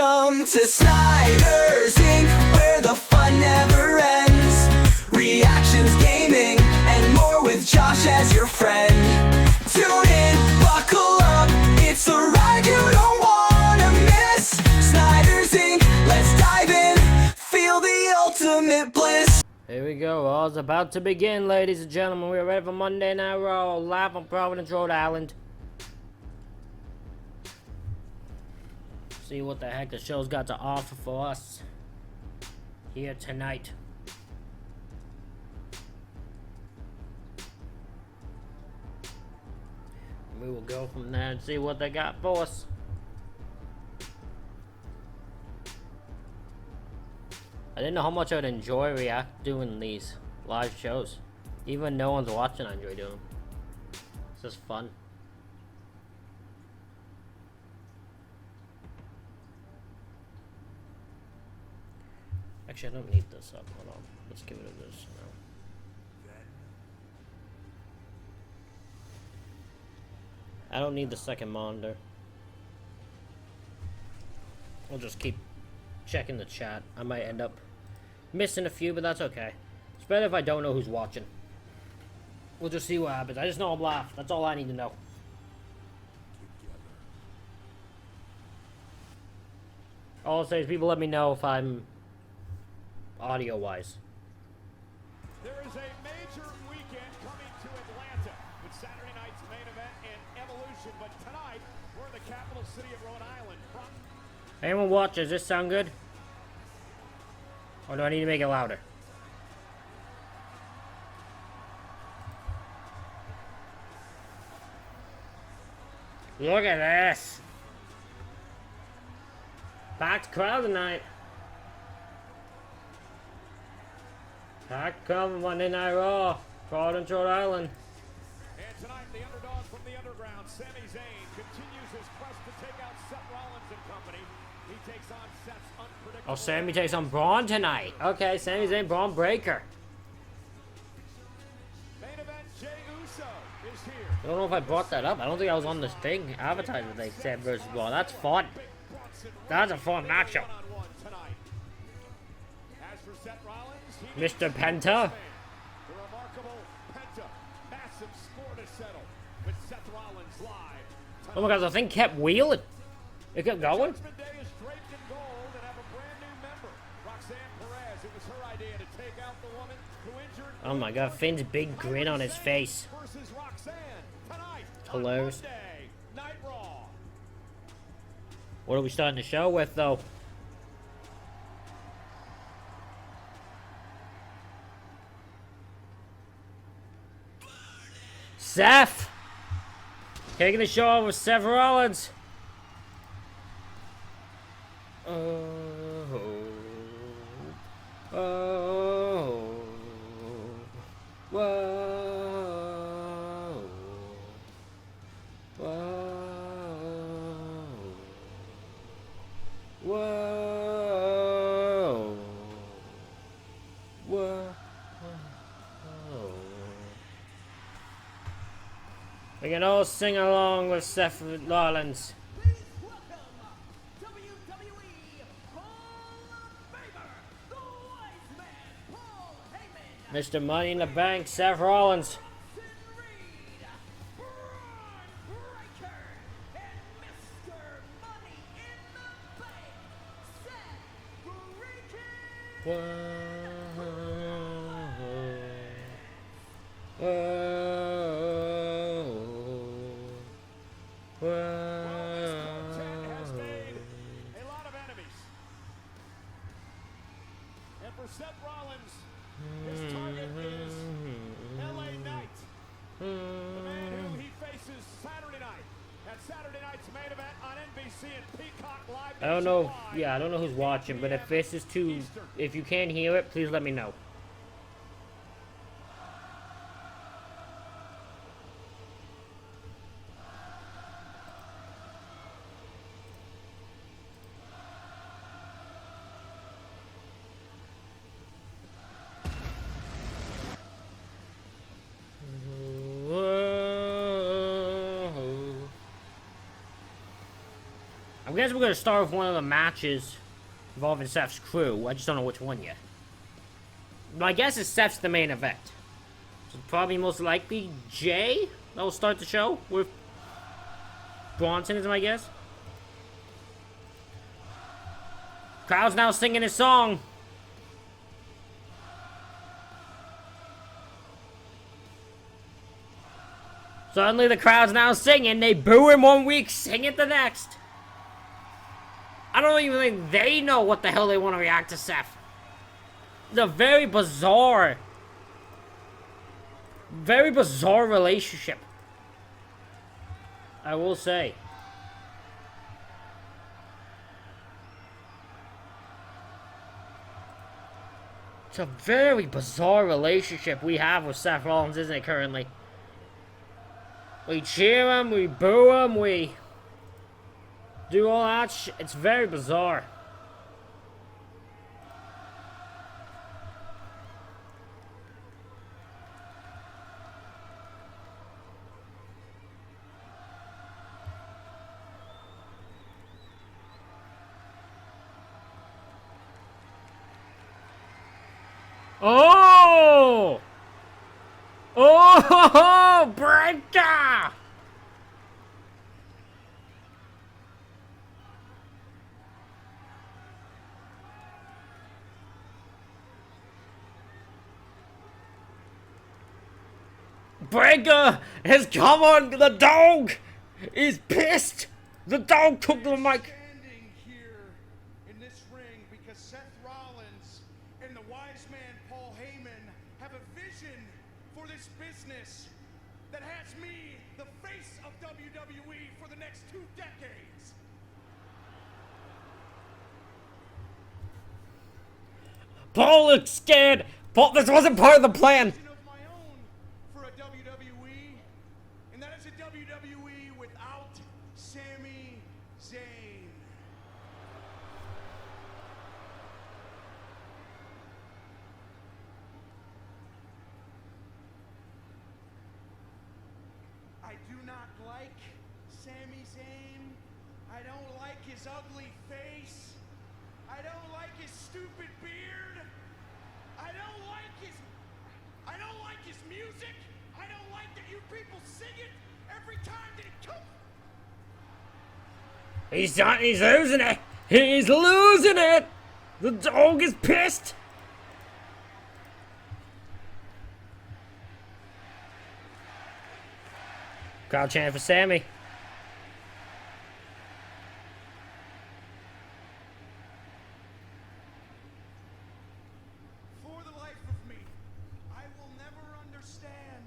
Welcome to Snyder's Inc., where the fun never ends. Reactions, gaming, and more with Josh as your friend. Tune in, buckle up, it's a ride you don't wanna miss. Snyder's Inc., let's dive in, feel the ultimate bliss. Here we go, all's about to begin, ladies and gentlemen. We're ready for Monday Night Raw, live from Providence, Rhode Island. See what the heck the show's got to offer for us here tonight. We will go from there and see what they got for us. I didn't know how much I would enjoy doing these live shows. Even when no one's watching, I enjoy doing them. It's just fun. Actually, I don't need this up. Hold on. Let's give it a this now. I don't need the second monitor. We'll just keep checking the chat. I might end up missing a few, but that's okay. It's better if I don't know who's watching. We'll just see what happens. I just know I'm live. That's all I need to know. All I'll say is people let me know if I'm audio-wise. There is a major weekend coming to Atlanta with Saturday night's main event and Evolution, but tonight we're in the capital city of Rhode Island. Anyone watch? Does this sound good? Or do I need to make it louder? Look at this! Packed crowd tonight. Packed crowd Monday Night Raw, Providence, Rhode Island. And tonight, the underdog from the underground, Sami Zayn, continues his quest to take out Seth Rollins and company. He takes on Seth's unpredictable... Oh, Sami takes on Braun tonight. Okay, Sami Zayn, Braun Breaker. Main event, Jey Uso is here. I don't know if I brought that up. I don't think I was on this thing advertising they said versus Braun. That's fun. That's a fun matchup. As for Seth Rollins, Mr. Penta. the remarkable Penta, massive score to settle with Seth Rollins live. Oh my god, the thing kept wheeling. It kept going. Judgment Day is draped in gold and have a brand new member, Roxanne Perez. It was her idea to take out the woman who injured. Oh my god, Finn's big grin on his face. Versus Roxanne tonight. Hilarious. On Monday Night Raw. What are we starting the show with, though? Seth! Taking the show over Seth Rollins. Oh. Oh. Whoa. Whoa. Whoa. Whoa. We can all sing along with Seth Rollins. Please welcome WWE Hall of Famer, the Wise Man, Paul Heyman, Mr. Money in the Bank, Seth Rollins. Austin Reed, Braun Breaker, and Mr. Money in the Bank, Seth freaking Has made a lot of enemies. And for Seth Rollins, his target is LA Knight. The man who he faces Saturday night at Saturday night's main event on NBC and Peacock Live. I don't know. nationwide. Yeah, I don't know who's watching, but if this is too, if you can't hear it, please let me know. I guess we're gonna start with one of the matches involving Seth's crew. I just don't know which one yet. My guess is Seth's the main event. So probably most likely Jay that will start the show with Bronson is my guess. Crowd's now singing his song. Suddenly the crowd's now singing. They boo him 1 week, sing it the next. I don't even think they know what the hell they want to react to Seth. It's a very bizarre relationship, I will say. It's a very bizarre relationship we have with Seth Rollins, isn't it, currently? We cheer him, we boo him, we do all that shit. It's very bizarre. Oh! Oh! Breaker! Breaker has come on. The dog is pissed. The dog took the mic. Standing here in this ring because Seth Rollins and the wise man Paul Heyman have a vision for this business that has me the face of WWE for the next 2 decades. Paul looks scared. Paul, this wasn't part of the plan. Vision of my own for a WWE, and that is a WWE without Sami Zayn. I do not like Sami Zayn. I don't like his ugly face. I don't like his stupid beard. I don't like his music. I don't like that you people sing it every time that it comes. He's losing it. He's losing it. The dog is pissed. Crowd chanting for Sammy. For the life of me, I will never understand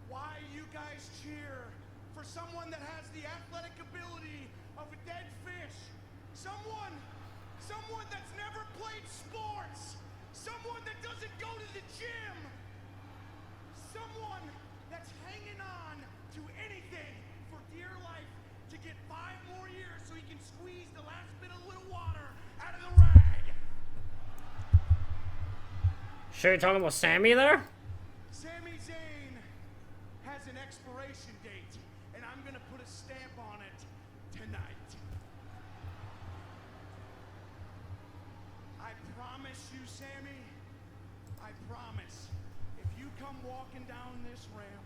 why you guys cheer for someone that has the athletic ability of a dead fish. Someone that's never played sports. Someone that doesn't go to the gym. Someone that's hanging on to anything for dear life to get 5 more years so he can squeeze the last bit of little water out of the rag. Sure you're talking about Sammy there? Sami Zayn has an expiration date, and I'm gonna put a stamp on it tonight. I promise you, Sammy, I promise, if you come walking down this ramp,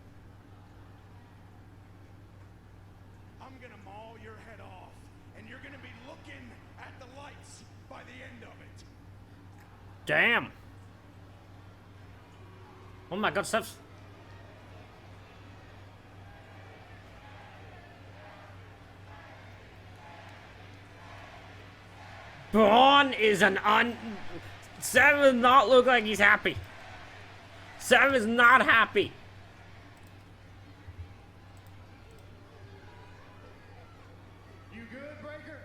I'm gonna maul your head off, and you're gonna be looking at the lights by the end of it. Damn. Oh my god, Seth's... Braun is an Seth does not look like he's happy. Seth is not happy. You good, Breaker?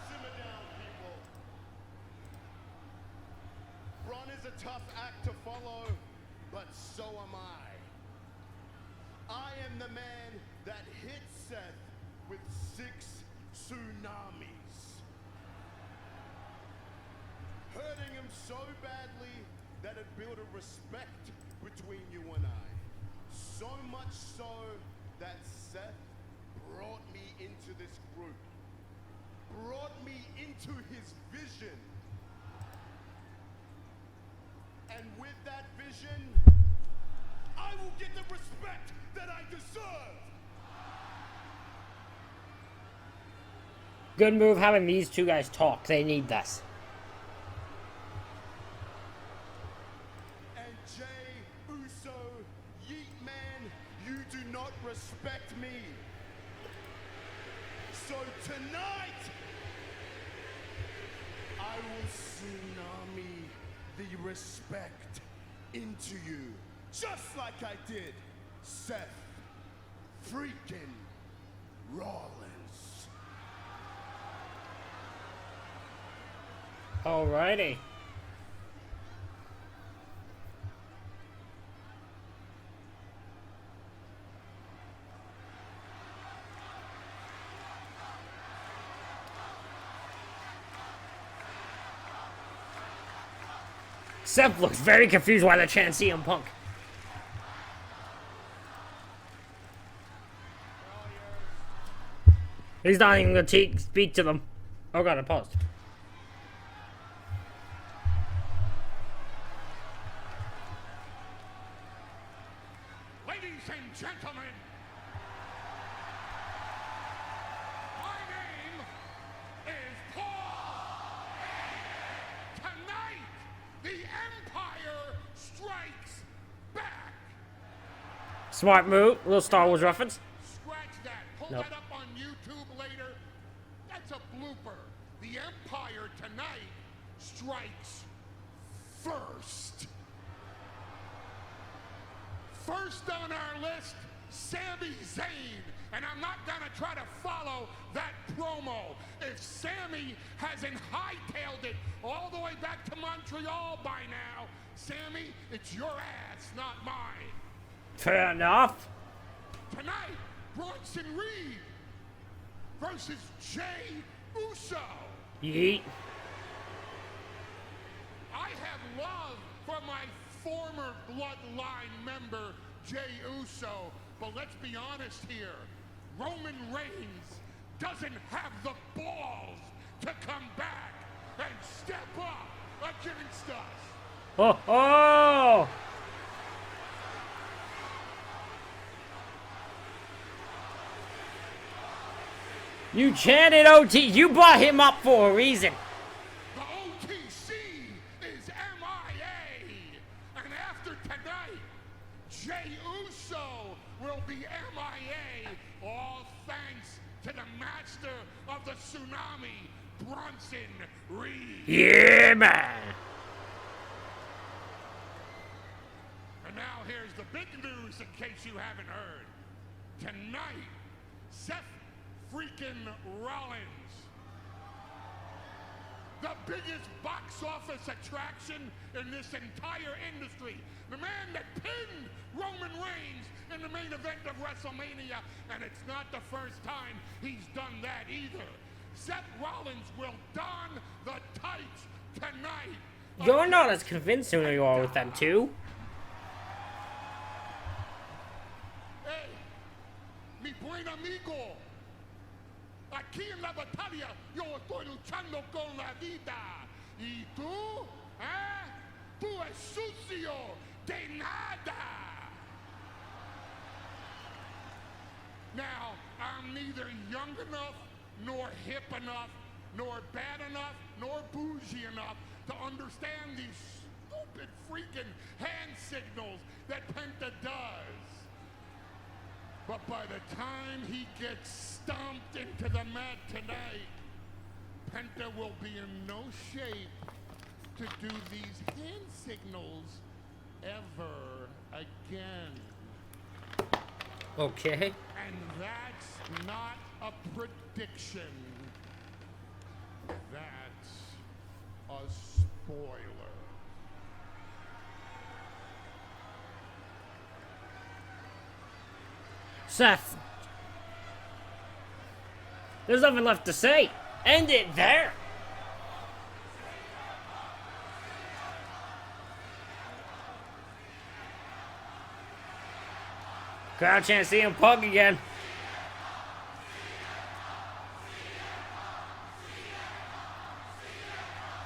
Simmer down, people. Braun is a tough act to follow, but so am I. I am the man that hit Seth with 6 tsunamis. Hurting him so badly that it built a respect between you and I. So much so that Seth brought me into this group. Brought me into his vision. And with that vision, I will get the respect that I deserve. Good move having these two guys talk. They need this. And Jey Uso, Yeet Man, you do not respect me. So tonight, I will tsunami the respect into you, just like I did Seth freaking Rollins. Alrighty. Seth looks very confused why they're chanting CM Punk. He's not even going to speak to them. Oh god, I paused. Ladies and gentlemen, my name is Paul. Tonight, the Empire strikes back. Smart move. Little Star Wars reference. Scratch that. Pull Nope. that up on YouTube later. That's a blooper. The Empire tonight strikes first. First on our list, Sami Zayn. And I'm not gonna try to follow that promo. If Sami hasn't hightailed it all the way back to Montreal by now, Sami, it's your ass, not mine. Fair enough. Tonight, Bronson Reed versus Jey Uso. Yeet. I have love for my former bloodline member, Jey Uso, but let's be honest here. Roman Reigns doesn't have the balls to come back and step up against us. Oh, oh! You chanted OT. You brought him up for a reason. The OTC is MIA. And after tonight, Jey Uso will be MIA. All thanks to the master of the tsunami, Bronson Reed. Yeah, man. And now here's the big news in case you haven't heard. Tonight, Seth freaking Rollins, the biggest box office attraction in this entire industry. The man that pinned Roman Reigns in the main event of WrestleMania, and it's not the first time he's done that either. Seth Rollins will don the tights tonight. You're not as convincing as you are with them two. Hey, mi buen amigo. Aquí en la batalla yo estoy luchando con la vida. ¿Y tú? ¿Eh? Tú es sucio de nada. Now, I'm neither young enough, nor hip enough, nor bad enough, nor bougie enough to understand these stupid freaking hand signals that Penta does. But by the time he gets stomped into the mat tonight, Penta will be in no shape to do these hand signals ever again. Okay. And that's not a prediction. That's a spoiler. Seth. There's nothing left to say. End it there. Crowd chant CM Punk again.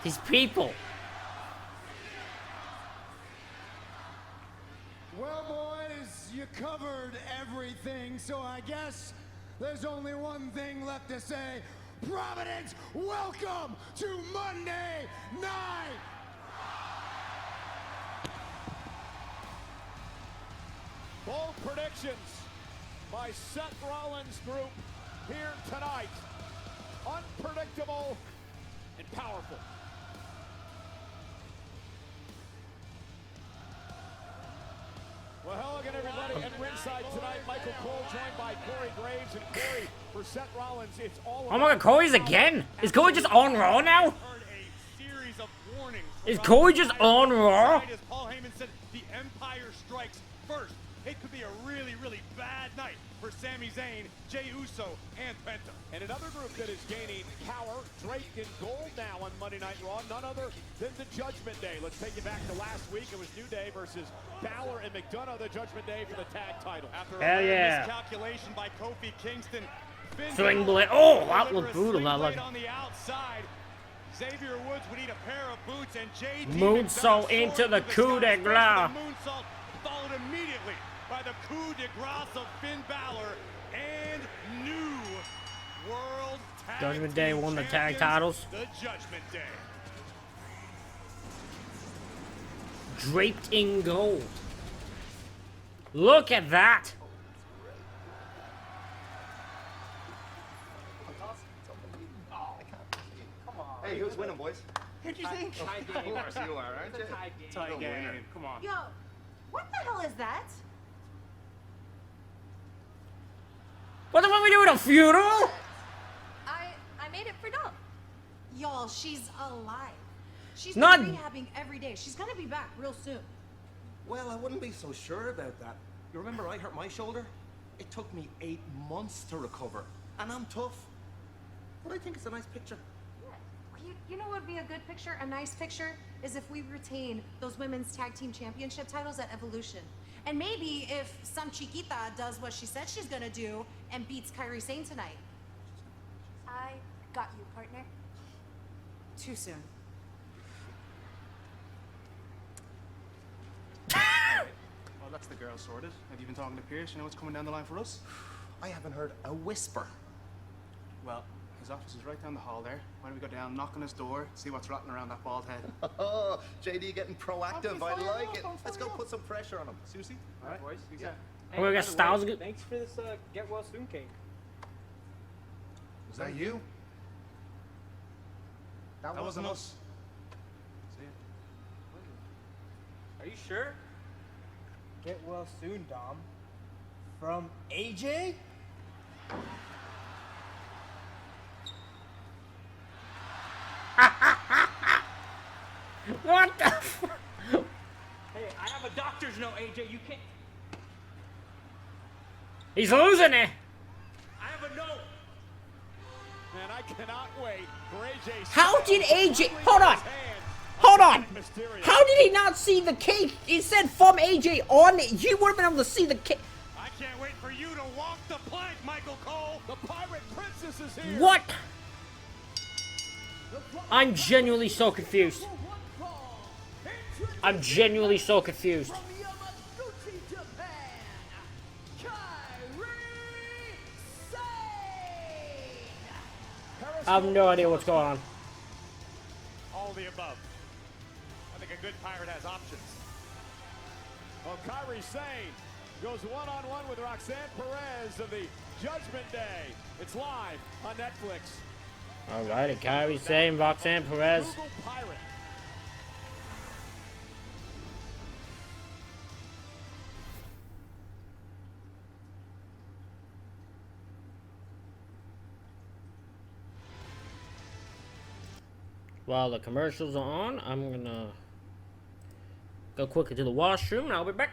These people. Well, boys, you covered everything, so I guess there's only one thing left to say. Providence, welcome to Monday Night. Bold predictions by Seth Rollins' group here tonight. Unpredictable and powerful. Well, hello again, everybody, and ringside tonight, Michael Cole joined by Corey Graves. And Corey, for Seth Rollins, it's all Oh my god, Corey's again? Is Corey just on Raw now? Heard a series of warnings. Is Corey just on Raw? As Paul Heyman said, the Empire strikes first. It could be a really, really bad night for Sami Zayn, Jey Uso, and Penta. And another group that is gaining power, draped in gold now on Monday Night Raw, none other than the Judgment Day. Let's take you back to last week. It was New Day versus Balor and McDonough, the Judgment Day for the tag title. After Hell a yeah. miscalculation by Kofi Kingston, Finn Swing Balor blade. Oh, that delivered was a brutal. swing That blade looked. on the outside. Xavier Woods would need a pair of boots, and JD Moonsault McDonough into soared the to coup de skies. grace. The moonsault followed immediately by the coup de grace of Finn Balor and new World Tag Judgment Day Team won the tag champions, titles. The Judgment Day. Draped in gold. Look at that. Hey, who's winning, boys? Who'd you think? Of course you are, aren't you? Tie Go winner. game. Come on. Yo, what the hell is that? What the fuck are we doing? A funeral? I made it for Dom. Y'all, she's alive. She's Not- been rehabbing every day. She's gonna be back real soon. Well, I wouldn't be so sure about that. You remember I hurt my shoulder? It took me 8 months to recover, and I'm tough. But I think it's a nice picture. You know what would be a good picture, a nice picture, is if we retain those women's tag team championship titles at Evolution. And maybe if some Chiquita does what she said she's gonna do and beats Kairi Sane tonight. I got you, partner. Too soon. Well, that's the girl sorted. Have you been talking to Pierce? You know what's coming down the line for us? I haven't heard a whisper. Well, his office is right down the hall there. Why don't we go down, knock on his door, see what's rotting around that bald head? Oh, JD getting proactive. Okay, I fire like up, it. I'm Let's go fired up. put some pressure on him. Susie? All right, boys. Yeah. Oh, we got by the way, Styles again? Thanks for this get well soon cake. Was that you? That wasn't us. See ya. Are you sure? Get well soon, Dom. From AJ? What the fuck? Hey, I have a doctor's note, AJ. You can't. He's losing it. I have a note. And I cannot wait for AJ. How did AJ... Styles Hold on. his hand Hold on. Mysterio. How did he not see the cake? It said from AJ on it. You would have been able to see the cake. I can't wait for you to walk the plank, Michael Cole. The Pirate Princess is here. What? I'm genuinely so confused. I'm genuinely so confused. From Yamaguchi, Japan, Kairi Sane. I have no idea what's going on. All the above. I think a good pirate has options. Well, Kairi Sane goes one-on-one with Roxanne Perez of the Judgment Day. It's live on Netflix. Alrighty, Kairi Sane, Roxanne Perez. Google Pirate. While the commercials are on, I'm gonna go quickly to the washroom and I'll be back.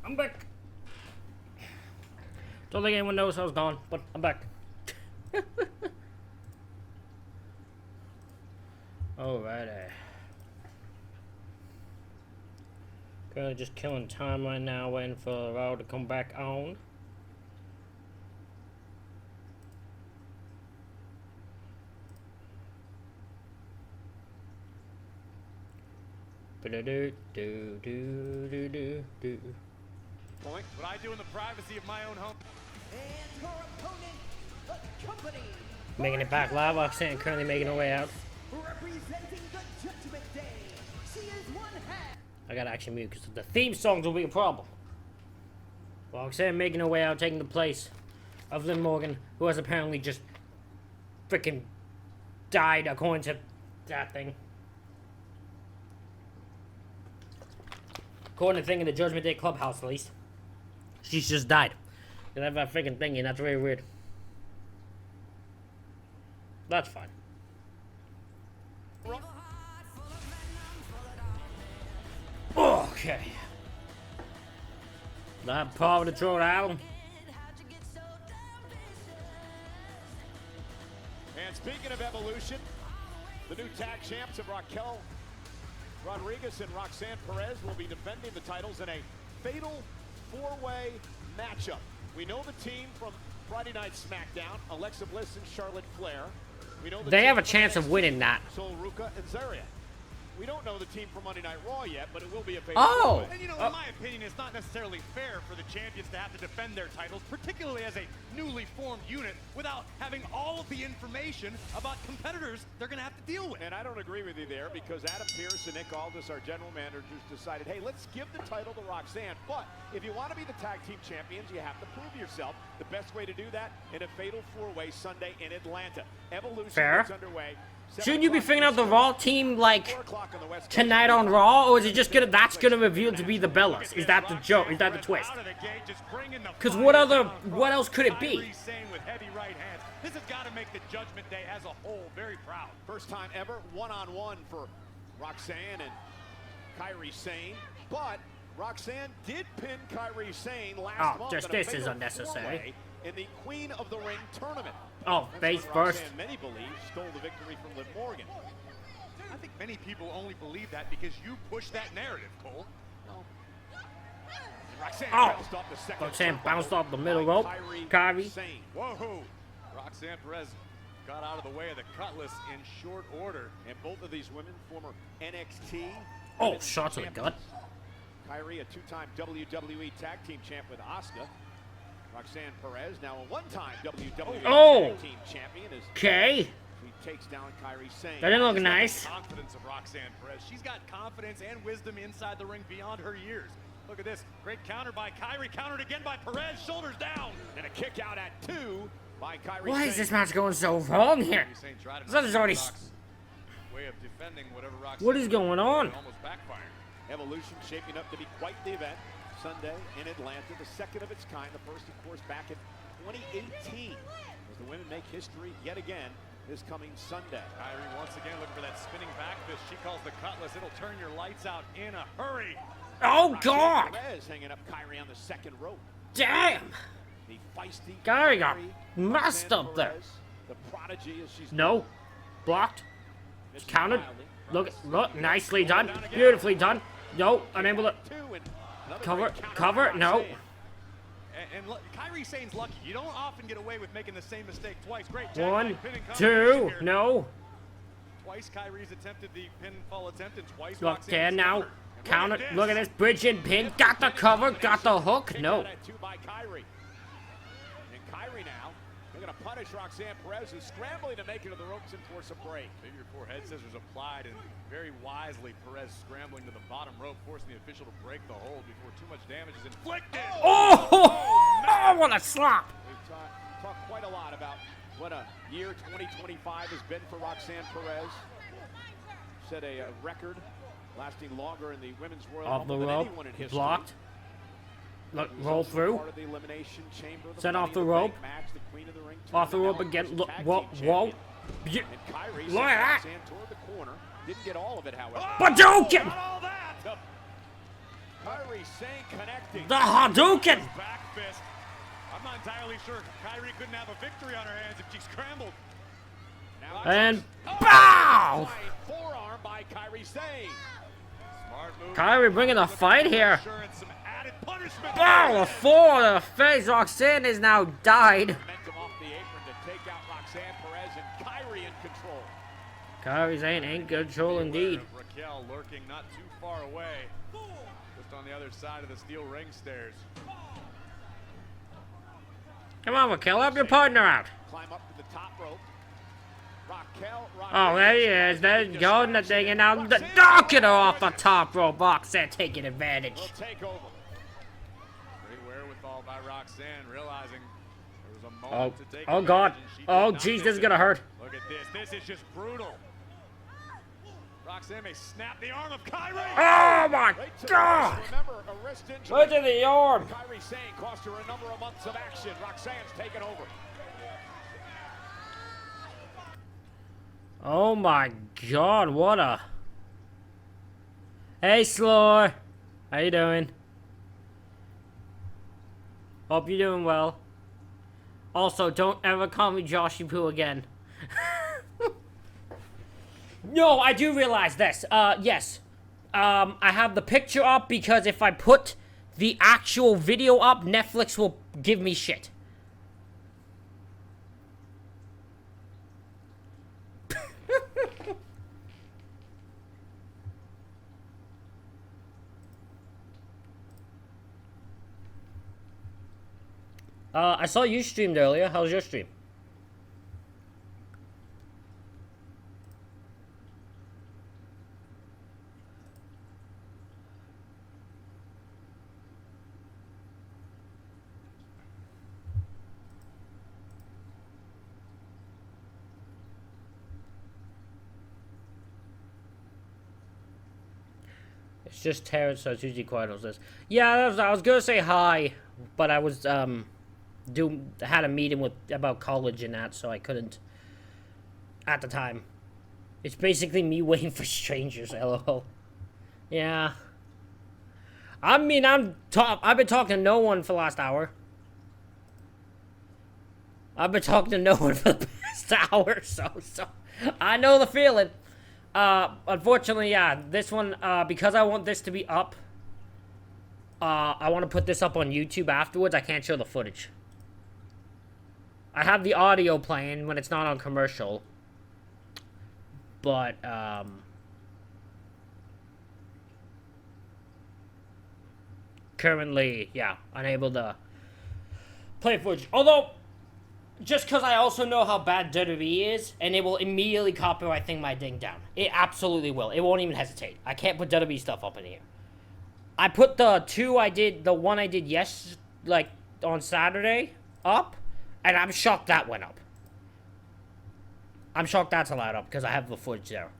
I'm back. Don't think anyone knows I was gone, but I'm back. Alrighty. Currently just killing time right now, waiting for Raw to come back on. Point. What I do in the privacy of my own home. And her opponent, the company. Making it back live, Roxanne currently making her way out. Representing the Judgment Day, she is one half. I gotta actually mute because the theme songs will be a problem. Roxanne making her way out, taking the place of Liv Morgan, who has apparently just freaking died according to that thing. According to the thing in the Judgment Day Clubhouse, at least. She's just died. They have that freaking thing, and that's very weird. That's fine. Okay. That part of the Troll album. And speaking of Evolution, the new tag champs of Raquel Rodriguez and Roxanne Perez will be defending the titles in a fatal four-way matchup. We know the team from Friday Night SmackDown, Alexa Bliss and Charlotte Flair. We know they have a chance of winning that. Sol Ruca and Zarya. We don't know the team from Monday Night Raw yet, but it will be a fatal Oh! And you know, in my opinion, it's not necessarily fair for the champions to have to defend their titles, particularly as a newly formed unit, without having all of the information about competitors they're going to have to deal with. And I don't agree with you there, because Adam Pearce and Nick Aldis, our general managers, decided, hey, let's give the title to Roxanne, but if you want to be the tag team champions, you have to prove yourself. The best way to do that in a fatal four-way Sunday in Atlanta. Evolution is underway. Shouldn't you be figuring out the Raw team, like, tonight on Raw, or is it just that's gonna reveal to be the Bellas? Is that the joke? Is that the twist? Because what else could it be? This has got to make the Judgment Day as a whole very proud. First time ever one-on-one for Roxanne and Kairi Sane, but Roxanne did pin Kairi Sane last month. Just this is unnecessary. In the Queen of the Ring tournament. Oh, face first. Many believe stole the victory from Liv Morgan. I think many people only believe that because you push that narrative, Cole. Roxanne bounced off the middle rope. Kairi. Whoa! Roxanne Perez got out of the way of the Cutlass in short order. And both of these women, former NXT. Oh, shots to the gut. Kairi, a two-time WWE Tag Team champ with Asuka. Roxanne Perez, now a one-time WWE Tag Team champion. Okay. He takes down Kairi Sane. That didn't look nice. Confidence of Roxanne Perez. She's got confidence and wisdom inside the ring beyond her years. Look at this. Great counter by Kairi. Countered again by Perez. Shoulders down. And a kick out at 2 by Kairi Why Sane. is this match going so wrong here? This is already... Way of defending whatever Roxanne what is going on? Almost backfired. Evolution shaping up to be quite the event. Sunday in Atlanta, the second of its kind. The first, of course, back in 2018. As the women make history yet again this coming Sunday. Kairi once again looking for that spinning back fist. She calls the Cutlass. It'll turn your lights out in a hurry. Oh, God! Perez hanging up Kairi on the second rope. Damn! The feisty Kairi got messed up there. The prodigy as she's blocked. Counted. Look, nicely done. Beautifully done. No, unable to cover. No. And Kairi Sane's lucky. You don't often get away with making the same mistake twice. Great. 1, 2, no. Twice Kairi's attempted the pinfall attempt, and twice. Look there now. Counter. Look at this bridge and pin. Got the cover. Got the hook. No. And Kairi now. They're going to punish Roxanne Perez, who's scrambling to make it to the ropes and force a break. Figure 4 head scissors applied, and very wisely Perez scrambling to the bottom rope, forcing the official to break the hold before too much damage is inflicted. Oh, what a slap! We've talked quite a lot about what a year 2025 has been for Roxanne Perez. Set a record lasting longer in the women's Royal Rumble than anyone in history. Blocked. Look, roll through. Send off the rope. Off the rope again. Look, whoa. Look at that. Didn't get all of it, however. But don't get. Kyrie Sane connecting. The Hadouken! Back fist. I'm not entirely sure Kyrie couldn't have a victory on her hands if she scrambled. Now And BOW! Forearm by Kyrie Sane. Smart move. Kyrie bringing the fight here. Insurance, some added punishment. BOW! A 4 to the face. Roxanne is now died. Momentum off the apron to take out Roxanne Perez and Kyrie in control. Kyrie's ain't in control indeed. Raquel lurking not too far away. Just on the other side of the steel ring stairs. Come on, Raquel, help your partner out. Climb up to the top rope. Raquel Oh, there he is. There's Golden the thing, and now knocking her off the top rope. Roxanne taking advantage. will take over. Great wherewithal by Roxanne, realizing there was a moment to take Oh God. advantage, and she did Oh, not jeez, miss this is it. gonna hurt. Look at this. This is just brutal. Roxanne may snap the arm of Kyrie. Oh my Right to the God! wrist. Remember, a wrist injury. Look at the arm. Kyrie Sane cost her a number of months of action. Roxanne's taken over. Oh my God! What a. Hey, Slore. How you doing? Hope you're doing well. Also, don't ever call me Joshy Poo again. No, I do realize this. Yes. I have the picture up because if I put the actual video up, Netflix will give me shit. I saw you streamed earlier. How was your stream? It's just Terrence, so it's usually Quaddles this. Yeah, I was gonna say hi, but I was had a meeting with about college and that, so I couldn't at the time. It's basically me waiting for strangers, lol. Yeah. I mean, I've been talking to no one for the last hour. I've been talking to no one for the past hour, so I know the feeling. Unfortunately, yeah, this one, because I want this to be up, I want to put this up on YouTube afterwards. I can't show the footage. I have the audio playing when it's not on commercial, but, currently, yeah, unable to play footage. Although, just because I also know how bad WWE is, and it will immediately copyright my ding down. It absolutely will. It won't even hesitate. I can't put WWE stuff up in here. I put the one I did on Saturday up, and I'm shocked that went up. I'm shocked that's allowed up, because I have the footage there.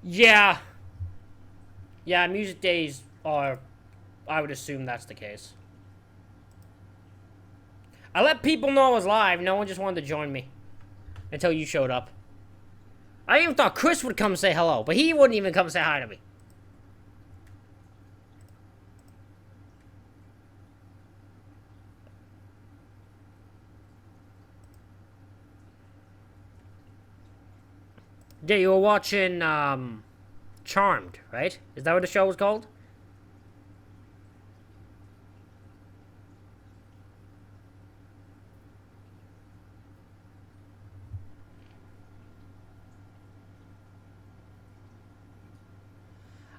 Yeah. Yeah, music days are, I would assume that's the case. I let people know I was live. No one just wanted to join me until you showed up. I even thought Chris would come say hello, but he wouldn't even come say hi to me. Yeah, you were watching, Charmed, right? Is that what the show was called?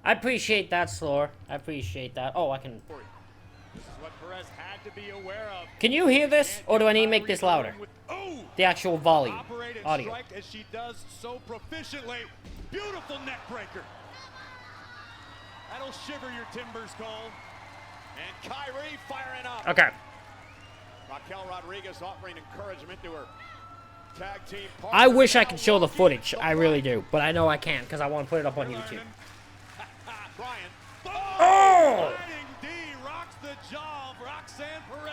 I appreciate that, Slore. I appreciate that. Oh, I can... This is what Perez had to be aware of. Can you hear this, or do I need to make this louder? The actual volume, Operate and audio. strike as she does so proficiently. Beautiful neck breaker. That'll shiver your timbers, Cole. And Kyrie firing up. Okay. Raquel Rodriguez offering encouragement to her tag team partner. I wish I could show the footage. I really do. But I know I can't, because I want to put it up on YouTube. Brian. Oh! Sliding D rocks the jaw of Roxanne Perez.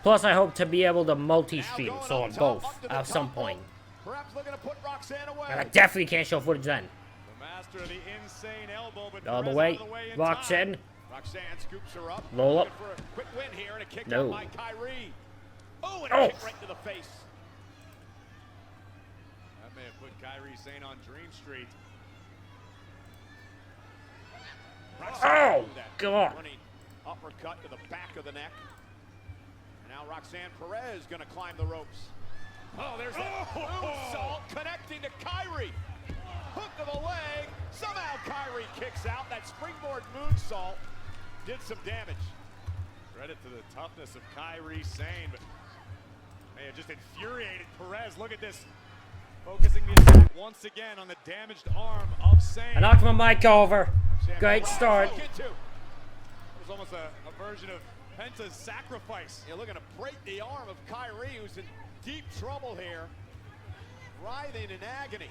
Plus, I hope to be able to multi-stream, so on both, at some point. Perhaps looking to put Roxanne away. And I definitely can't show footage then. The master of the insane elbow, but All the Perez way. out of the way in Roxanne. time. Roxanne scoops her up. Roll up. Looking for a quick win here and a kick No. out by Kyrie. Oh, and a Oh. kick right to the face. That may have put Kyrie Sane on Dream Street. Oh, Ooh, that God. running uppercut to the back of the neck. And now Roxanne Perez gonna climb the ropes. Oh, there's that moonsault connecting to Kyrie. Hook of the leg. Somehow Kyrie kicks out. That springboard moonsault did some damage. Credit to the toughness of Kyrie Sane, but man, it just infuriated Perez. Look at this. Focusing the attack once again on the damaged arm of Sane. I knocked my mic over. Great start. It was almost a version of Penta's sacrifice. You're looking to break the arm of Kyrie, who's in deep trouble here, writhing in agony.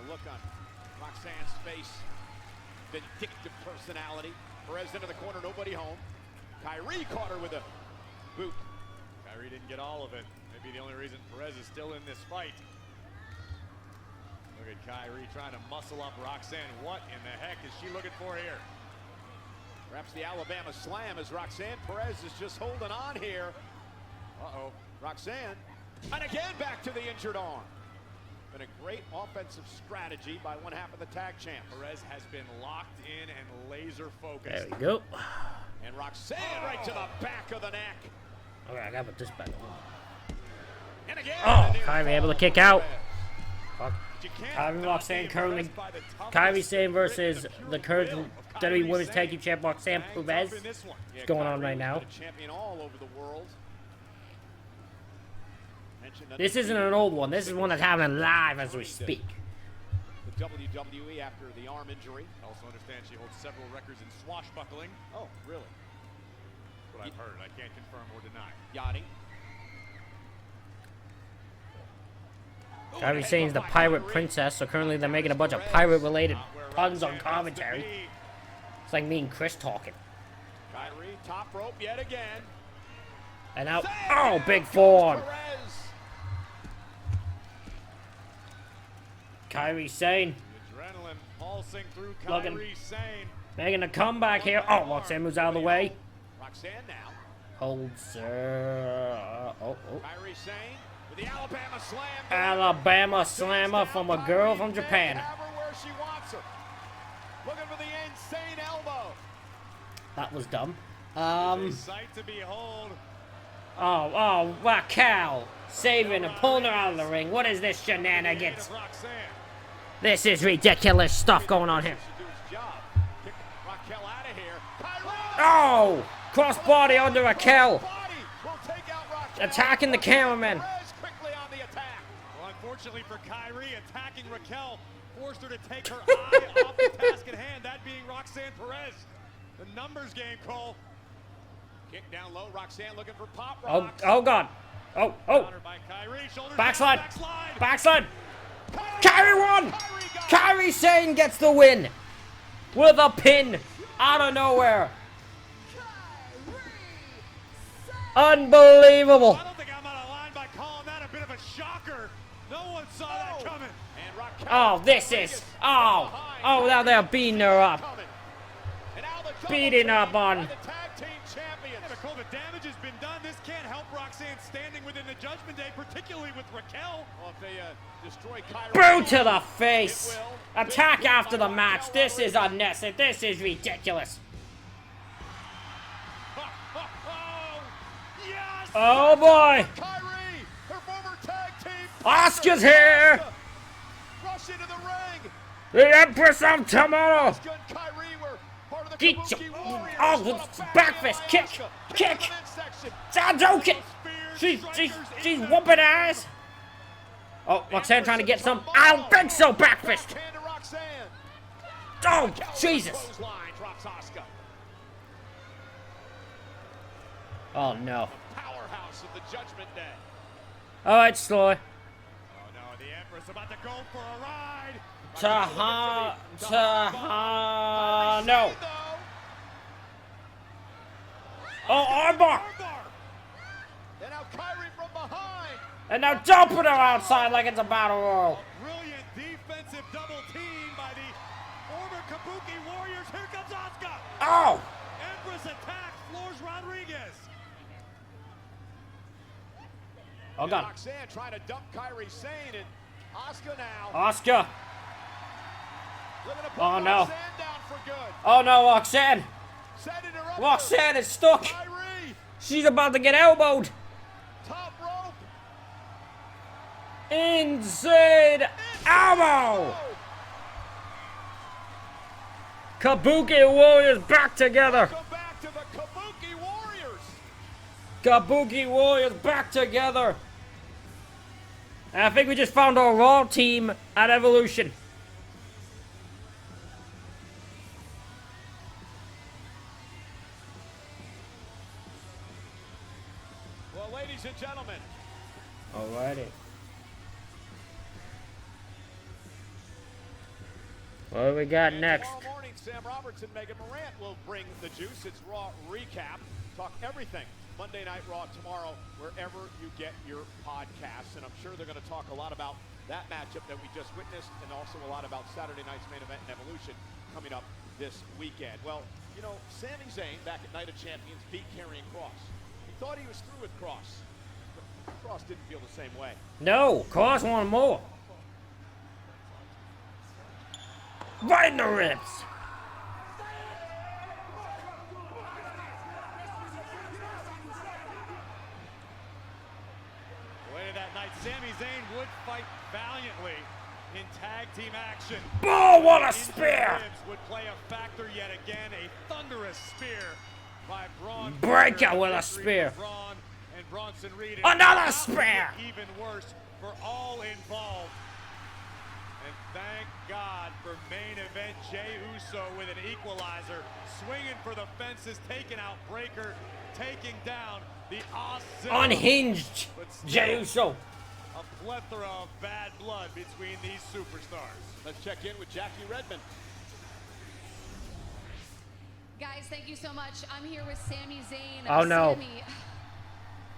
A look on Roxanne's face, vindictive personality. Perez into the corner, nobody home. Kyrie caught her with a boot. Kyrie didn't get all of it. Maybe the only reason Perez is still in this fight. Look at Kyrie trying to muscle up Roxanne. What in the heck is she looking for here? Perhaps the Alabama slam as Roxanne Perez is just holding on here. Uh-oh, Roxanne. And again back to the injured arm. Been a great offensive strategy by one half of the tag champ. Perez has been locked in and laser focused. There we go. And Roxanne right to the back of the neck. Okay, I gotta put this back on. And again. Oh, a near Kyrie able to fall kick for out. Perez. Fuck. You can't Kyrie not Roxanne be currently. impressed by the toughness, Kyrie Sane grit, versus and pure the current will of WWE Kyrie Women's Sane. Tag Team Champ Roxanne Hang Perez. tough in this one. What's going on Kyrie right now? been a champion all over the world. Mentioned This isn't an old one. This is one that's happening live as we speak. the WWE after the arm injury. Also understand she holds several records in swashbuckling. Oh, really? That's what I've heard. I can't confirm or deny. Yachty. Kyrie Sane's the pirate princess, so currently they're making a bunch of pirate-related puns on commentary. It's like me and Chris talking. Kyrie, top rope yet again. And now, oh, big forearm. Perez. Kyrie Sane The adrenaline pulsing through Logan. Kyrie Sane. making a comeback here. Oh, Roxanne moves out of the way. Roxanne now. Holds oh. Kyrie Sane with the Alabama slam. Alabama slammer from a girl from Japan. Have her where she wants her. Looking for the insane elbow. That was dumb. A sight to behold. Oh, Raquel saving and pulling her out of the ring. What is this shenanigans? Of Roxanne. This is ridiculous stuff going on here. Should do his job. Kick Raquel out of here. Kyrie. Oh, crossbody under Raquel. Body will take out Raquel. Attacking the cameraman. Perez quickly on the attack. Well, unfortunately for Kyrie, attacking Raquel forced her to take her eye off the task at hand, that being Roxanne Perez. The numbers game, Cole. Kick down low. Roxanne looking for pop Oh, rocks. oh God. Oh. Countered by Kyrie. Shoulders Backslide. down, backslide. Backslide. Kyrie won. Kyrie got it. Kyrie Sane gets the win with a pin out of nowhere. Unbelievable. I don't think I'm out of line by calling that a bit of a shocker. No one saw that coming. And Raquel Oh, this is. Oh, now they're beating her up. coming. And now the double Beating team up on- by the tag team champions. Yeah, but Cole, the damage has been done. This can't help Roxanne standing within the Judgment Day, particularly with Raquel. Well, if they destroy Kyrie. Boot to the face. Attack after the match. This is unnecessary. This is ridiculous. Yes! Oh boy. Kyrie, her former tag team. Oscar's here. Rush into the ring. The Empress of Tomorrow. Asuka and Kyrie were part of the Get Kabuki you- Warriors. oh, What a back backhand fist, by kick, Asuka. kick. To the midsection. I'm joking. Spears, She's whooping ass. Oh, Roxanne trying to get some. I don't think so. Back fist. Backhand to Roxanne. Oh, Jesus. Clothesline drops Asuka. Oh no. Powerhouse of the Judgment Day. All right, Sloy. Oh no, the Empress about to go for a ride. No. Oh, armbar. And now Kyrie from behind. And now dumping her outside like it's a battle royal. A brilliant defensive double team by the former Kabuki Warriors. Here comes Asuka. Oh! Empress attacks, floors Rodriguez. Oh, God. Roxanne trying to dump Kairi Sane, and Asuka now. Oscar. Looking to put Oh, no. Roxanne down for good. Oh, no, Roxanne. Setting her up. Roxanne is stuck. Kairi, She's about to get elbowed. top rope. Inside elbow. Kabuki Warriors back together. Go back to the Kabuki Warriors. Kabuki Warriors back together. And I think we just found our Raw team at Evolution. Well, ladies and gentlemen, Alrighty. What do we got and next? tomorrow morning, Sam Roberts and Megan Morant will bring the juice. It's Raw Recap. Talk everything Monday Night Raw tomorrow, wherever you get your podcasts. And I'm sure they're going to talk a lot about that matchup that we just witnessed, and also a lot about Saturday night's main event and Evolution coming up this weekend. Well, you know, Sami Zayn back at Night of Champions beat Karrion Kross. He thought he was through with Kross, but Kross didn't feel the same way. No, Cross one more. Right in the ribs. Later that night, Sami Zayn would fight valiantly in tag team action. Oh, what a Injured spear! ribs would play a factor yet again. A thunderous spear by Braun. Breaker with a Victory spear. for Braun and Bronson Reed. Another About to spear! get even worse for all involved. And thank God for main event Jey Uso with an equalizer, swinging for the fences, taking out Breaker, taking down the awesome. Unhinged But still, Jey Uso. a plethora of bad blood between these superstars. Let's check in with Jackie Redmond. Guys, thank you so much. I'm here with Sami Zayn. Oh, no. Sami,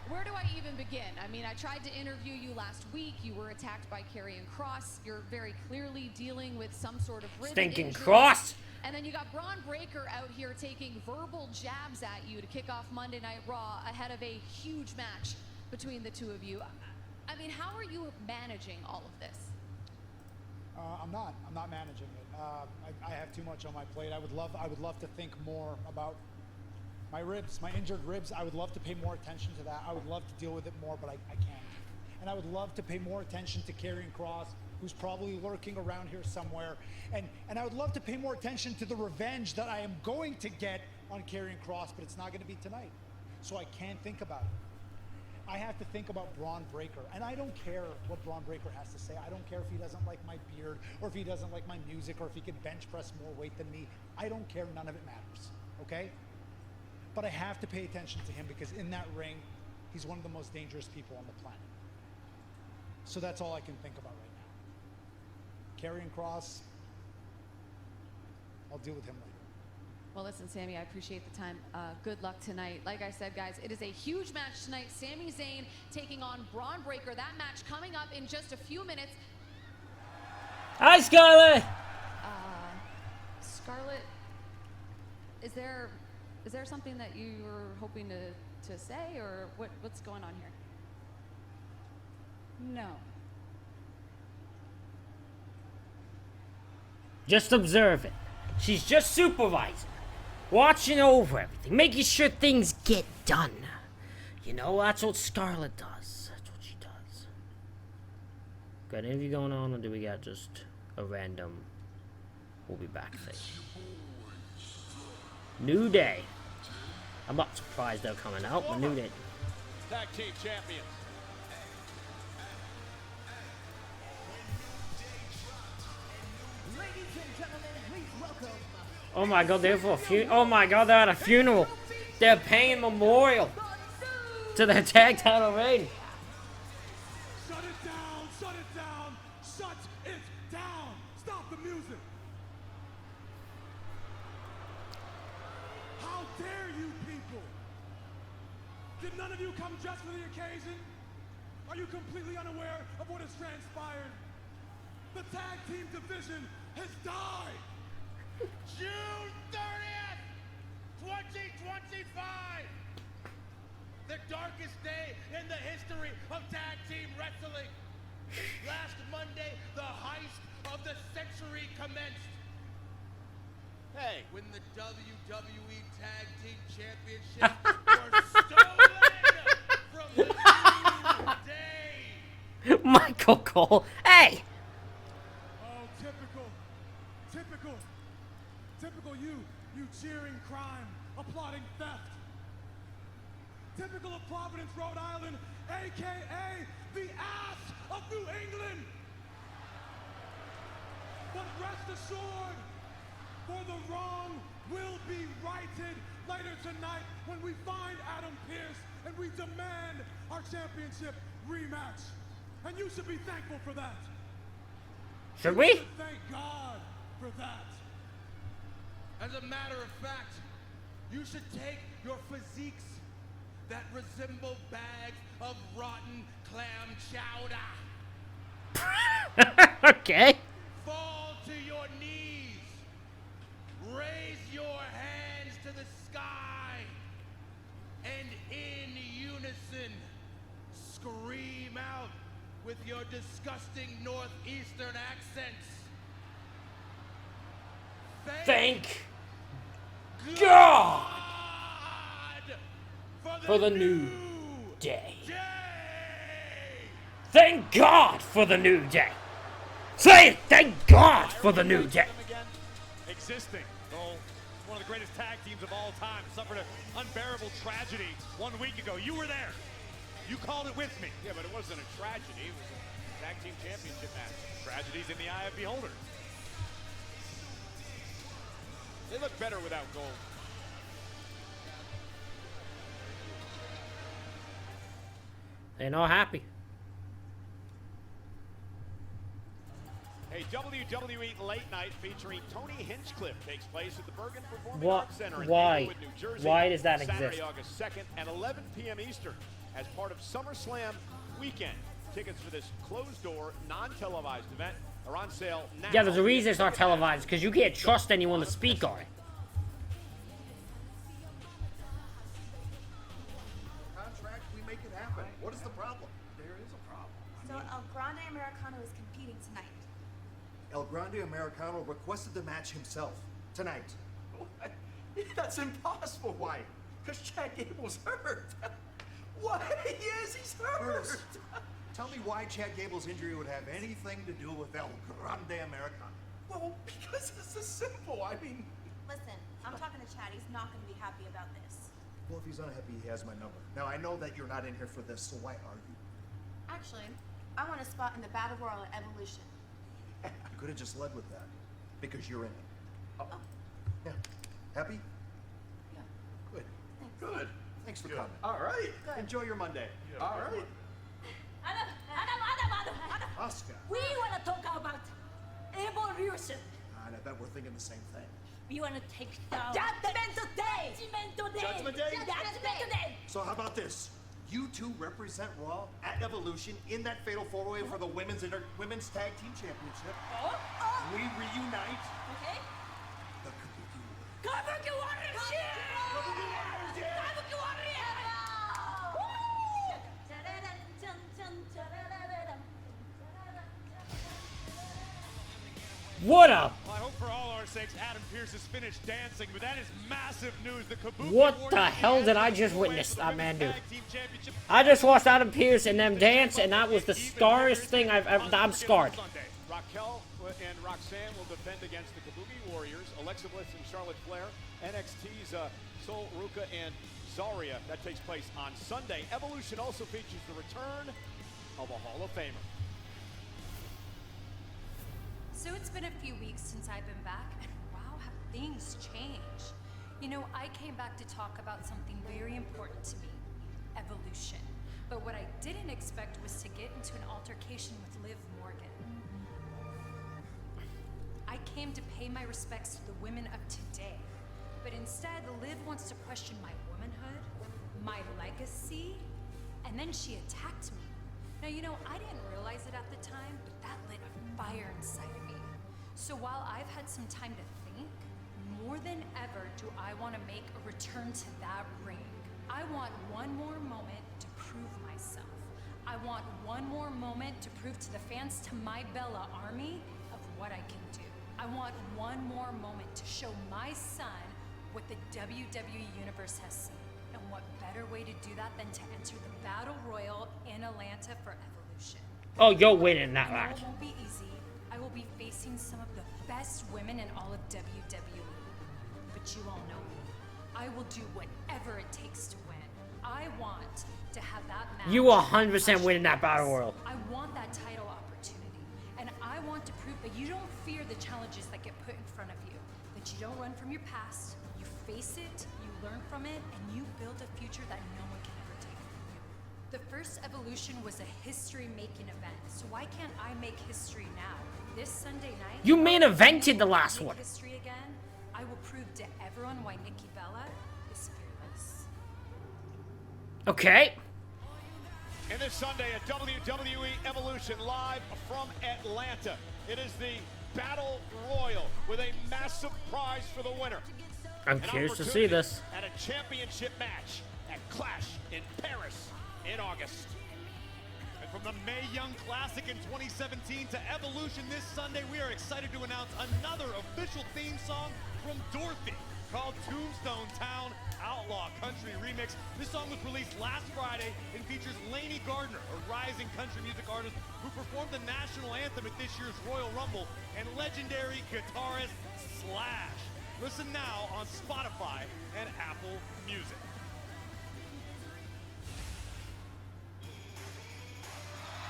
where do I even begin? I mean, I tried to interview you last week. You were attacked by Karrion Kross. You're very clearly dealing with some sort of rib Stinking injury. Kross. And then you got Braun Breaker out here taking verbal jabs at you to kick off Monday Night Raw ahead of a huge match between the two of you. I mean, how are you managing all of this? I'm not managing it. I have too much on my plate. I would love to think more about my ribs, my injured ribs. I would love to pay more attention to that. I would love to deal with it more, but I can't. And I would love to pay more attention to Karrion Kross, who's probably lurking around here somewhere. And I would love to pay more attention to the revenge that I am going to get on Karrion Kross, but it's not going to be tonight. So I can't think about it. I have to think about Braun Breaker, and I don't care what Braun Breaker has to say. I don't care if he doesn't like my beard, or if he doesn't like my music, or if he can bench press more weight than me. I don't care. None of it matters, okay? But I have to pay attention to him because in that ring, he's one of the most dangerous people on the planet. So that's all I can think about right now. Karrion Kross, I'll deal with him later. Well, listen, Sami, I appreciate the time. Good luck tonight. Like I said, guys, it is a huge match tonight. Sami Zayn taking on Braun Breaker. That match coming up in just a few minutes. Hi, Scarlett. Scarlett, is there something that you were hoping to say, or what's going on here? No. Just observe it. She's just supervising, watching over everything, making sure things get done. You know, that's what Scarlett does. That's what she does. Got an interview going on, or do we got just a random we'll be back thing? New Day. I'm not surprised they're coming out, but New Day. Tag team champions. Oh my god, they're for a funeral. Oh my god, they're at a funeral. They're paying memorial to their tag title reign. Shut it down! Shut it down! Shut it down! Stop the music! How dare you people! Did none of you come just for the occasion? Are you completely unaware of what has transpired? The tag team division has died. June 30th, 2025. The darkest day in the history of tag team wrestling. Last Monday, the heist of the century commenced. Hey, when the WWE Tag Team Championships were stolen from the New Day. Michael Cole. Hey! Oh, typical you cheering crime, applauding theft. Typical of Providence, Rhode Island, AKA the ass of New England. But rest assured, for the wrong will be righted later tonight when we find Adam Pearce and we demand our championship rematch. And you should be thankful for that. Should You we? should thank God for that. As a matter of fact, you should take your physiques that resemble bags of rotten clam chowder. Okay. Fall to your knees. Raise your hands to the sky. And in unison, scream out with your disgusting northeastern accents. Thank God for the new day. Thank God for the new day. Say it, thank God for the new day. Existing, though one of the greatest tag teams of all time, suffered an unbearable tragedy 1 week ago. You were there. You called it with me. Yeah, but it wasn't a tragedy. It was a tag team championship match. Tragedies in the eye of beholder. They look better without gold. They're not happy. A WWE late night featuring Tony Hinchcliffe takes place at the Bergen Performing What? Arts Center in Why? Inglewood, New Jersey. Why does that Saturday, exist? August 2nd at 11 p.m. Eastern as part of SummerSlam weekend. Tickets for this closed-door, non-televised event are on sale now. Yeah, there's a reason it's not televised, because you can't trust anyone to speak on it. Contract, we make it happen. What is the problem? There is a problem. So El Grande Americano is competing tonight. El Grande Americano requested the match himself tonight. What? That's impossible. Why? Because Chad Gable's hurt. What? Yes, he's hurt. Curtis, tell me why Chad Gable's injury would have anything to do with El Grande Americano. Well, because this is simple. I mean, Listen, I'm talking to Chad. He's not going to be happy about this. Well, if he's unhappy, he has my number. Now, I know that you're not in here for this, so why are you? Actually, I want a spot in the Battle Royal at Evolution. You could have just led with that, because you're in it. oh, Yeah. Happy? Yeah. Good. good. Thanks for coming. All right. Good. Enjoy your Monday. All right. Adam, Oscar. we want to talk about evolution. And I bet we're thinking the same thing. We want to take down Judgment Day. Judgment Day? Judgment Day. So how about this? You two represent Raw at Evolution in that fatal four-way for the women's tag team championship. Oh, We reunite okay. the Kabuki Warriors. Kabuki Warriors. Kabuki What up? Well, I hope for all our sakes Adam Pearce has finished dancing, but that is massive news. The Kabuki What the Warriors hell did I advance just to the witness Women's that man Tag do? Team Championship. I just watched Adam Pearce and them dance, and that was the scariest thing I've ever. I'm scarred. Raquel and Roxanne will defend against the Kabuki Warriors. Alexa Bliss and Charlotte Flair. NXT's Sol Ruka and Zarya. That takes place on Sunday. Evolution also features the return of a Hall of Famer. So it's been a few weeks since I've been back, and wow, have things changed. You know, I came back to talk about something very important to me, evolution. But what I didn't expect was to get into an altercation with Liv Morgan. I came to pay my respects to the women of today, but instead Liv wants to question my womanhood, my legacy, and then she attacked me. Now, you know, I didn't realize it at the time, but that lit a fire inside of me. So while I've had some time to think, more than ever do I want to make a return to that ring. I want one more moment to prove myself. I want one more moment to prove to the fans, to my Bella army, of what I can do. I want one more moment to show my son what the WWE Universe has seen. And what better way to do that than to enter the Battle Royal in Atlanta for Evolution. Oh, you're winning that I know match. it won't be easy. I will be facing some of the best women in all of WWE. But you all know me. I will do whatever it takes to win. I want to have that match. You are 100% winning that Battle Royal. I want that title opportunity. And I want to prove that you don't fear the challenges that get put in front of you. That you don't run from your past. You face it, you learn from it, and you build a future that no one can ever take from you. The first Evolution was a history-making event, so why can't I make history now? This Sunday night, You main evented the last make one. history again. I will prove to everyone why Nikki Bella is fearless. Okay. And this Sunday at WWE Evolution live from Atlanta. It is the Battle Royal with a massive prize for the winner. I'm curious to see this. At a championship match at Clash in Paris in August. And from the Mae Young Classic in 2017 to Evolution this Sunday, we are excited to announce another official theme song from Dorothy called Tombstone Town Outlaw Country Remix. This song was released last Friday and features Lainey Gardner, a rising country music artist who performed the national anthem at this year's Royal Rumble, and legendary guitarist Slash. Listen now on Spotify and Apple Music.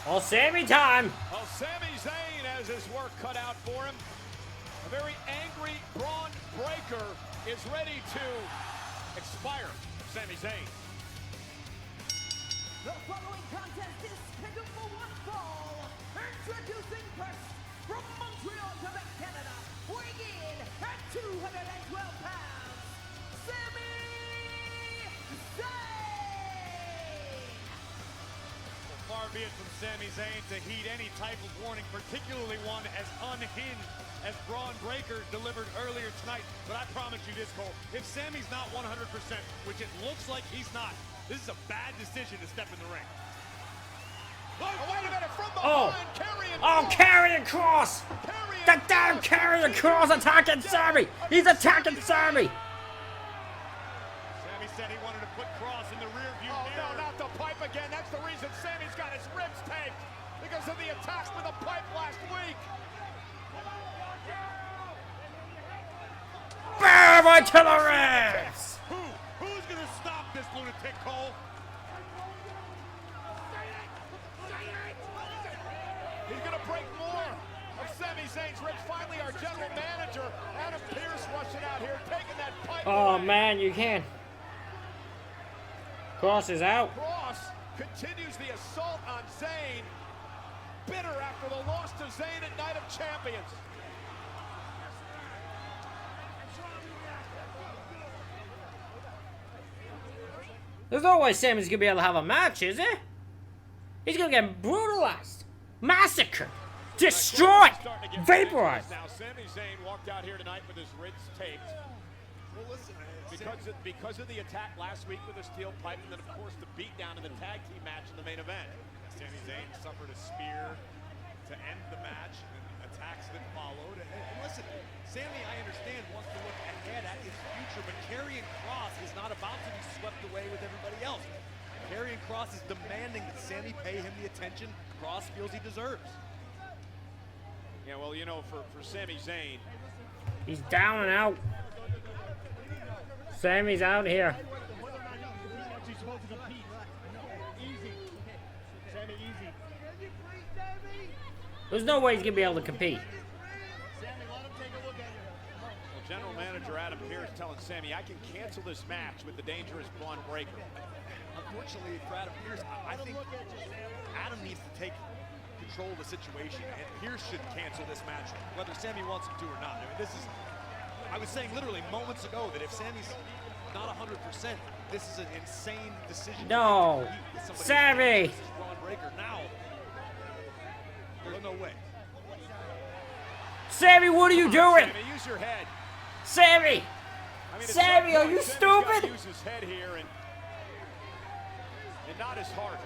All Sammy time. Well, Sami Zayn has his work cut out for him. A very angry Braun Breaker is ready to expire Sami Zayn. The following contest is scheduled for one fall. Introducing first, from Montreal, Quebec, Canada, weighing in at 212 pounds, Sami Zayn! Far be it from Sami Zayn to heed any type of warning, particularly one as unhinged as Braun Breaker delivered earlier tonight. But I promise you this, Cole, if Sami's not 100%, which it looks like he's not, this is a bad decision to step in the ring. Oh, wait a minute, from Oh. behind, Karrion Oh, Karrion Kross. The damn Karrion Kross attacking Sammy. He's attacking Sammy. Sami said he wanted to put Kross in the rear view Oh, mirror. no, not the pipe again. That's the reason Sami's got his ribs taped, because of the attack with the pipe last week. Bam, right to the ribs. Who's gonna stop this lunatic, Cole? He's going to break more of Sami Zayn's ribs. Finally, our general manager, Adam Pearce, rushing out here, taking that pipe Oh, away. man, you can. Kross is out. Kross continues the assault on Zayn, bitter after the loss to Zayn at Night of Champions. There's no way Sammy's gonna be able to have a match, is there? He's gonna get brutalized, massacred, destroyed, vaporized. Now, Sami Zayn walked out here tonight with his ribs taped. Well, listen, Because of the attack last week with the steel pipe, and then, of course, the beatdown in the tag team match in the main event. Sami Zayn suffered a spear to end the match, and attacks that followed. And listen, Sami, I understand, wants to look ahead at his future, but Karrion Kross is not about to be swept away with everybody else. Karrion Kross is demanding that Sami pay him the attention Kross feels he deserves. Yeah, well, you know, for Sami Zayn, He's down and out. Sammy's out here. There's no way he's gonna be able to compete. well, General Manager Adam Pearce telling Sami, I can cancel this match with the dangerous Braun Breaker. Unfortunately for Adam Pearce, I think Adam needs to take control of the situation, and Pearce should cancel this match, whether Sami wants him to or not. I mean, I was saying literally moments ago that if Sami's not 100%, this is an insane decision. No, Sammy. This is Braun Breaker now. There's no way. Sammy, what are you doing? Sammy, use your head. Sammy! I mean, Sammy, are you Sammy's gotta stupid? use his head here and not his heart.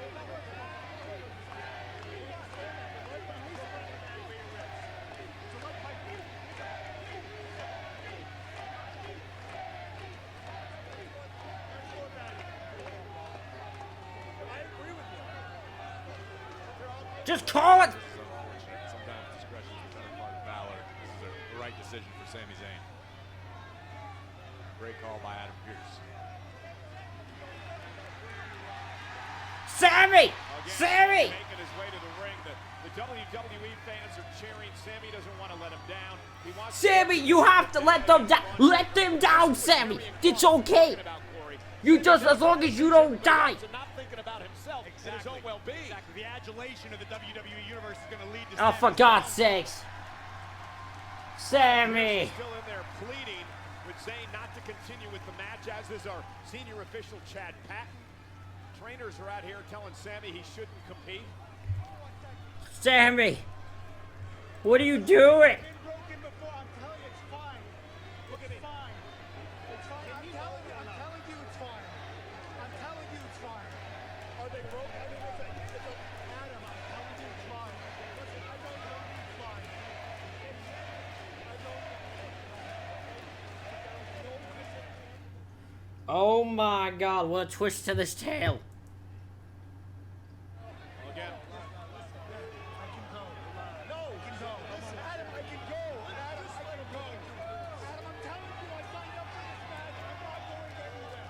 Just call it! Sometimes discretion is the better part of valor. This is the right decision for Sami Zayn. Great call by Adam Pearce. Sammy! Again, Sammy! making his way to the ring. The WWE fans are cheering. Sammy doesn't want to let him down. He wants Sammy, you have to let them down. Let them down, Sammy. It's okay. You just, as long as you don't die. not thinking about himself and his own well-being. Exactly. The adulation of the WWE Universe is going to lead to Oh, for Sami God's Zayn. sakes. Sammy. Still in there pleading with Zayn not to continue with the match, as is our senior official Chad Patton. Trainers are out here telling Sammy he shouldn't compete. Sammy. What are you doing? Broken before. I'm telling you, it's fine. Look at it. Fine. It's fine. I'm telling you it's fine. I'm telling you it's fine. Are they broken? I mean, Adam, I'm telling you it's fine. Listen, I don't know it's fine. Oh my God, what a twist to this tale. Again. I can go. No, Adam, I can go. Adam, I can go. Adam, I'm telling you, I signed up for this match. I'm not going anywhere.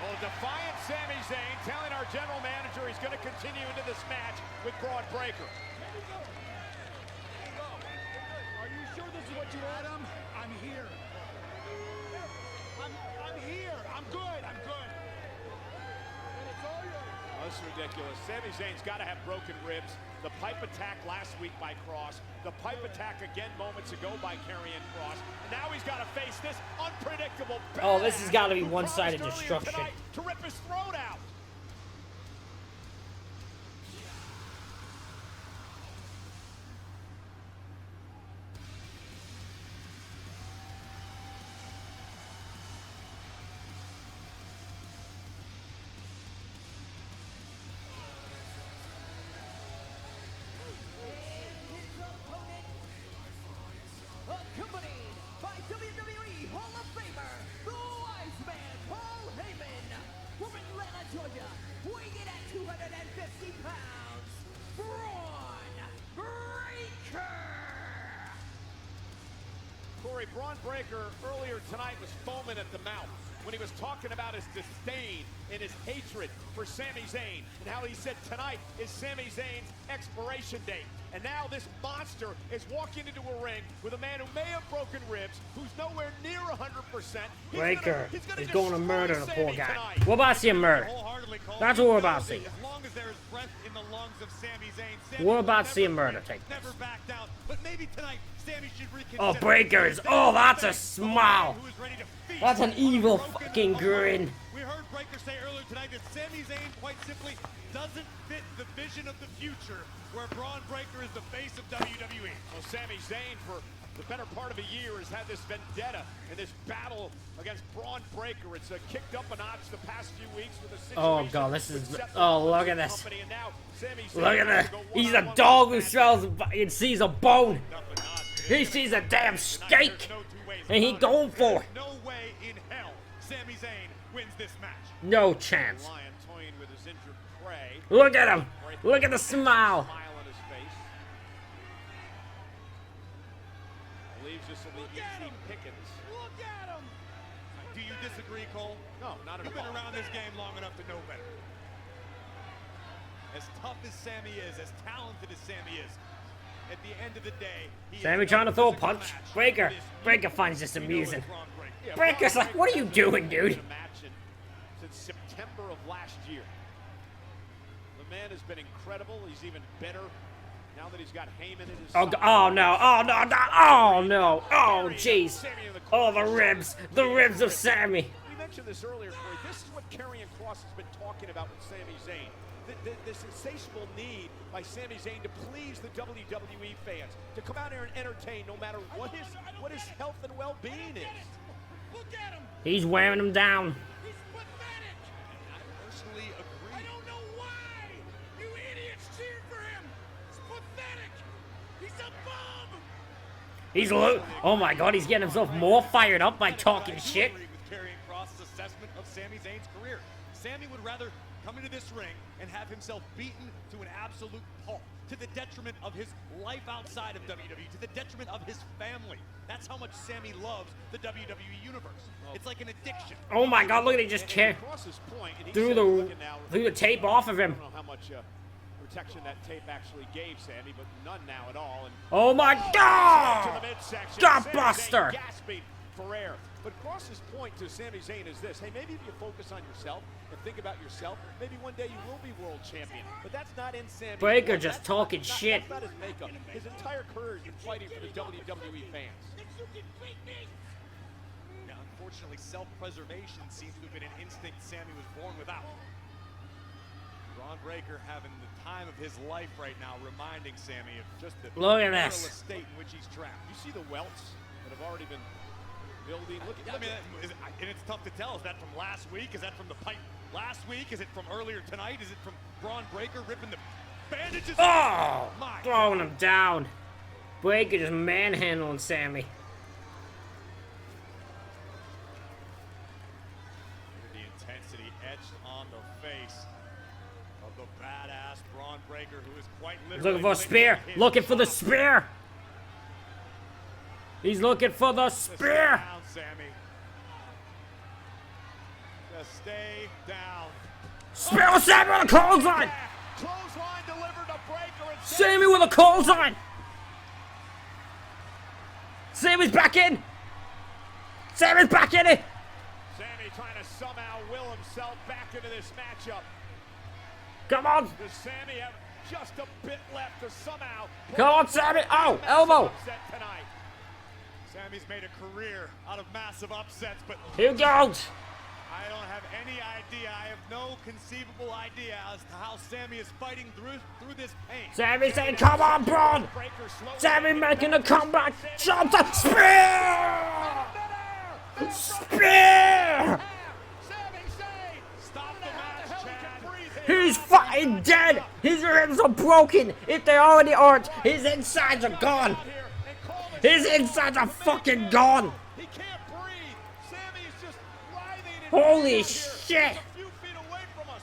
Well, defiant Sami Zayn telling our general manager he's going to continue into this match with Braun Breaker. Are you sure this is what you want? Adam, I'm here. I'm here. I'm good. I'm good. And it's all yours. Oh, this is ridiculous. Sami Zayn's got to have broken ribs. The pipe attack last week by Cross. The pipe attack again moments ago by Karrion Kross. And now he's got to face this unpredictable. Oh, this has got to be who one-sided promised earlier destruction. tonight to rip his throat out. Accompanied by WWE Hall of Famer, the Wise Man, Paul Heyman. From Atlanta, Georgia, weighing in at 250 pounds, Braun Breaker. Corey, Braun Breaker earlier tonight was foaming at the mouth when he was talking about his disdain and his hatred for Sami Zayn, and how he said tonight is Sami Zayn's expiration date. And now this monster is walking into a ring with a man who may have broken ribs, who's nowhere near 100%. Breaker He's is going to murder the poor Sami guy. tonight. We're about to see him murder. Wholeheartedly call That's it. what we're about to see. As long as there is breath in the lungs of Sami Zayn, Sami We're will about to see a never murder quit, take place. Never back down. But maybe tonight, Sami should reconsider. Oh, Breakers. Oh, that's a smile. Who is ready to feast That's an on evil broken fucking grin. We heard Breaker say earlier tonight that Sami Zayn quite simply doesn't fit the vision of the future where Braun Breaker is the face of WWE. Well, Sami Zayn, for the better part of a year, has had this vendetta and this battle against Braun Breaker. It's kicked up a notch the past few weeks with a situation. Oh God, this is. with Seth Oh, look Rollins at and this. company, and now Sami Zayn Look at has that. to go He's a one-on-one dog who with this smells and sees a bone. Nothing He sees a damn steak, and he going for it. No way in hell Sami Zayn wins this match. No chance. Lion toying with his injured prey. Look at him. Look at the smile. Smile on his face. Leaves us in the easy pickings. Look at him! Do you disagree, Cole? No, not at You've all. been around this game long enough to know better. As tough as Sami is, as talented as Sami is, at the end of the day, he is Sammy no trying to throw a physical punch. match. Breaker. It is Breaker finds this you know amusing. it's Braun Breaker. Yeah, Breaker's Braun like, what are you Breaker doing, hasn't dude? been in a match since September of last year. The man has been incredible. He's even better now that he's got Heyman in his Oh, side. oh no. Oh no. No. Oh no. Oh jeez. Oh, the ribs. The ribs of Sammy. We mentioned this earlier, Corey. This is what Karrion Kross has been talking about with Sami Zayn. this insatiable need by Sami Zayn to please the WWE fans, to come out here and entertain no matter what his health and well-being is. Look at him. He's wearing him down. He's pathetic. I personally agree. I don't know why. You idiots cheer for him. It's pathetic. He's a bum. Oh my God, he's getting himself more fired up by talking shit. With Karrion Kross's assessment of Sami Zayn's career. Sami would rather come into this ring and have himself beaten to an absolute pulp, to the detriment of his life outside of WWE, to the detriment of his family. That's how much Sami loves the WWE universe. It's like an addiction. Oh my God, look at it, just threw the tape off of him. I don't know how much protection that tape actually gave Sami, but none now at all. And Oh my God! Gut Gutbuster! Gasping for air. But Cross's point to Sami Zayn is this: hey, maybe if you focus on yourself and think about yourself, maybe one day you will be world champion. But that's not in Sami's Breaker blood. just That's not- talking that's shit. Not his makeup. His entire career has been fighting for the WWE fans. Yeah, unfortunately, self-preservation seems to have been an instinct Sami was born without. Braun Breaker having the time of his life right now, reminding Sami of just the Look at perilous this. state in which he's trapped. You see the welts that have already been building. Look Yeah, I mean, and it's tough to tell. Is that from last week? Is that from the pipe last week? Is it from earlier tonight? Is it from Braun Breaker ripping the bandages? Oh! My Throwing him down. Breaker just manhandling Sami. The intensity etched on the face of the badass Braun Breaker, who is quite He's literally looking for a spear. his Looking for the top. spear. He's looking for the Just stay spear. down, Sami. Just stay down. Spear with Sami with a clothesline. Clothesline delivered to Breaker, and Sami with a clothesline. Sami's back in. Sami's back in it. Sami trying to somehow will himself back into this matchup. Come on. Does Sami have just a bit left to somehow? Come on, Sami. Oh, elbow. Upset tonight. Sami's made a career out of massive upsets, but Here goes. I don't have any idea. I have no conceivable idea as to how Sami is fighting through this pain. Sami saying, come on, Braun. Sami making a comeback. Jumps up. Spear. Spear. Stop the match, Chad. He's fucking dead. His ribs are broken. If they already aren't, his insides are gone. His insides are fucking gone. He can't breathe. Sami is just writhing in Holy pain shit. here. He's a few feet away from us.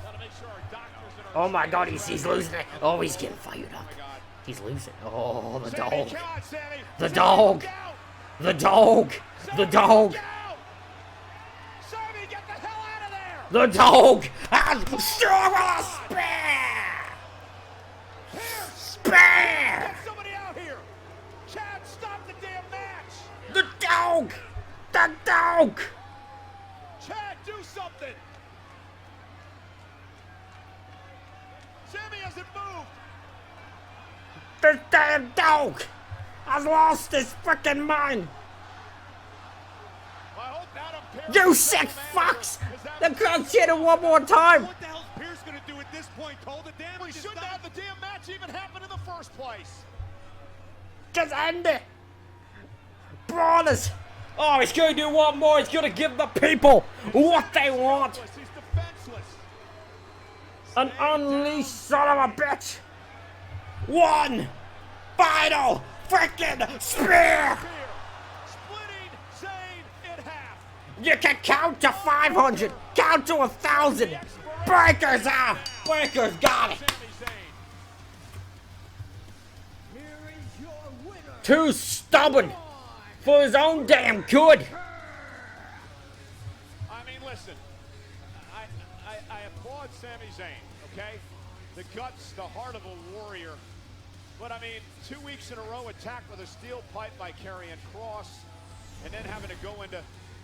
Gotta make sure our doctors and our Oh my God, he's losing it. Oh, he's getting fired up. He's losing. Oh, the Sami, dog. come on, Sami. The Sami, dog. look out. The dog. The dog. Look out. Sami, get the hell out of there. The dog has strong with a spear. Spear. Get somebody out here. Chad, stop the damn match. The dog. The dog. Chad, do something. Sami hasn't moved. This damn dog has lost his freaking mind. I hope Adam Pearce You is sick the manager, fucks. 'cause that The was- crowd's cheering one more time. What the hell's Pierce gonna do at this point, Cole? The damage We is shouldn't done. have the damn match even happen in the first place. Just end it. Brawlers. Oh, he's gonna do one more. He's gonna give the people what they want. He's defenseless. An unleashed son of a bitch. One final freaking spear. Splitting Zayn in half. You can count to 500. Count to 1,000. Breaker's out. Breaker's got it. Sami Zayn. Here is your winner. Too stubborn for his own damn good. I mean, listen. I applaud Sami Zayn, okay? The guts, the heart of a warrior. But I mean, 2 weeks in a row attacked with a steel pipe by Karrion Kross, and then having to go into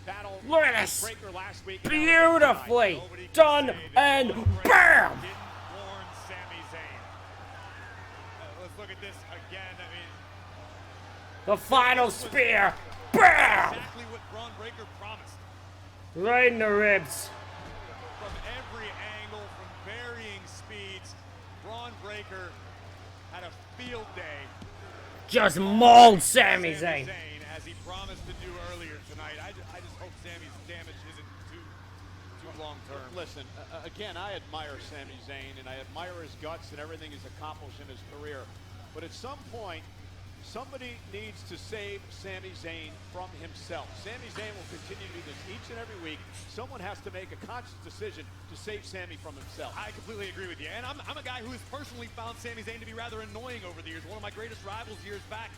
battle Look at with this. Breaker last week. Beautifully Nobody can done say that and Braun Breaker bam. didn't warn Sami Zayn. Let's look at this again. I mean, The final spear. Bam. exactly what Braun Breaker promised. Right in the ribs. From every angle, from varying speeds, Braun Breaker had a field day. Just mauled Sami Zayn. As he promised to do earlier tonight. I just hope Sami's damage isn't too long term. Listen, again, I admire Sami Zayn, and I admire his guts and everything he's accomplished in his career. But at some point, somebody needs to save Sami Zayn from himself. Sami Zayn will continue to do this each and every week. Someone has to make a conscious decision to save Sami from himself. I completely agree with you. And I'm a guy who has personally found Sami Zayn to be rather annoying over the years. One of my greatest rivals years back.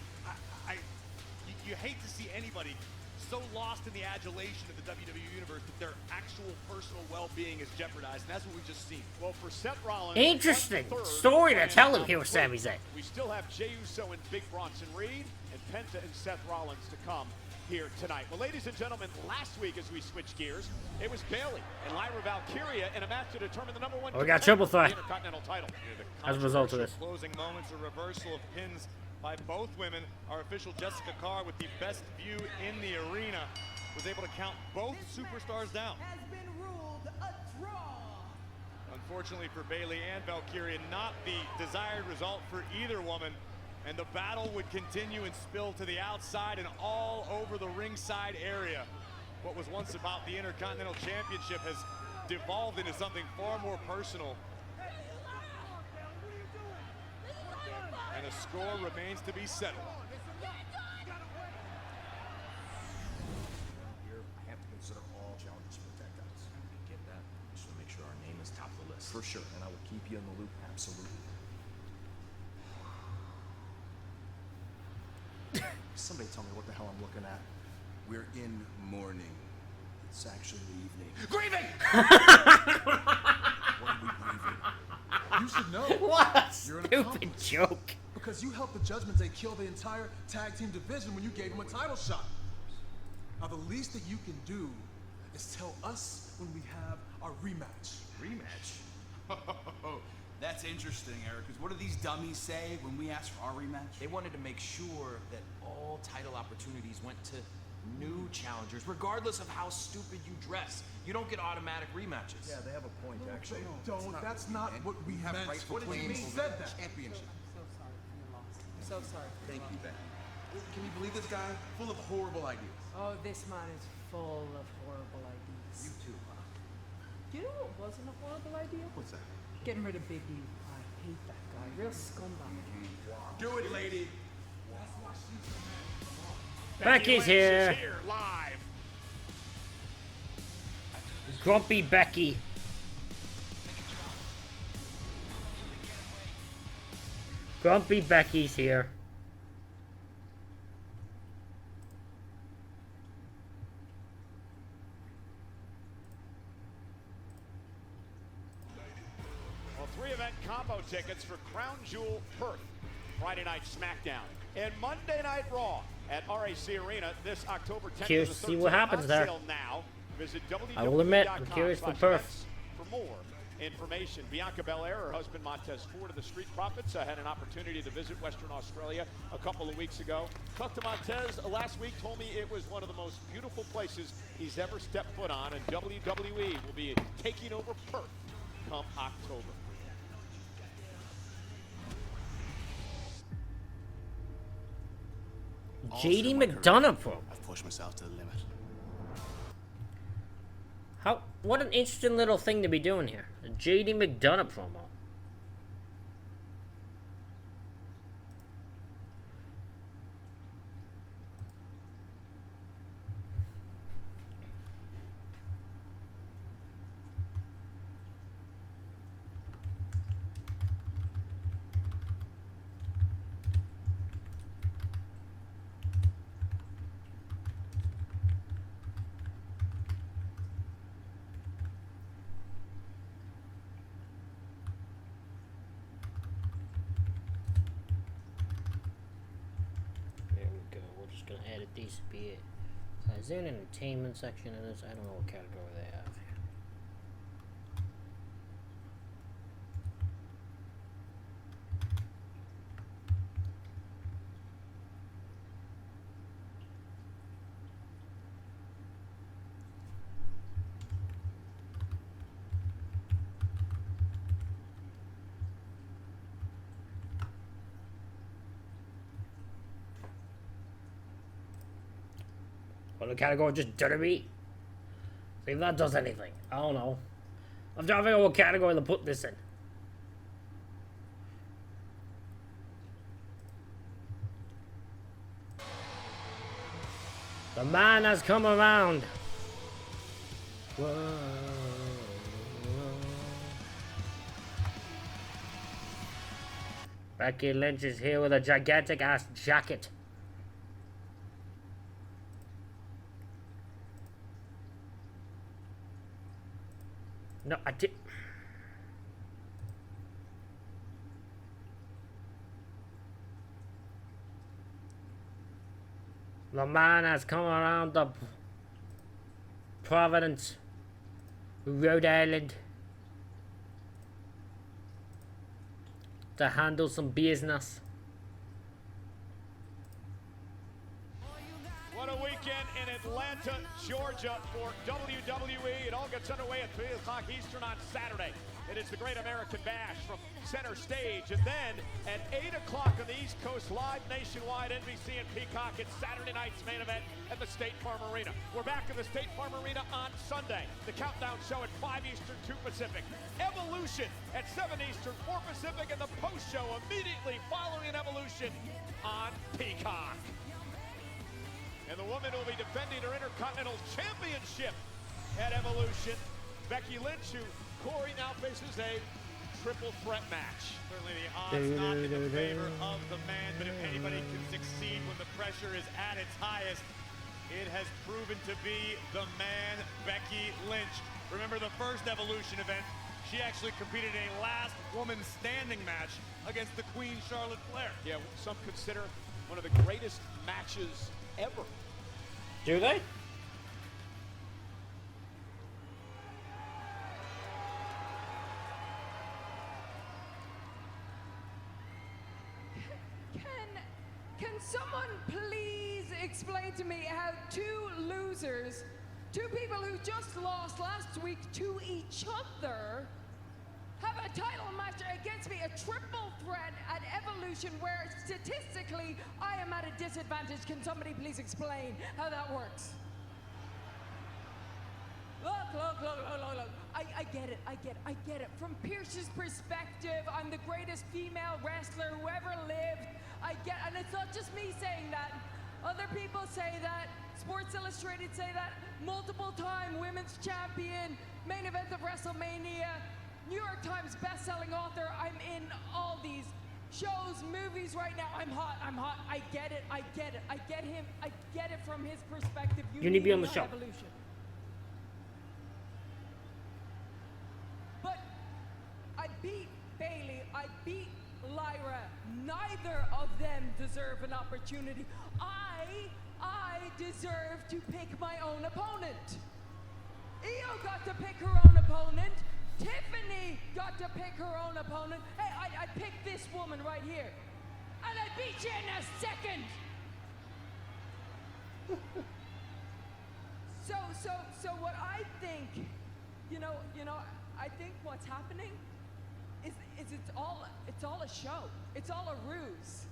You hate to see anybody so lost in the adulation of the WWE Universe that their actual personal well-being is jeopardized, and that's what we've just seen. Well, for Seth Rollins, Interesting story to tell him here with Sami Zayn. We still have Jey Uso and Big Bronson Reed, and Penta and Seth Rollins to come here tonight. Well, ladies and gentlemen, last week as we switch gears, it was Bayley and Lyra Valkyria in a match to determine the #1 we got triple threat Intercontinental title. as a result of this. Closing moments, a reversal of pins by both women. Our official Jessica Carr, with the best view in the arena, was able to count both superstars down. Has been ruled a draw. Unfortunately for Bayley and Valkyria, not the desired result for either woman, and the battle would continue and spill to the outside and all over the ringside area. What was once about the Intercontinental Championship has devolved into something far more personal. And a score remains to be settled. Here, I have to consider all challenges for tech guys. I get that. Just to make sure our name is top of the list. For sure, and I will keep you in the loop, absolutely. Somebody tell me what the hell I'm looking at. We're in mourning. It's actually the evening. Grieving! What are we grieving? You should know. What a You're an stupid accomplice. joke. Because you helped the Judgment Day kill the entire tag team division when you gave them a title shot. Now, the least that you can do is tell us when we have our rematch. Rematch? Oh, that's interesting, Eric, because what do these dummies say when we ask for our rematch? They wanted to make sure that all title opportunities went to new challengers, regardless of how stupid you dress. You don't get automatic rematches. Yeah, they have a point, actually. They don't. That's not what we have meant. rightful What do you claims mean? over Said the that. championship. So sorry. Thank you, Ben. Can you believe this guy? Full of horrible ideas. Oh, this man is full of horrible ideas. You too, huh? You know what wasn't a horrible idea? What's that? Getting rid of Big E. I hate that guy. Real scumbag. Do it, lady. Becky's here. Live. Grumpy Becky. Grumpy Becky's here. Well, 3-event combo tickets for Crown Jewel Perth, Friday Night SmackDown, and Monday Night Raw at RAC Arena this October 10th. Curious to see what happens on there. sale now. Visit I will admit, I'm curious for Perth. for more information. Bianca Belair, her husband Montez Ford of the Street Profits, had an opportunity to visit Western Australia a couple of weeks ago. Talked to Montez last week, told me it was one of the most beautiful places he's ever stepped foot on, and WWE will be taking over Perth come October. JD McDonough promo. I've pushed myself to the limit. What an interesting little thing to be doing here. A JD McDonough promo. There we go. We're just gonna edit these to be it. Is there an entertainment section in this? I don't know what category they have here. Or the category just WWE. See if that does anything. I don't know. I'm trying to figure out what category to put this in. The man has come around. Whoa. Becky Lynch is here with a gigantic ass jacket. No, I did. The man has come around the Providence, Rhode Island, to handle some business. What a weekend in Atlanta, Georgia for WWE. It all gets underway at 3 o'clock Eastern on Saturday. It is the Great American Bash from center stage. And then at 8 o'clock on the East Coast, live nationwide, NBC and Peacock, it's Saturday night's main event at the State Farm Arena. We're back in the State Farm Arena on Sunday. The Countdown Show at 5 Eastern, 2 Pacific. Evolution at 7 Eastern, 4 Pacific, and the post show immediately following Evolution on Peacock. And the woman will be defending her Intercontinental Championship at Evolution. Becky Lynch, who Corey now faces a triple threat match. Certainly the odds not in the favor of the man, but if anybody can succeed when the pressure is at its highest, it has proven to be the man, Becky Lynch. Remember the first Evolution event, she actually competed in a last woman standing match against the Queen Charlotte Flair. Yeah, some consider one of the greatest matches ever. Do they? Can someone please explain to me how two losers, two people who just lost last week to each other, have a title match against me, a triple threat at Evolution where statistically I am at a disadvantage? Can somebody please explain how that works? Look. I get it. From Pierce's perspective, I'm the greatest female wrestler who ever lived. And it's not just me saying that. Other people say that. Sports Illustrated say that. Multiple-time women's champion, main event of WrestleMania, New York Times best-selling author. I'm in all these shows, movies right now. I'm hot. I get it. I get him. I get it from his perspective. You need to be on the show. Evolution. But I beat Bailey. I beat Lyra. Neither of them deserve an opportunity. I deserve to pick my own opponent. Io got to pick her own opponent. Tiffany got to pick her own opponent. Hey, I picked this woman right here. And I beat you in a second. So what I think, I think what's happening is it's all a show. It's all a ruse.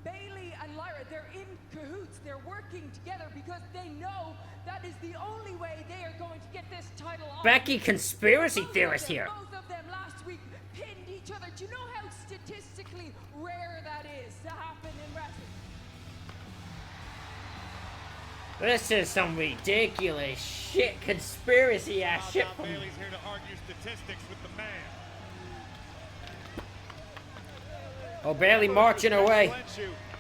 Bailey and Lyra, they're in cahoots. They're working together because they know that is the only way they are going to get this title off. Becky, conspiracy theorist here. Both of them last week pinned each other. Do you know how statistically rare that is to happen in wrestling? This is some ridiculous shit, conspiracy ass shit. Bailey's here to argue statistics with the man. Oh, Bailey marching away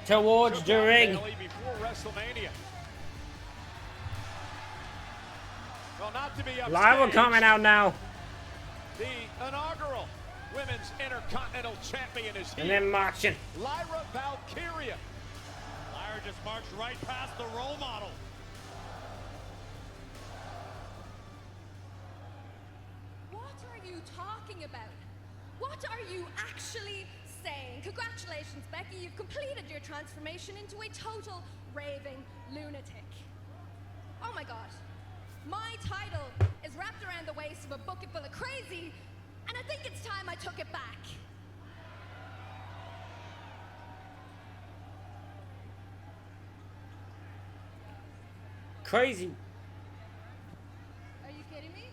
towards the ring. Before WrestleMania. Well, not to be Lyra coming out now. The inaugural Women's Intercontinental Champion is here. And then marching. Lyra Valkyria. Lyra just marched right past the role model. What are you talking about? What are you actually saying? Congratulations, Becky. You've completed your transformation into a total raving lunatic. Oh my God. My title is wrapped around the waist of a bucket full of crazy, and I think it's time I took it back. crazy. Are you kidding me?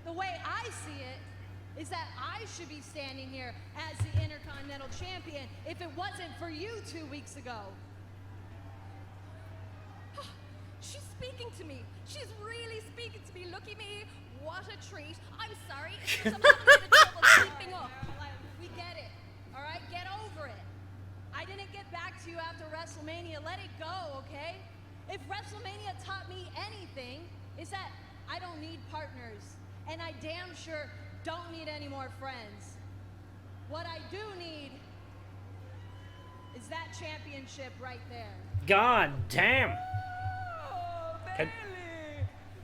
The way I see it is that I should be standing here as the Intercontinental Champion if it wasn't for you 2 weeks ago. She's speaking to me. She's really speaking to me. Look at me. What a treat. I'm sorry. It seems I'm having a bit of trouble sleeping up. We get it. All right? Get over it. I didn't get back to you after WrestleMania. Let it go, okay? If WrestleMania taught me anything, it's that I don't need partners. And I damn sure don't need any more friends. What I do need is that championship right there. God damn. Oh, Bailey,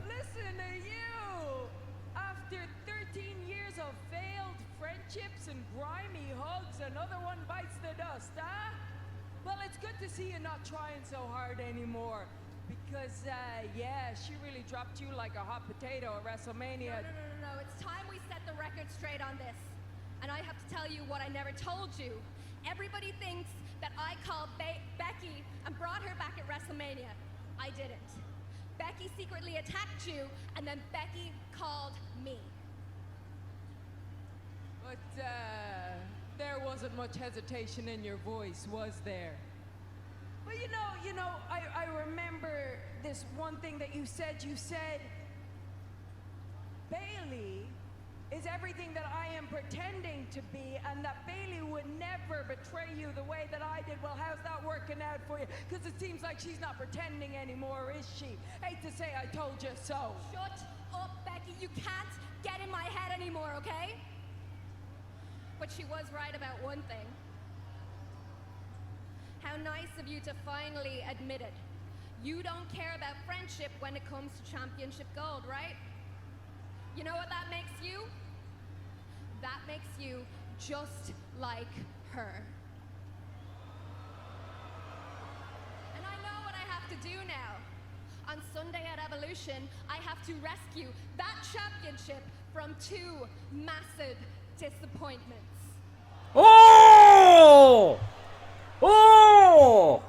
listen to you. After 13 years of failed friendships and grimy hugs, another one bites the dust, huh? Well, it's good to see you not trying so hard anymore. Because, yeah, she really dropped you like a hot potato at WrestleMania. No. It's time we set the record straight on this. And I have to tell you what I never told you. Everybody thinks that I called Becky and brought her back at WrestleMania. I didn't. Becky secretly attacked you, and then Becky called me. But, there wasn't much hesitation in your voice, was there? Well, you know, I remember this one thing that you said. You said, Bailey is everything that I am pretending to be, and that Bailey would never betray you the way that I did. Well, how's that working out for you? Because it seems like she's not pretending anymore, is she? Hate to say I told you so. Shut up, Becky. You can't get in my head anymore, okay? But she was right about one thing. How nice of you to finally admit it. You don't care about friendship when it comes to championship gold, right? You know what that makes you? That makes you just like her. And I know what I have to do now. On Sunday at Evolution, I have to rescue that championship from 2 massive disappointments. Oh! Oh!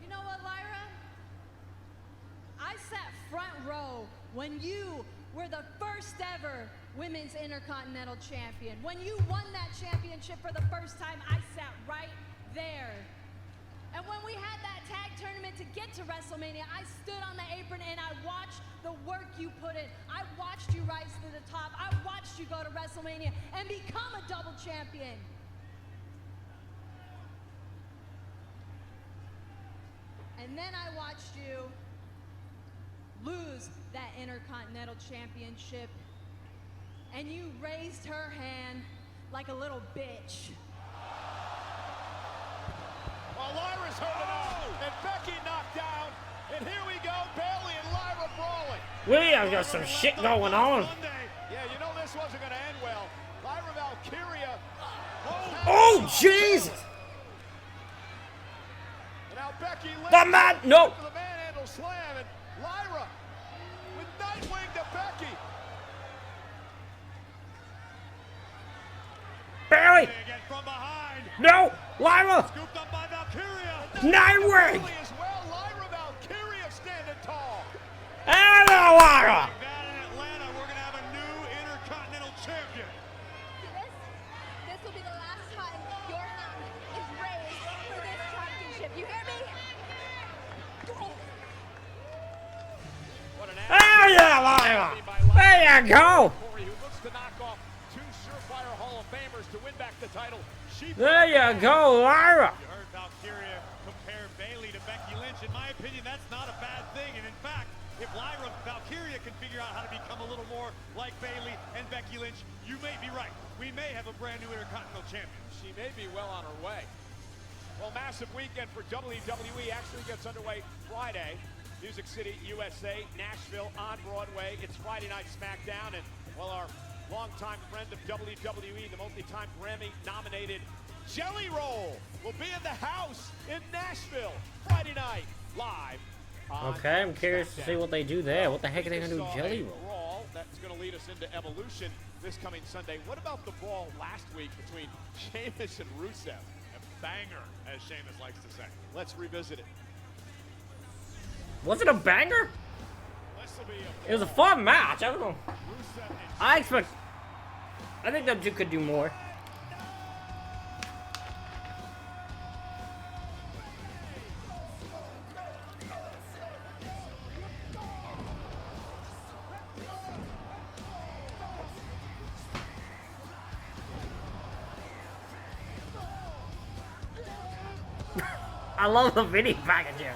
You know what, Lyra? I sat front row when you were the first ever Women's Intercontinental Champion. When you won that championship for the first time, I sat right there. And when we had that tag tournament to get to WrestleMania, I stood on the apron and I watched the work you put in. I watched you rise to the top. I watched you go to WrestleMania and become a double champion. And then I watched you lose that Intercontinental Championship, and you raised her hand like a little bitch. Well, Lyra's holding on, and Becky knocked down, and here we go, Bailey and Lyra brawling. We have got some shit going on. Yeah, you know this wasn't going to end well. Lyra Valkyria. Oh, Jesus! And now Becky The man, no. for the manhandle slam, and Lyra with Nightwing to Becky. Barely. Again from behind. No, Lyra. Scooped up by Valkyria. Nightwing. Bailey as well. Lyra Valkyria standing tall. And Lyra. That in Atlanta, we're going to have a new Intercontinental Champion. See this? This will be the last time your hand is raised for this championship. You hear me? What an Oh, yeah, Lyra. There you go. Corey, who looks to knock off 2 surefire Hall of Famers to win back the title. There you go, Lyra. You heard Valkyria compare Bailey to Becky Lynch. In my opinion, that's not a bad thing. And in fact, if Lyra Valkyria can figure out how to become a little more like Bailey and Becky Lynch, you may be right. We may have a brand new Intercontinental Champion. She may be well on her way. Well, massive weekend for WWE actually gets underway Friday. Music City, USA, Nashville on Broadway. It's Friday Night SmackDown, and well, our longtime friend of WWE, the multi-time Grammy-nominated Jelly Roll, will be in the house in Nashville Friday night live. Okay, I'm curious to see what they do there. What the heck are they gonna do, Jelly Roll? Brawl that's going to lead us into Evolution this coming Sunday. What about the brawl last week between Sheamus and Rusev? A banger, as Sheamus likes to say. Let's revisit it. Was it a banger? It was a fun match. I don't know. I think them two could do more. I love the video package here.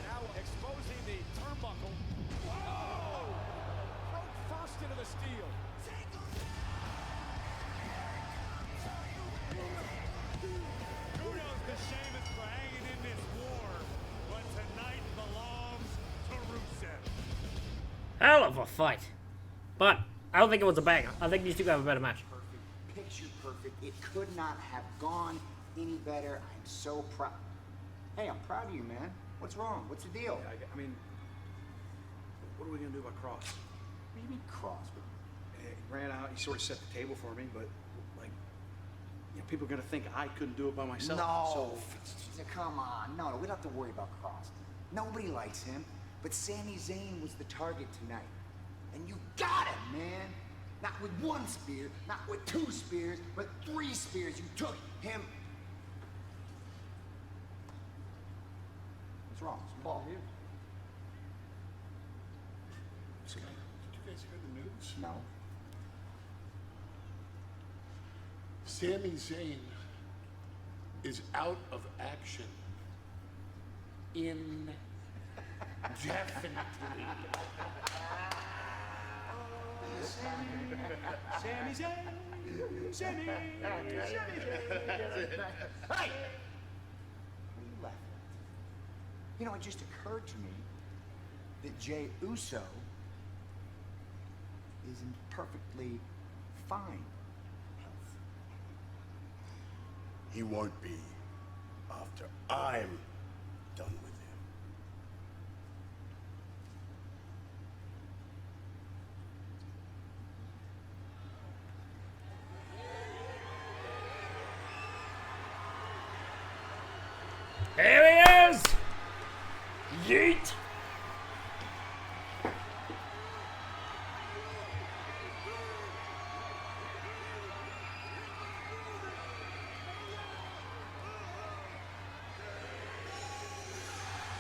Now exposing the turnbuckle. Oh! Broke first into the steel. Kudos to Sheamus for hanging in this war, but tonight belongs to Rusev. Hell of a fight. But I don't think it was a banger. I think these two have a better match. Picture perfect. It could not have gone any better. I'm so proud. Hey, I'm proud of you, man. What's wrong? What's the deal? I mean, what are we gonna do about Cross? What do you mean Cross? He ran out. He sort of set the table for me, but like, you know, people are gonna think I couldn't do it by myself. No, So come on. No, we don't have to worry about Cross. Nobody likes him, but Sami Zayn was the target tonight. And you got him, man. Not with one spear, not with 2 spears, but 3 spears. You took him. What's wrong? Ball. Did you guys hear the news? No. Sami Zayn is out of action. Indefinitely. Sami Zayn. Sami. Hey! What are you laughing at? You know, it just occurred to me that Jey Uso is in perfectly fine health. He won't be after I'm done with him. Here he is! Yeet!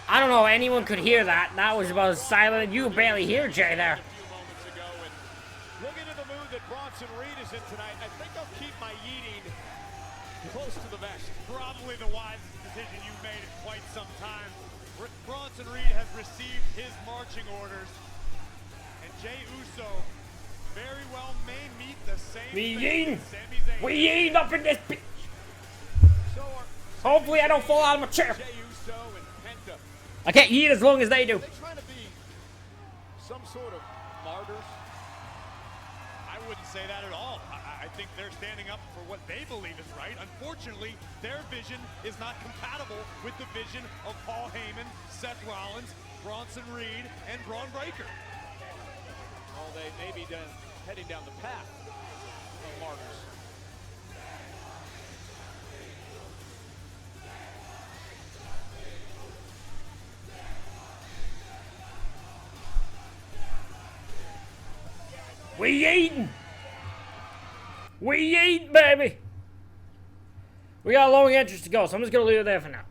I don't know if anyone could hear that. That was about as silent. You barely hear Jay there. Look into the mood that Bronson Reed is in tonight. I think I'll keep my yeeting close to the vest. Probably the wisest decision you've made in quite some time. Bronson Reed has received his marching orders, and Jey Uso very well may meet the same We fate yeeting! as Sami Zayn. We yeeting up in this bitch! Hopefully I don't fall out of my chair. Jey Uso and Penta. I can't eat as long as they do. Are they trying to be some sort of martyrs? I wouldn't say that at all. I think they're standing up for what they believe is right. Unfortunately, their vision is not compatible with the vision of Paul Heyman, Seth Rollins, Bronson Reed, and Braun Breaker. Well, they may be heading down the path of martyrs. We eating! We eating, baby! We got a long entrance to go, so I'm just gonna leave it there for now.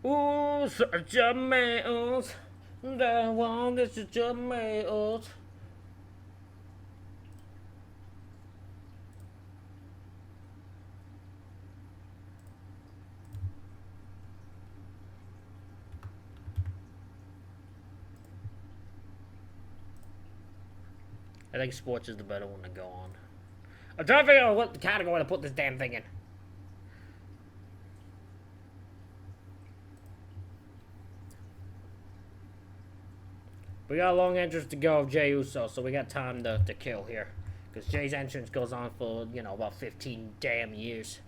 Ooh, such a mess. The one is such a mess. I think sports is the better one to go on. I'm trying to figure out what category to put this damn thing in. We got a long entrance to go of Jey Uso, so we got time to kill here. Because Jay's entrance goes on for, you know, about 15 damn years.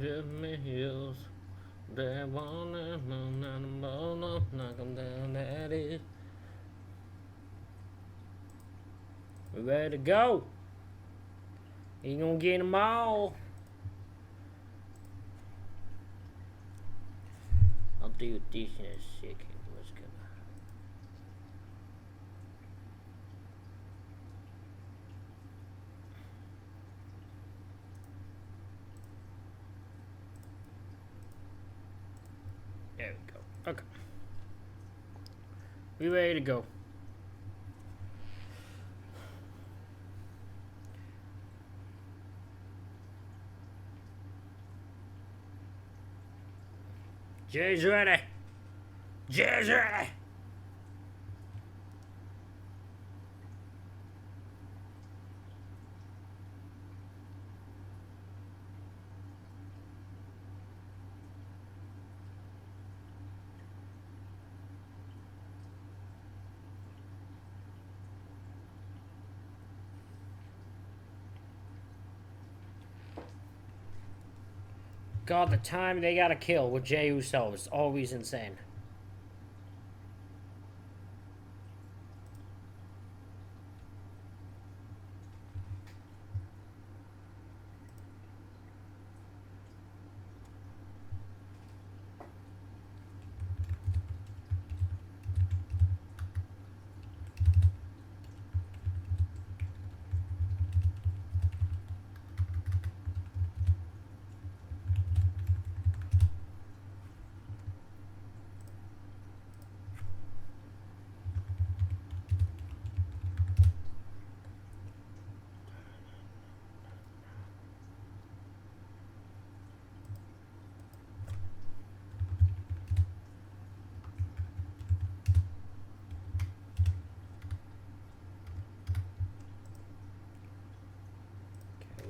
Jimmy Hills. They wanna knock 'em down, that is. We ready to go? You gonna get them all? I'll deal with this in a second. What's gonna... There we go. Okay. We ready to go. Jay's ready. Jay's ready. God, the time they gotta kill with Jey Uso is always insane.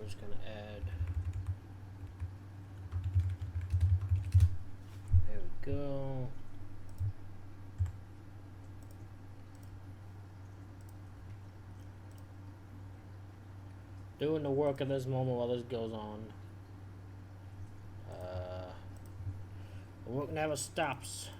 Just gonna add. There we go. Doing the work at this moment while this goes on. The work never stops.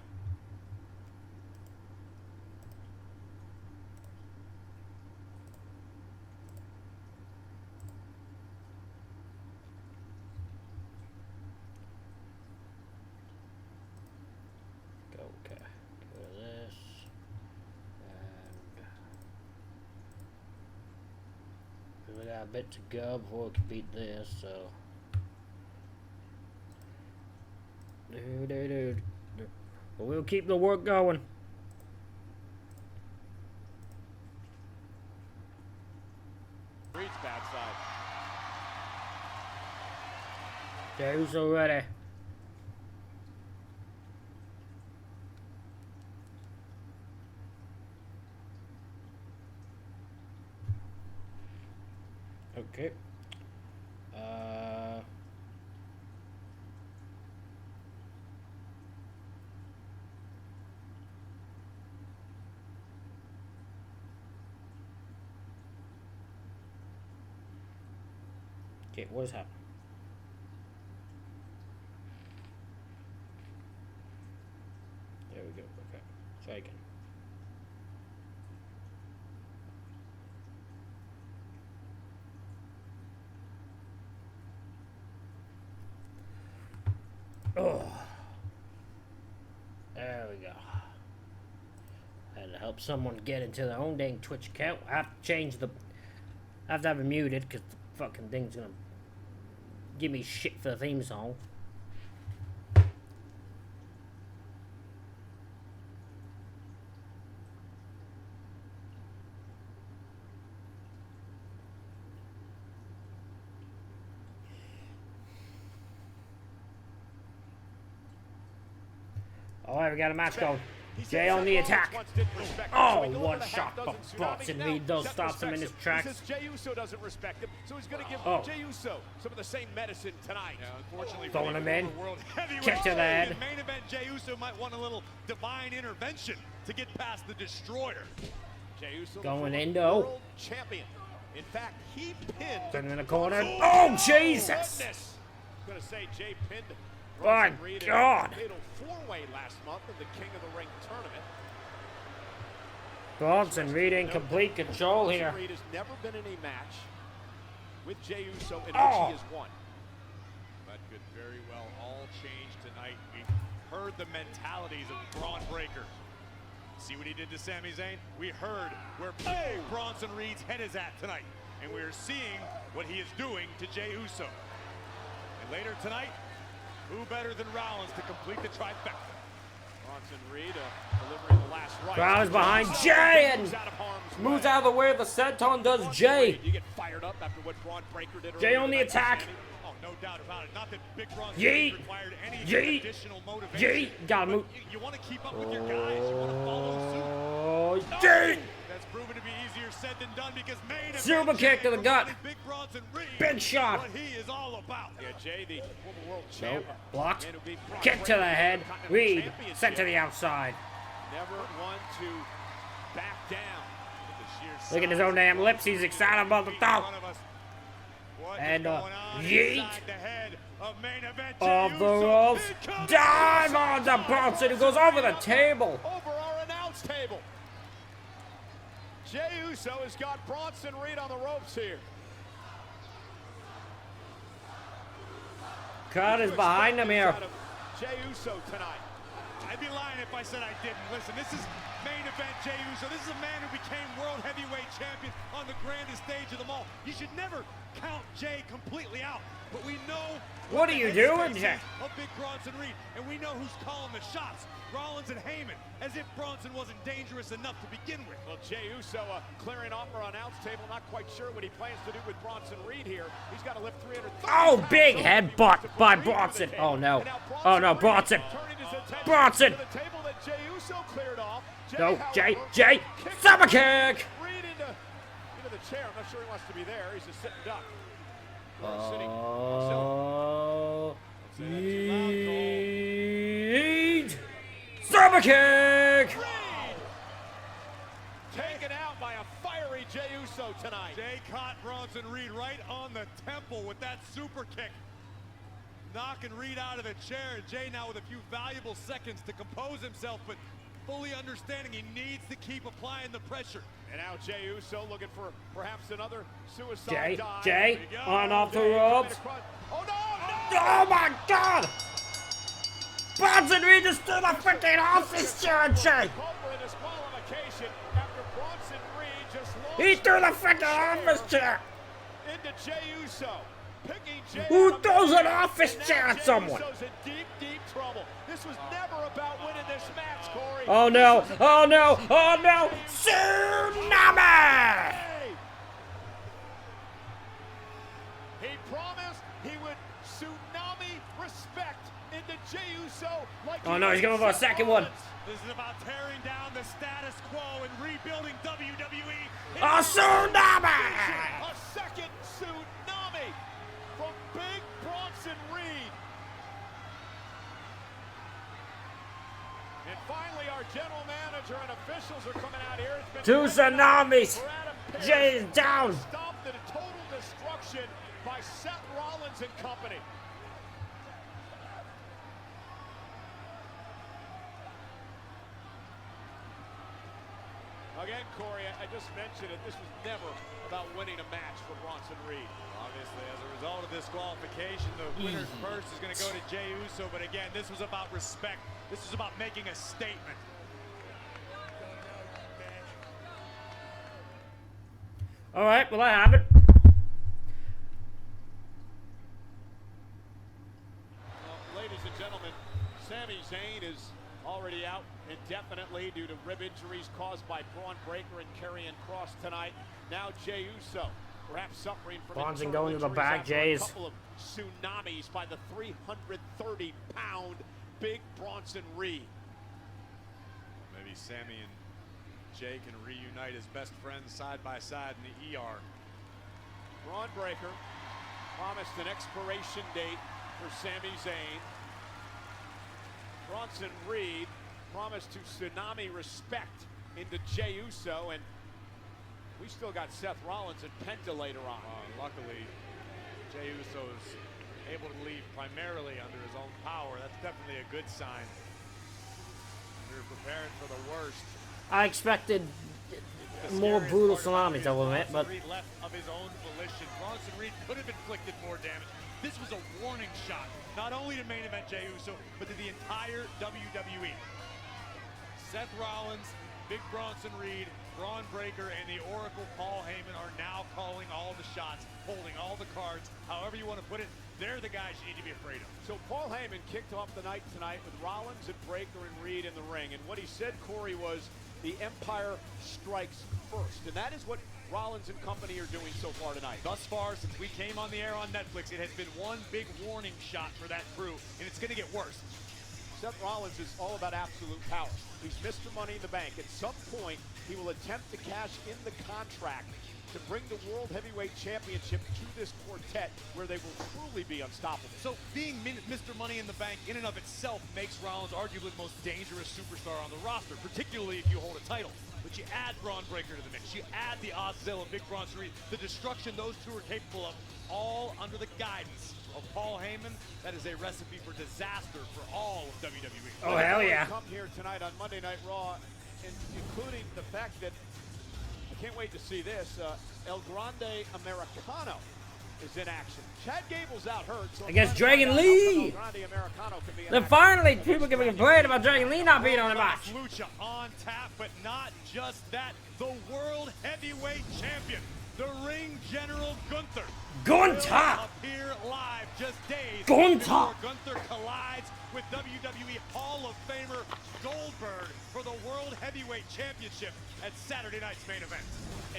A bit to go before we can beat this, so but we'll keep the work going. Reed's bad side. Jey Uso ready. Okay. Okay, what is happening? There we go. Okay. Try again. Oh, there we go. I had to help someone get into their own dang Twitch account. I have to change the. I have to have it muted because the fucking thing's gonna give me shit for the theme song. Alright, we got a match going. Jay on the attack. Oh, one shot box and Reed though stops him in his tracks. Jey Uso doesn't respect him, so he's going to give Jey Uso some of the same medicine tonight. Yeah, unfortunately, throwing him in. Kick to the head. In main event, Jey Uso might want a little divine intervention to get past the Destroyer. Jey Uso going in though. World champion. In fact, he pinned. Turning in the corner. Oh, Jesus! Gonna say Jay pinned My Bronson Reed in God. a fatal four-way last month in the King of the Ring tournament. Bronson Reed in complete control here. Bronson Reed has never been in a match with Jey Uso in which Oh. he has won. That could very well all change tonight. We heard the mentalities of Braun Breaker. See what he did to Sami Zayn? We heard where big Bronson Reed's head is at tonight. And we're seeing what he is doing to Jey Uso. And later tonight, who better than Rollins to complete the trifecta? Bronson Reed delivering the last right. Rollins behind Jay and moves out of the way of the senton does Jay. You get fired up after what Braun Breaker did Jay earlier on the tonight, attack. Sammy. Oh, no doubt about it. Not that Big Bronson Yeet. Reed required any Yeet. additional motivation. Yeet. Gotta move. You want to keep up with your guys. You want to follow suit. Oh, No! Jay. That's proven to be easier said than done because main event Super kick to the Jay gut. provided Big Bronson Reed Big shot. what he is all about. Yeah, Jay, the former world Nope. champ. Blocked. Man who beat Braun Kick to Breaker the in head. Continental Reed Championship. sent to the outside. Never one to back down. With the sheer Look at his size own damn of lips. He's excited about the in thought. front of us. What And is going on yeet inside the head of main event of Jey the Uso? ropes. Incoming Dive Uso. on the Bronson who goes over the table. Over our announce table. Jey Uso has got Bronson Reed on the ropes here. Cut is behind him here. Jey Uso tonight. I'd be lying if I said I didn't. Listen, this is main event Jey Uso. This is a man who became world heavyweight champion on the grandest stage of them all. You should never count Jey completely out, but we know What are you doing, Jey? of Big Bronson Reed, and we know who's calling the shots. Rollins and Heyman, as if Bronson wasn't dangerous enough to begin with. Well, Jey Uso clearing off our announce table. Not quite sure what he plans to do with Bronson Reed here. He's got to lift 330 Oh, pounds. big So headbutt by Bronson. Oh, no. Oh, no, Bronson. Bronson. To the table that Jey Uso cleared off. No, Jay. however, Jay. kicks Summer kick. Reed into the chair. I'm not sure he wants to be there. He's a sitting duck. Sitting. Oh. Yeet. Summer kick. Taken out by a fiery Jey Uso tonight. Jay caught Bronson Reed right on the temple with that super kick. Knocking Reed out of the chair. And Jay now with a few valuable seconds to compose himself, but fully understanding he needs to keep applying the pressure. And now Jey Uso looking for perhaps another suicide dive. Jay, There you go. on off the Jay ropes. coming across. Oh, no! Oh, my God. Bronson Reed just threw the freaking off his chair, Jay. Called for a disqualification after Bronson Reed just lost He threw the freaking off his chair. into Jey Uso. Picking Jey Who out of throws midair, an office and now chair at Jey someone? Uso's in deep, deep trouble. This was never about winning this match, Corey. Oh, no. Oh, no. Oh, no. Tsunami. He promised he would tsunami respect into Jey Uso like Oh, no, he's going for a second one. This is about tearing down the status quo and rebuilding WWE. A tsunami. A second tsunami from Big Bronson Reed. And finally, our general manager and officials are coming out here. It's been Two tsunamis. for Adam Pearce. Jay is down. Stopped the total destruction by Seth Rollins and company. Again, Corey, I just mentioned it. This was never about winning a match for Bronson Reed. Obviously, as a result of this disqualification, the winner's purse is going to go to Jey Uso. But again, this was about respect. This was about making a statement. All right, well, I have it. Well, ladies and gentlemen, Sami Zayn is already out indefinitely due to rib injuries caused by Braun Breaker and Karrion Kross tonight. Now Jey Uso, perhaps suffering from Bronson internal going to the injuries back, after Jays. a couple of tsunamis by the 330-pound Big Bronson Reed. Maybe Sami and Jay can reunite as best friends side by side in the ER. Braun Breaker promised an expiration date for Sami Zayn. Bronson Reed promised to tsunami respect into Jey Uso, and we still got Seth Rollins and Penta later on. Luckily, Jey Uso's able to leave primarily under his own power. That's definitely a good sign. We're preparing for the worst. I expected more brutal salamis, I will admit, but Reed left of his own volition. Bronson Reed could have inflicted more damage. This was a warning shot, not only to main event Jey Uso, but to the entire WWE. Seth Rollins, Big Bronson Reed, Braun Breaker, and the Oracle Paul Heyman are now calling all the shots, holding all the cards, however you want to put it. They're the guys you need to be afraid of. So Paul Heyman kicked off the night tonight with Rollins and Breaker and Reed in the ring. And what he said, Corey, was the Empire strikes first. And that is what Rollins and company are doing so far tonight. Thus far, since we came on the air on Netflix, it has been one big warning shot for that crew, and it's going to get worse. Seth Rollins is all about absolute power. He's Mr. Money in the Bank. At some point, he will attempt to cash in the contract to bring the World Heavyweight Championship to this quartet where they will truly be unstoppable. So being Mr. Money in the Bank in and of itself makes Rollins arguably the most dangerous superstar on the roster, particularly if you hold a title. But you add Braun Breaker to the mix, you add the Ozzel and Big Bronson Reed, the destruction those two are capable of, all under the guidance of Paul Heyman. That is a recipe for disaster for all of WWE. Oh, hell yeah. Come here tonight on Monday Night Raw, including the fact that I can't wait to see this. El Grande Americano is in action. Chad Gable's out hurt. So against Dragon Lee. Then finally, people can complain about Dragon Lee not being on the match. Lucha on tap, but not just that. The World Heavyweight Champion, the Ring General Gunther. Gunther! Appear live just days Gunther! before Gunther collides with WWE Hall of Famer Goldberg for the World Heavyweight Championship at Saturday night's main event.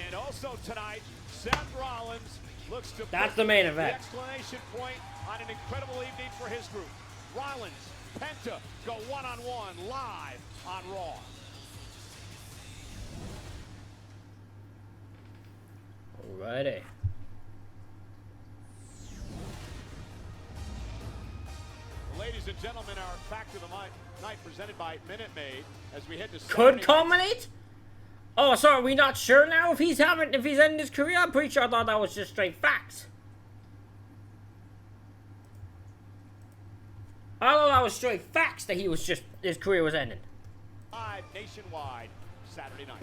And also tonight, Seth Rollins looks to That's put the main event. The exclamation point on an incredible evening for his group. Rollins, Penta go one-on-one live on Raw. Alrighty. Ladies and gentlemen, our Fact of the Night presented by Minute Maid as we head to Could Saturday culminate? Oh, so are we not sure now if he's ending his career? I'm pretty sure I thought that was just straight facts. I thought that was straight facts that his career was ending. Live nationwide Saturday night.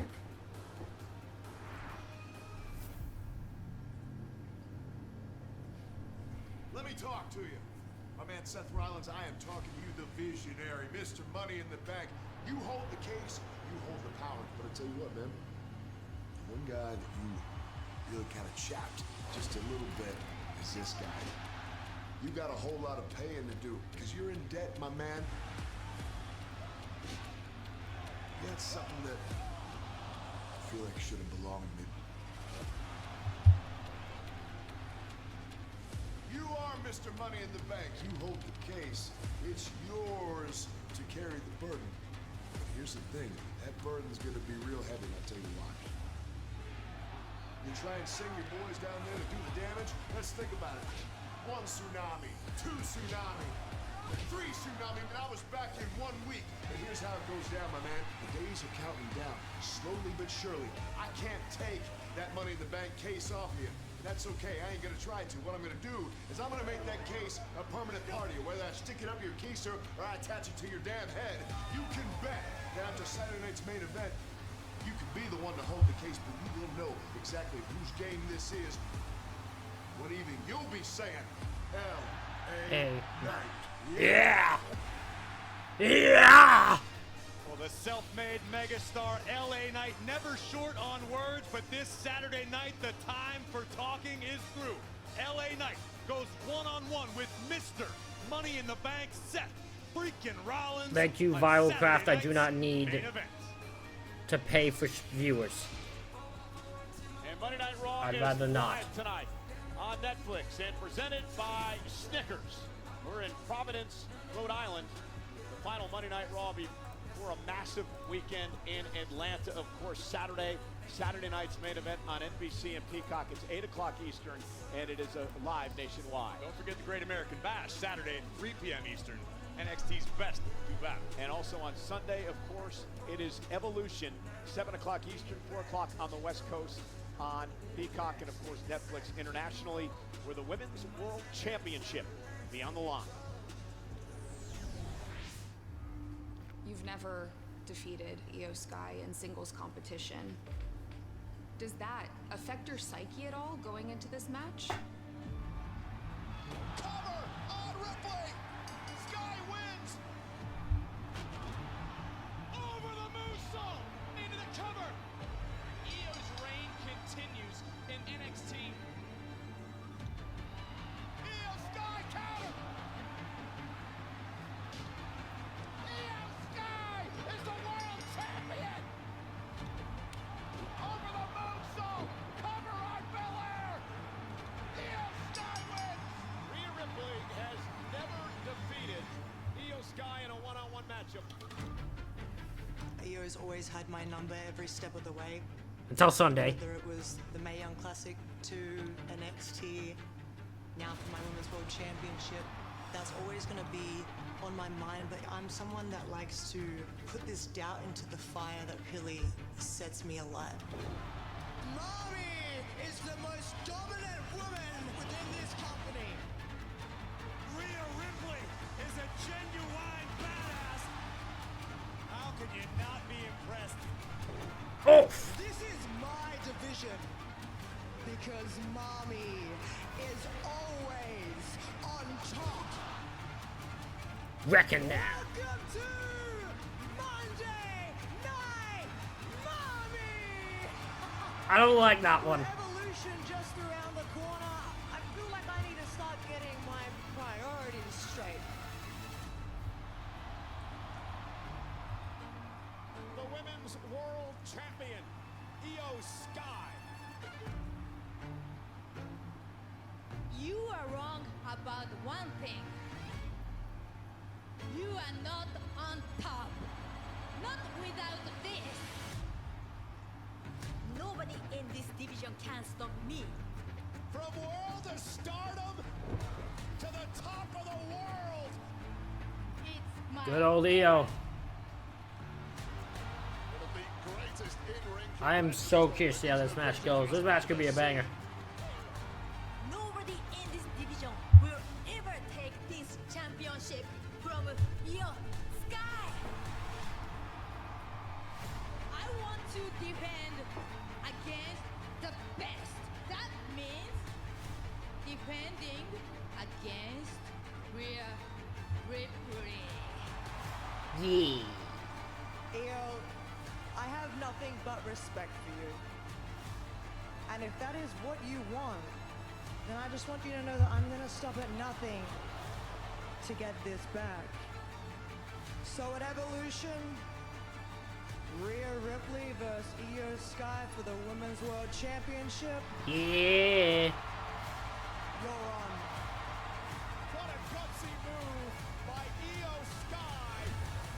Let me talk to you. My man Seth Rollins, I am talking to you, the visionary, Mr. Money in the Bank. You hold the case, you hold the power. But I tell you what, man, one guy that you really kind of chapped just a little bit is this guy. You got a whole lot of paying to do, because you're in debt, my man. That's something that I feel like should have belonged to me. You are Mr. Money in the Bank. You hold the case. It's yours to carry the burden. But here's the thing. That burden's going to be real heavy, and I'll tell you why. You try and send your boys down there to do the damage? Let's think about it. 1 tsunami, 2 tsunami, 3 tsunami, and I was back in 1 week. And here's how it goes down, my man. The days are counting down, slowly but surely. I can't take that Money in the Bank case off you. That's okay, I ain't gonna try to. What I'm gonna do is I'm gonna make that case a permanent part of you, whether I stick it up your keister or I attach it to your damn head. You can bet that after Saturday night's main event, you can be the one to hold the case, but you will know exactly whose game this is. What even you'll be saying, L.A. Knight. Yeah! Yeah! Well, the self-made megastar LA Knight never short on words, but this Saturday night, the time for talking is through. LA Knight goes one-on-one with Mr. Money in the Bank, Seth freaking Rollins. Thank you, on Violcraft. Saturday I do not night's need main event. to pay for viewers. And Monday Night Raw I'd is rather not. live tonight on Netflix and presented by Snickers. We're in Providence, Rhode Island. The final Monday Night Raw before a massive weekend in Atlanta. Of course, Saturday night's main event on NBC and Peacock. It's 8 o'clock Eastern, and it is a live nationwide. Don't forget the Great American Bash, Saturday at 3 p.m. Eastern. NXT's best do battle. And also on Sunday, of course, it is Evolution, 7 o'clock Eastern, 4 o'clock on the West Coast on Peacock and, of course, Netflix internationally, where the Women's World Championship be on the line. You've never defeated Io Sky in singles competition. Does that affect your psyche at all going into this match? Cover on Ripley. Sky wins. Over the moonsault. Into the cover. Io's reign continues in NXT. Io Sky counter. Io Sky is the world champion. Over the moonsault. Cover on Belair. Io Sky wins. Rhea Ripley has never defeated Io Sky in a one-on-one matchup. Io's always had my number every step of the way. Until Sunday. Whether it was the Mae Young Classic to NXT, now for my Women's World Championship, that's always going to be on my mind. But I'm someone that likes to put this doubt into the fire that really sets me alight. Mommy is the most dominant woman within this company. Rhea Ripley is a genuine badass. How can you not be impressed? Oh! This is my division because Mommy is always on top. Reckon now. Welcome to Monday Night Mommy. I don't like that one. Evolution just around the corner. I feel like I need to start getting my priorities straight. The Women's World Champion, Io Sky. You are wrong about one thing. You are not on top. Not without this. Nobody in this division can stop me. From world to stardom to the top of the world. It's my Good old Io. One of the greatest in-ring. I am so curious to see how this match goes. This match could be a banger. Nobody in this division will ever take this championship from Io Sky. I want to defend against the best. That means defending against Rhea Ripley. Yeah. Io, I have nothing but respect for you. And if that is what you want, then I just want you to know that I'm gonna stop at nothing to get this back. So at Evolution, Rhea Ripley versus Io Sky for the Women's World Championship. Yeah. You're on. What a gutsy move by Io Sky,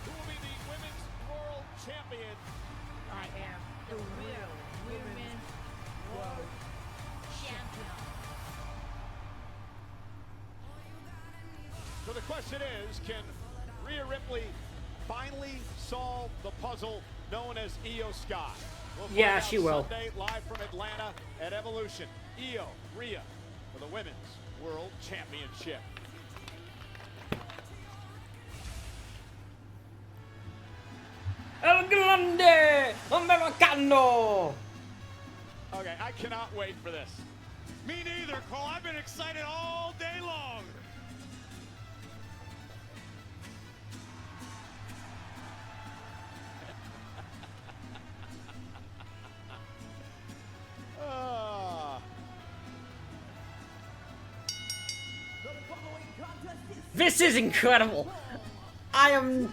who will be the Women's World Champion. I am the real women's world champion. So the question is, can Rhea Ripley finally solve the puzzle known as Io Sky? We'll find Yeah, out she will. Sunday, live from Atlanta at Evolution. Io, Rhea for the Women's World Championship. El Grande Americano. Okay, I cannot wait for this. Me neither, Cole. I've been excited all day long. Ah. This is incredible. I am.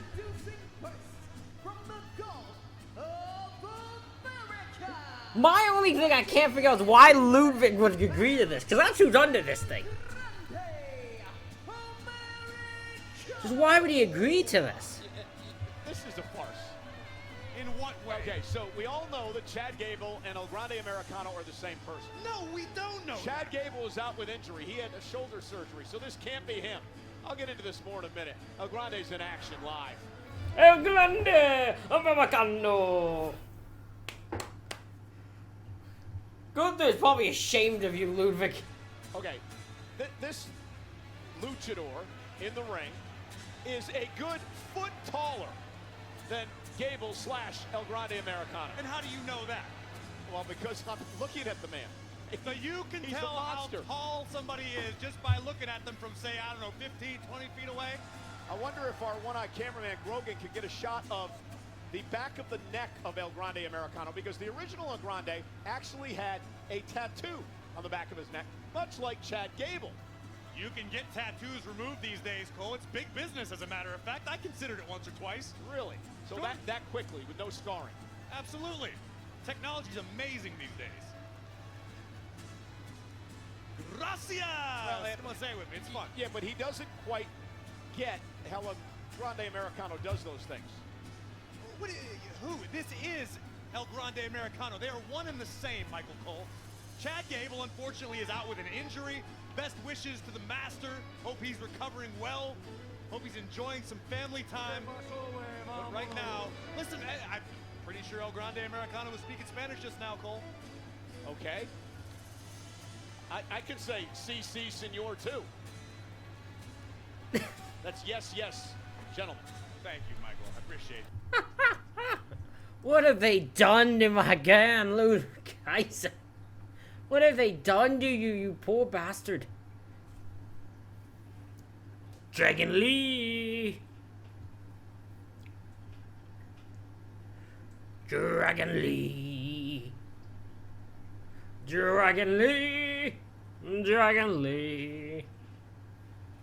My only thing I can't figure out is why Ludwig would agree to this, because that's who's under this thing. Just why would he agree to this? This is a farce. In what way? Okay, so we all know that Chad Gable and El Grande Americano are the same person. No, we don't know. Chad Gable was out with injury. He had a shoulder surgery, so this can't be him. I'll get into this more in a minute. El Grande's in action live. El Grande Americano. Gunther is probably ashamed of you, Ludwig. Okay, this luchador in the ring is a good foot taller than Gable / El Grande Americano. And how do you know that? Well, because I'm looking at the man. So you can He's a tell how monster. tall somebody is just by looking at them from, say, I don't know, 15, 20 feet away. I wonder if our one-eye cameraman Grogan could get a shot of the back of the neck of El Grande Americano, because the original El Grande actually had a tattoo on the back of his neck, much like Chad Gable. You can get tattoos removed these days, Cole. It's big business, as a matter of fact. I considered it once or twice. Really? So Sure. that quickly, with no scarring? Absolutely. Technology's amazing these days. Gracias! Come on, say it with me. It's fun. Yeah, but he doesn't quite get how El Grande Americano does those things. Who? This is El Grande Americano. They are one and the same, Michael Cole. Chad Gable, unfortunately, is out with an injury. Best wishes to the master. Hope he's recovering well. Hope he's enjoying some family time. But right now, listen, I'm pretty sure El Grande Americano was speaking Spanish just now, Cole. Okay. I can say CC Senor too. That's yes, gentlemen. Thank you, Michael. I appreciate it. What have they done to my guy, Luke Kaiser? What have they done to you, you poor bastard? Dragon Lee! Dragon Lee! Dragon Lee! Dragon Lee!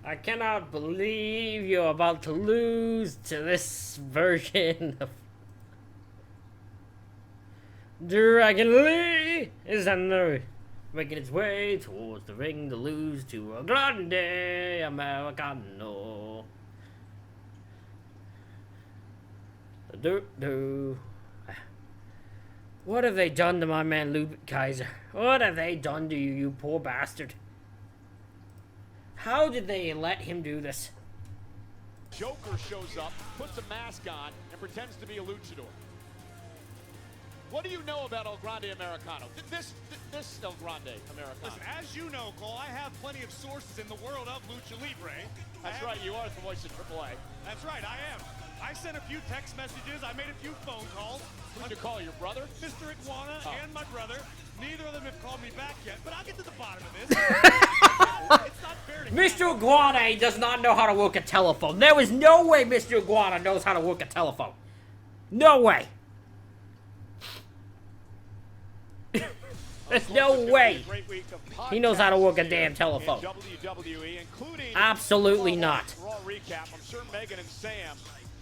I cannot believe you're about to lose to this version of Dragon Lee is making its way towards the ring to lose to a Grande Americano. What have they done to my man Luke Kaiser? What have they done to you, you poor bastard? How did they let him do this? Joker shows up, puts a mask on, and pretends to be a luchador. What do you know about El Grande Americano? This El Grande Americano. Listen, as you know, Cole, I have plenty of sources in the world of Lucha Libre. That's right, you are the voice of AAA. That's right, I am. I sent a few text messages. I made a few phone calls. Who'd you call, your brother? Mr. Iguana and my brother. Neither of them have called me back yet, but I'll get to the bottom of this. It's not fair to Mr. Iguana does not know how to work a telephone. There is no way Mr. Iguana knows how to work a telephone. No way. There's no way he knows how to work a damn telephone. WWE, including Absolutely not. Raw recap. I'm sure Megan and Sam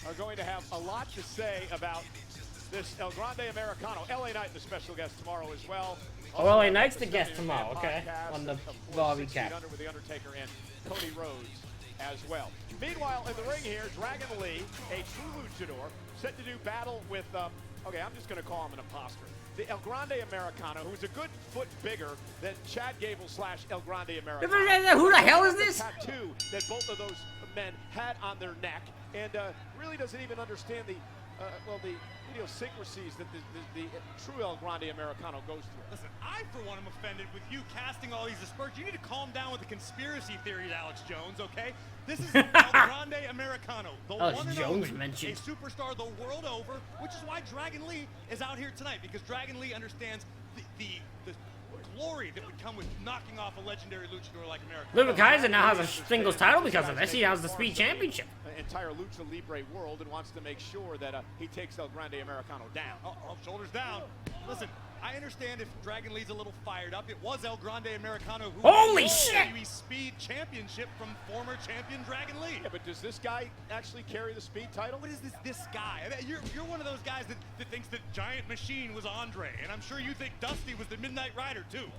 are going to have a lot to say about this El Grande Americano. LA Knight, the special guest tomorrow as well. Oh, LA Knight's the guest tomorrow, okay? On the Raw recap. Under with the Undertaker and Cody Rhodes as well. Meanwhile, in the ring here, Dragon Lee, a true luchador, set to do battle with, okay, I'm just going to call him an imposter. The El Grande Americano, who's a good foot bigger than Chad Gable / El Grande Americano. Who the hell is this? The tattoo that both of those men had on their neck, and really doesn't even understand the idiosyncrasies that the true El Grande Americano goes through. Listen, I, for one, am offended with you casting all these aspersions. You need to calm down with the conspiracy theories, Alex Jones, okay? This is El Grande Americano, the Alex one and Jones only, mentioned. a superstar the world over, which is why Dragon Lee is out here tonight, because Dragon Lee understands the glory that would come with knocking off a legendary luchador like Americano. Luke Kaiser now has a singles title because of this. He has the Speed Championship. Entire Lucha Libre world, and wants to make sure that he takes El Grande Americano down. Shoulders down. Listen, I understand if Dragon Lee's a little fired up. It was El Grande Americano who Holy won the shit! WWE Speed Championship from former champion Dragon Lee. Yeah, but does this guy actually carry the Speed title? What is this guy? I mean, you're one of those guys that thinks that Giant Machine was Andre, and I'm sure you think Dusty was the Midnight Rider too.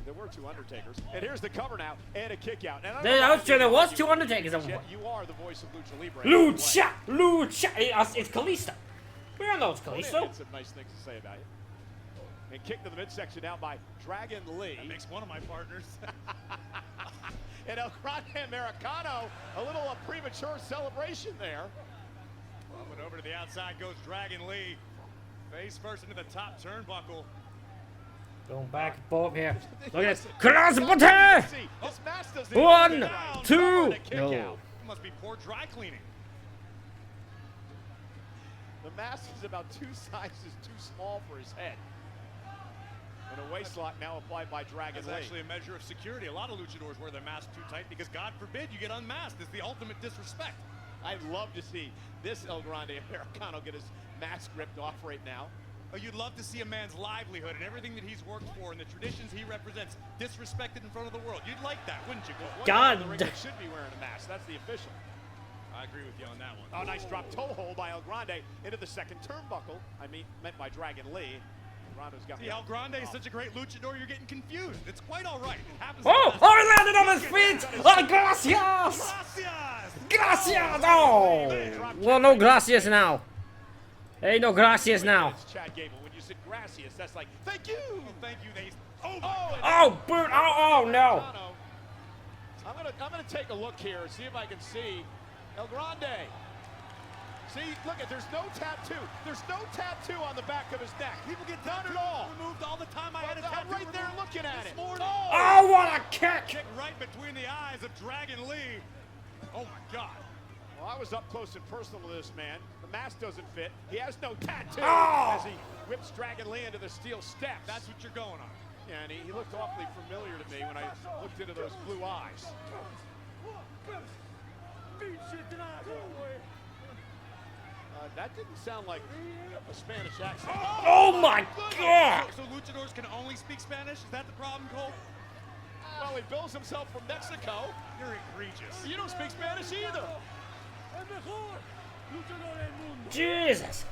There were two Undertakers. And here's the cover now, and a kick out. And That was true, there was two Undertakers at one point. You are the voice of Lucha Libre. Lucha! It's Kalisto. We all know it's Kalisto. Had some nice things to say about it. And kick to the midsection now by Dragon Lee. That makes one of my partners. And El Grande Americano, a little premature celebration there. But over to the outside goes Dragon Lee. Face first into the top turnbuckle. Going back and forth here. Look at this. Cross button! This mask doesn't 1, even down. 2. Forward, a kick No. out. It must be poor dry cleaning. The mask is about 2 sizes too small for his head. And a waist lock now applied by Dragon It's Lee. actually a measure of security. A lot of luchadors wear their mask too tight because, God forbid, you get unmasked. It's the ultimate disrespect. I'd love to see this El Grande Americano get his mask ripped off right now. Oh, you'd love to see a man's livelihood and everything that he's worked for and the traditions he represents disrespected in front of the world. You'd like that, wouldn't you, Cole? God. The ring that should be wearing a mask. That's the official. I agree with you on that one. Oh, nice drop toe hold by El Grande into the second turnbuckle. Meant by Dragon Lee. Grande's got See, El Grande is such a great luchador, you're getting confused. It's quite all right. It happens. Oh! Oh, he landed on his feet! Oh, gracias! Gracias! Oh! Well, no gracias now. Hey, no gracias now. It's Chad Gable. When you said gracias, that's like, thank you! Oh, thank you. Oh, boot! Oh, oh, no! I'm gonna take a look here and see if I can see El Grande. See, look at, there's no tattoo. There's no tattoo on the back of his neck. People get none tattoos at all. removed all the time. I had a I'm tattoo right there removed looking at this it. morning. Oh, what a kick! Kick right between the eyes of Dragon Lee. Oh my God. Well, I was up close and personal with this man. The mask doesn't fit. He has no tattoo Oh! as he whips Dragon Lee into the steel steps. That's what you're going on. Yeah, and he looked awfully familiar to me when I looked into those blue eyes. That didn't sound like a Spanish accent. Oh my God! So luchadors can only speak Spanish? Is that the problem, Cole? Well, he bills himself from Mexico. You're egregious. You don't speak Spanish either. Jesus!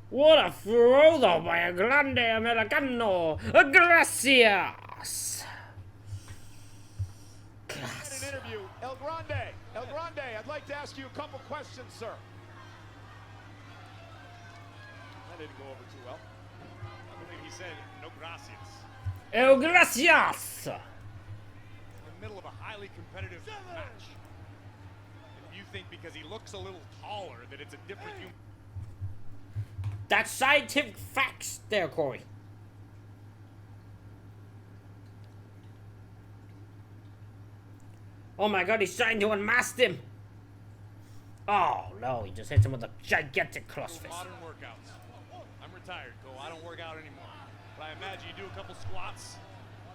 What a throw though by a grande americano! Gracias! An interview. El Grande, I'd like to ask you a couple questions, sir. That didn't go over too well. I believe he said no gracias. El gracias! In the middle of a highly competitive match. And you think because he looks a little taller that it's a different human. That's scientific facts there, Corey. Oh my God, he's trying to unmask him. Oh no, he just hits him with a gigantic crossfist. Modern workouts. I'm retired, Cole. I don't work out anymore. But I imagine you do a couple squats,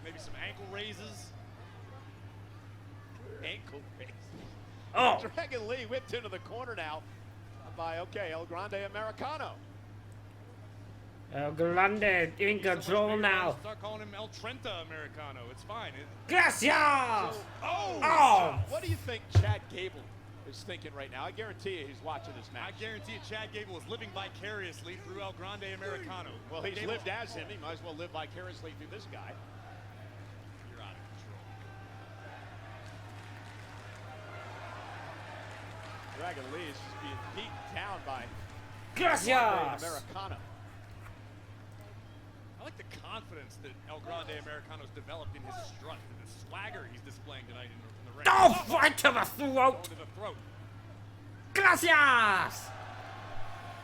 maybe some ankle raises. Ankle raises. Oh! Dragon Lee whipped into the corner now by, El Grande Americano. El Grande in control now. Start calling him El Trenta Americano. It's fine. Gracias! Oh! What do you think Chad Gable is thinking right now? I guarantee you he's watching this match. I guarantee you Chad Gable is living vicariously through El Grande Americano. Well, he's lived as him. He might as well live vicariously through this guy. You're out of control. Dragon Lee is just being beaten down by Gracias! Americano. I like the confidence that El Grande Americano's developed in his strut and the swagger he's displaying tonight in the ring. Oh, right to the throat! Going to the throat. Gracias!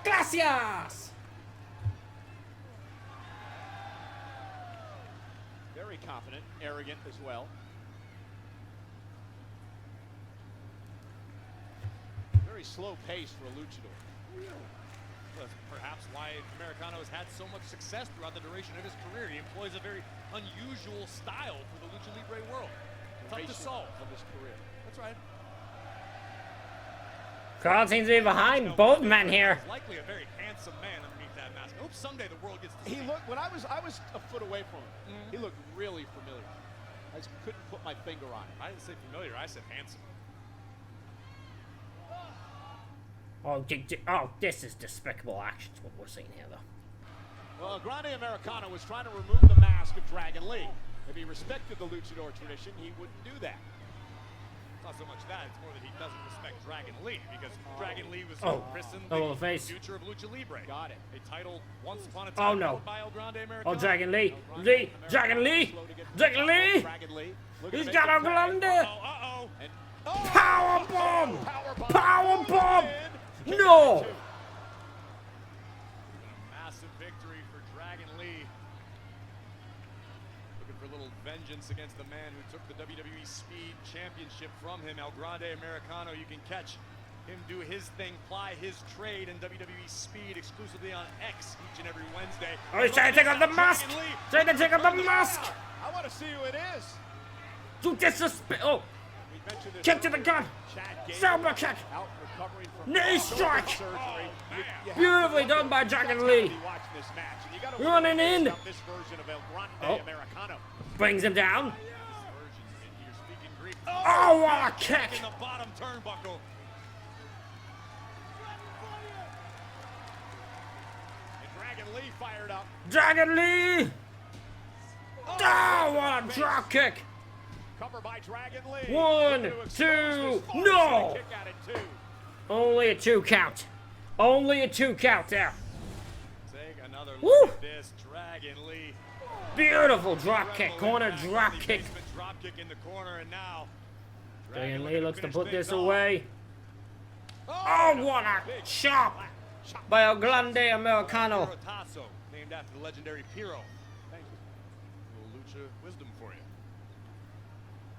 Gracias! Very confident, arrogant as well. Very slow pace for a luchador. That's perhaps why Americano has had so much success throughout the duration of his career. He employs a very unusual style for the Lucha Libre world. Tough to solve. Of his career. That's right. Crowd seems to be behind both men here. He's likely a very handsome man underneath that mask. I hope someday the world gets to see He looked, when I was a foot away from him, he looked really familiar. I just couldn't put my finger on it. I didn't say familiar, I said handsome. Oh, oh, this is despicable actions, what we're seeing here, though. Well, Grande Americano was trying to remove the mask of Dragon Lee. If he respected the luchador tradition, he wouldn't do that. It's not so much that, it's more that he doesn't respect Dragon Lee, because Dragon Lee was christened the the face. future of Lucha Libre. Got it. A title once upon a Oh, time no. held by El Grande Americano. Oh, Dragon Lee! Dragon Lee! Dragon Lee! Dragon Lee. He's got a Grande! Uh-oh. Power bomb! Power bomb! No! A massive victory for Dragon Lee. little vengeance against the man who took the WWE Speed Championship from him, El Grande Americano. You can catch him do his thing, ply his trade in WWE Speed exclusively on X each and every Wednesday. Oh, he's trying to take off the mask! Trying to take off the mask! I want to see who it is. You disrespect! Oh! Kick to the gun! Silver kick! Knee strike! Beautifully done by Dragon Lee! Running in! Oh! Brings him down! Oh, what a kick! In the bottom turnbuckle. Dragon Lee fired up. Dragon Lee! Oh, what a drop kick! Cover by Dragon Lee. 1, 2, no! Only a 2 count. Only a 2 count there. Take another Woo! look at this. Dragon Lee. Beautiful drop kick, corner drop kick. Drop kick in the corner, and now Dragon Lee looks to put this away. Oh, what a chop by El Grande Americano. Named after the legendary Piro. Thank you. A little lucha wisdom for you.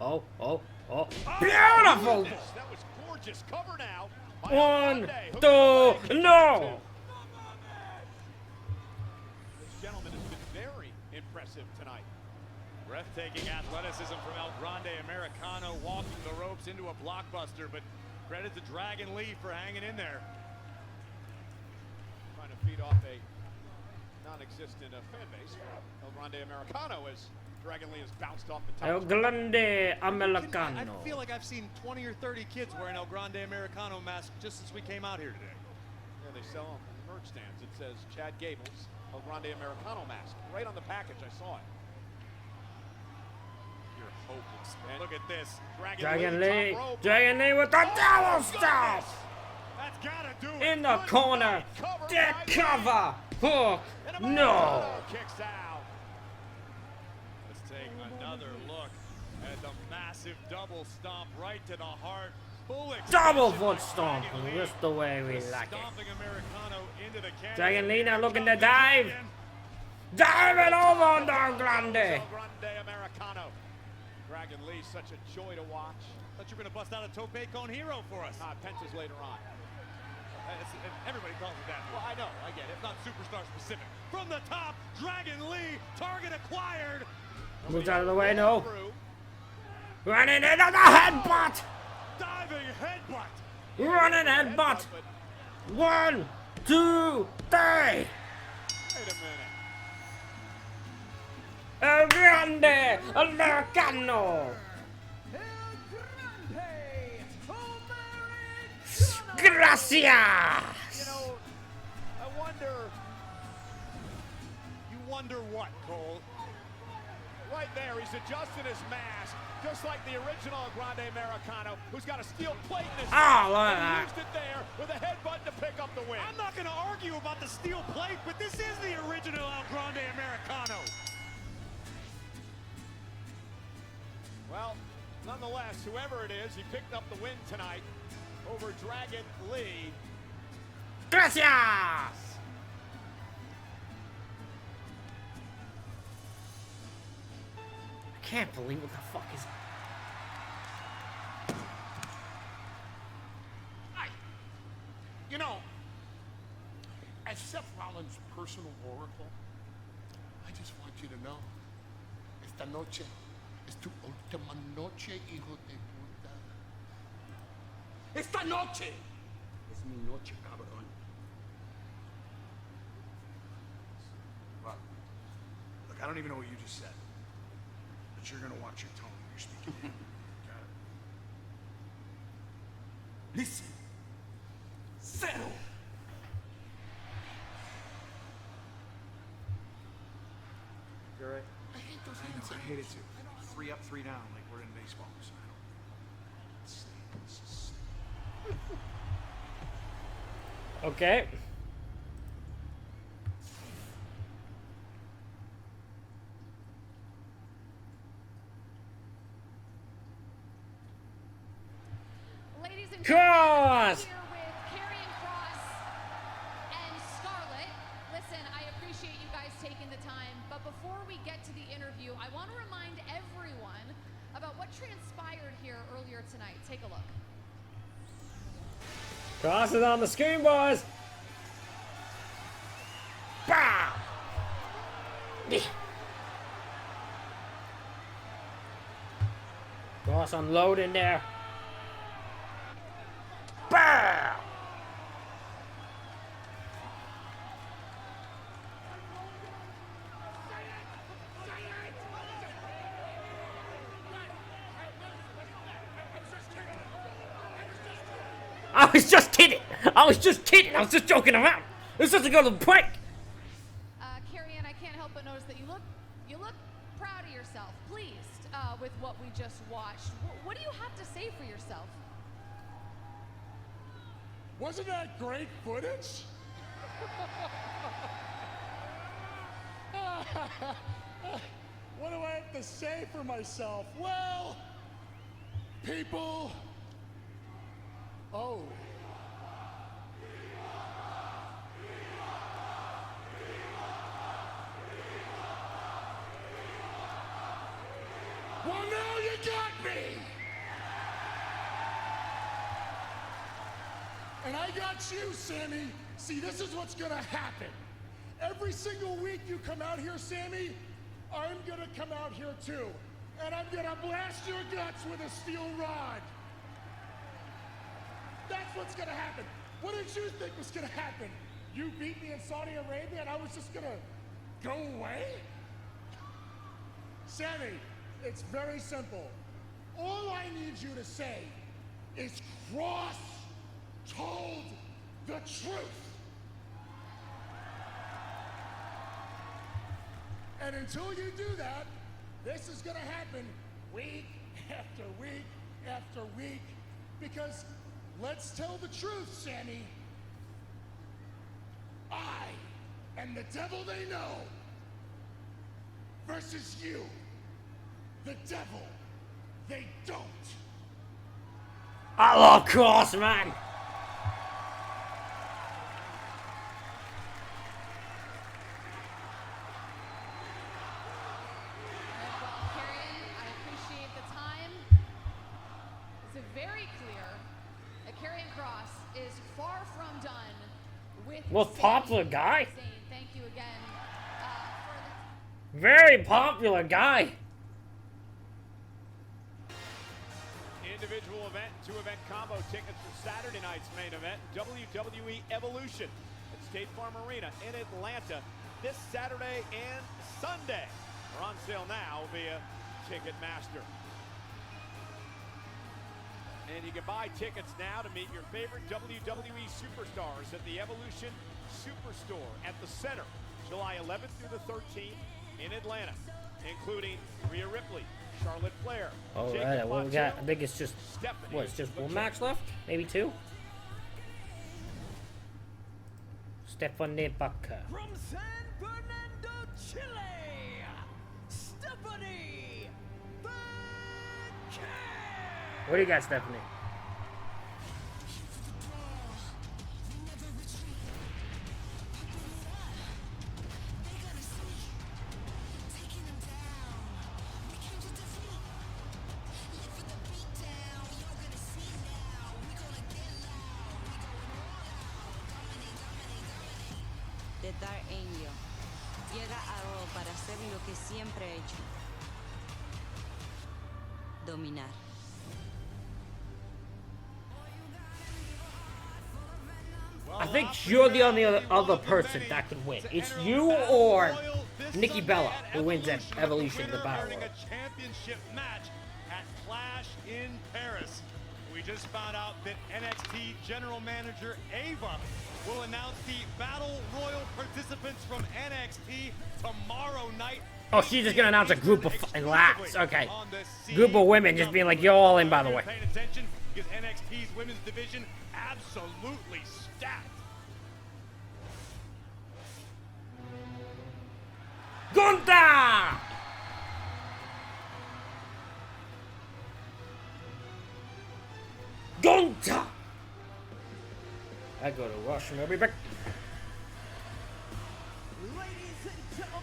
Oh, oh, oh. Beautiful! That was gorgeous. Cover now. 1, 2, no! This gentleman has been very impressive tonight. Breathtaking athleticism from El Grande Americano, walking the ropes into a blockbuster, but credit to Dragon Lee for hanging in there. Trying to feed off a non-existent fan base. El Grande Americano as Dragon Lee has bounced off the top. El Grande Americano. I feel like I've seen 20 or 30 kids wearing El Grande Americano masks just since we came out here today. Yeah, they sell them in the merch stands. It says Chad Gable's El Grande Americano mask. Right on the package, I saw it. You're hopeless, man. Look at this. Dragon Lee. Dragon Lee with the double stop. That's gotta do it. In the corner. Dead cover. Hook. No. Kicks out. Let's take another look at the massive double stomp right to the heart. Full Double foot stomp. Just the way we like it. Stomping Americano into the canvas. Dragon Lee now looking to dive. Diving over on El Grande. El Grande Americano. Dragon Lee, such a joy to watch. Thought you were gonna bust out a Tope Con Hero for us. Penta's later on. Everybody calls it that. Well, I know, I get it. It's not superstar specific. From the top, Dragon Lee, target acquired. Moves out of the way, no. Running into the headbutt. Diving headbutt. Running headbutt. 1, 2, 3. Wait a minute. El Grande Americano. Gracias. You know, I wonder. You wonder what, Cole? Right there, he's adjusting his mask, just like the original Grande Americano, who's got a steel plate in his hand. Look at he that. used it there with a headbutt to pick up the win. I'm not going to argue about the steel plate, but this is the original El Grande Americano. Well, nonetheless, whoever it is, he picked up the win tonight over Dragon Lee. Gracias. I can't believe what the fuck is. You know, as Seth Rollins' personal oracle, I just want you to know, esta noche es tu última noche, hijo de puta. Esta noche es mi noche, cabrón. Well, look, I don't even know what you just said, but you're gonna watch your tone when you're speaking. Got it? Listen. Settle. You're right. I hate those hands. I hate it too. 3 up, 3 down, like we're in baseball. So I don't. Okay. Ladies and Cross. here with Karrion Kross and Scarlett. Listen, I appreciate you guys taking the time. But before we get to the interview, I want to remind everyone about what transpired here earlier tonight. Take a look. Cross is on the screen, boys. Bow! Cross unloading there. Bow! I was just kidding. I was just kidding. I was just joking around. This doesn't go to the prank. Carrie Ann, I can't help but notice that you look proud of yourself, pleased with what we just watched. What do you have to say for yourself? Wasn't that great footage? What do I have to say for myself? Well, people. Oh. Well, now you got me! And I got you, Sammy. See, this is what's gonna happen. Every single week you come out here, Sammy, I'm gonna come out here too. And I'm gonna blast your guts with a steel rod. That's what's gonna happen. What did you think was gonna happen? You beat me in Saudi Arabia and I was just gonna go away? Sammy, it's very simple. All I need you to say is Cross told the truth. And until you do that, this is gonna happen week after week after week, because let's tell the truth, Sammy. I am the devil they know versus you, the devil they don't. I love Cross, man. Most popular guy. Thank you again. Very popular guy. Individual event, 2-event combo tickets for Saturday night's main event, WWE Evolution at State Farm Arena in Atlanta this Saturday and Sunday. Are on sale now via Ticketmaster. And you can buy tickets now to meet your favorite WWE superstars at the Evolution Superstore at the Center, July 11th through the 13th in Atlanta, including Rhea Ripley, Charlotte Flair. All right, what we got? I think it's just what? It's just one match left, maybe two. Stephanie Baker. From San Fernando, Chile, Stephanie Baker. What do you got, Stephanie? The Dark Angel llega a Raw para hacer lo que siempre ha hecho: dominar. I think you're the only other person that can win. It's you or Nikki Bella who wins at Evolution, the Battle Royal. A championship match at Clash in Paris. We just found out that NXT General Manager Ava will announce the Battle Royal participants from NXT tomorrow night. Oh, she's just gonna announce a group of lads. Okay, group of women just being like, "You're all in, by the way." Paying attention because NXT's women's division absolutely stacked. Gunther! Gunther! I go to Russian. I'll be back. Ladies and gentlemen,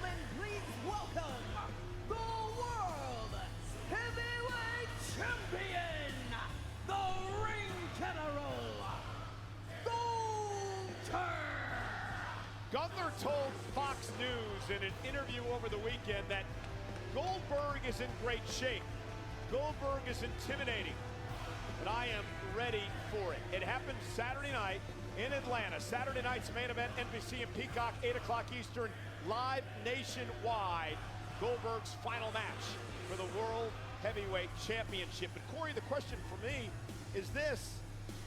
welcome the World Heavyweight Champion, the Ring General, Goldberg. Gunther told Fox News in an interview over the weekend that Goldberg is in great shape. Goldberg is intimidating, but I am ready for it. It happened Saturday night in Atlanta. Saturday night's main event, NBC and Peacock, 8 o'clock Eastern, live nationwide. Goldberg's final match for the World Heavyweight Championship. And Corey, the question for me is this.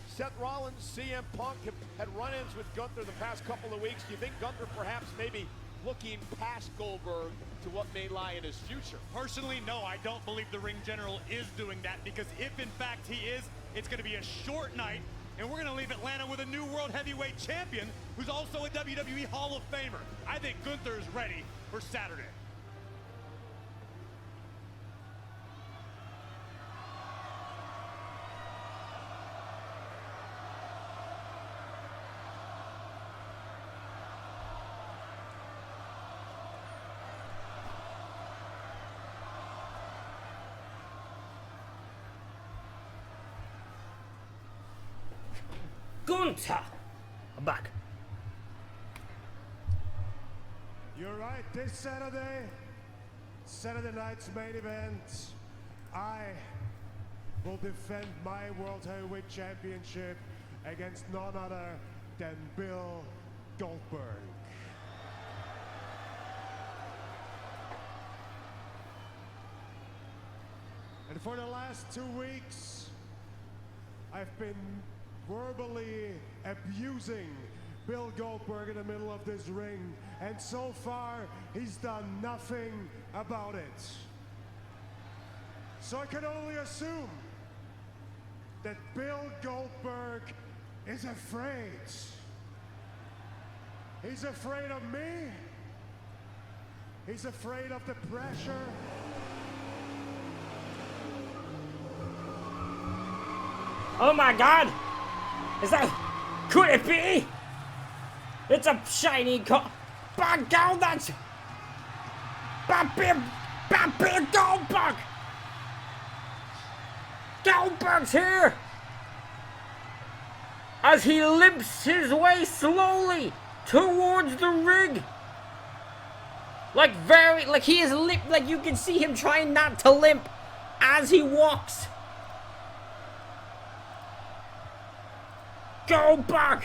Seth Rollins, CM Punk have had run-ins with Gunther the past couple of weeks. Do you think Gunther perhaps maybe looking past Goldberg to what may lie in his future? Personally, no, I don't believe the Ring General is doing that, because if in fact he is, it's going to be a short night, and we're going to leave Atlanta with a new World Heavyweight Champion who's also a WWE Hall of Famer. I think Gunther is ready for Saturday. Gunther! I'm back. You're right, this Saturday night's main event, I will defend my World Heavyweight Championship against none other than Bill Goldberg. And for the last 2 weeks, I've been verbally abusing Bill Goldberg in the middle of this ring, and so far he's done nothing about it. So I can only assume that Bill Goldberg is afraid. He's afraid of me. He's afraid of the pressure. Oh my God! Is that... Could it be? It's a shiny car. By God, that's... Big Goldberg! Goldberg's here! As he limps his way slowly towards the ring. Like he is limp, like you can see him trying not to limp as he walks. Goldberg!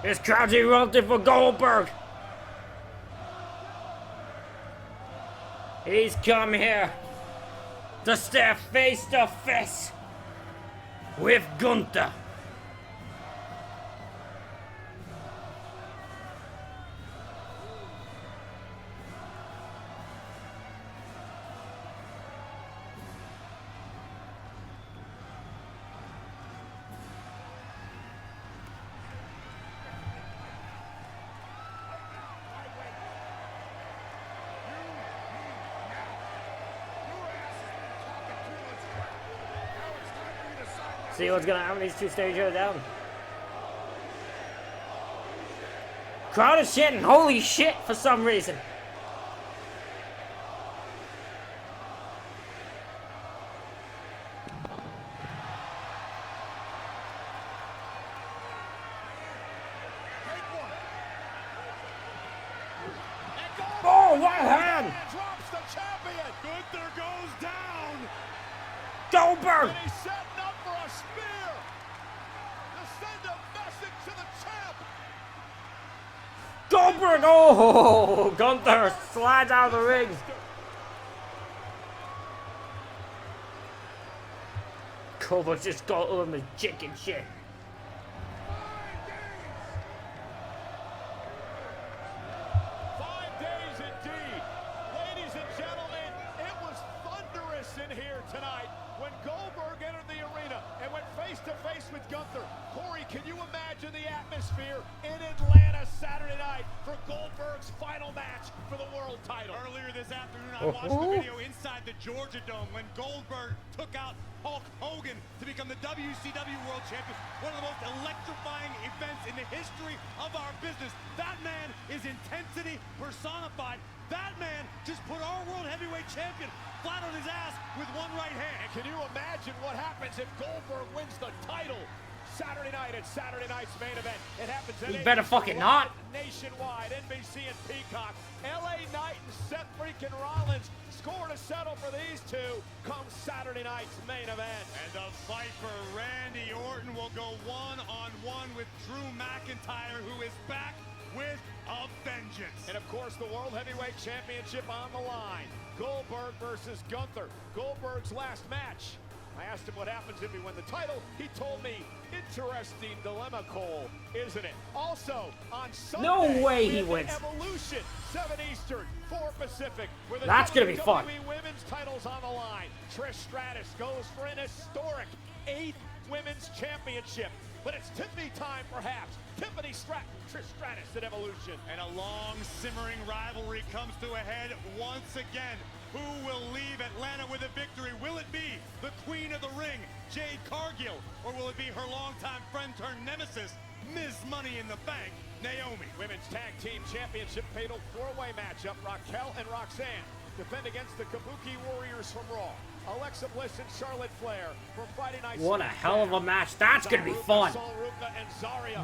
This crowd's erupted for Goldberg. He's come here to stare face to face with Gunther. See what's gonna happen. These two stare each other down. Crowd is shitting. Holy shit for some reason. Oh, what hand! Drops the champion. Gunther goes down. Goldberg! And he's setting up for a spear to send a message to the champ. Goldberg! Oh, Gunther slides out of the ring. Goldberg just got over his chicken shit. 5 days indeed. Ladies and gentlemen, it was thunderous in here tonight when Goldberg entered the arena and went face to face face with Gunther. Corey, can you imagine the atmosphere in Atlanta Saturday night for Goldberg's final match for the world title? Earlier this afternoon, I watched the video inside the Georgia Dome when Goldberg took out Hulk Hogan to become the WCW World Champion. One of the most electrifying events in the history of our business. That man is intensity personified. That man just put our World Heavyweight Champion flat on his ass with one right hand. And can you imagine what happens if Goldberg wins the title Saturday night at Saturday night's main event? It happens at You better fucking not. Nationwide, NBC and Peacock. LA Knight and Seth freaking Rollins score to settle for these two come Saturday night's main event. And the fight for Randy Orton will go one-on-one with Drew McIntyre, who is back with a vengeance. And of course, the World Heavyweight Championship on the line. Goldberg versus Gunther. Goldberg's last match. I asked him what happens if he wins the title. He told me, interesting dilemma, Cole, isn't it? Also, on Sunday, no way he wins. Evolution, 7 Eastern, 4 Pacific. Where the That's gonna be fun. WWE Women's titles on the line. Trish Stratus goes for an historic 8th Women's Championship. But it's Tiffany time, perhaps. Tiffany Stratton, Trish Stratus at Evolution. And a long, simmering rivalry comes to a head once again. Who will leave Atlanta with a victory? Will it be the Queen of the Ring, Jade Cargill? Or will it be her longtime friend turned nemesis, Ms. Money in the Bank, Naomi? Women's Tag Team Championship fatal 4-way matchup. Raquel and Roxanne defend against the Kabuki Warriors from Raw. Alexa Bliss and Charlotte Flair from Friday Night. What a hell of a match. That's going to be fun.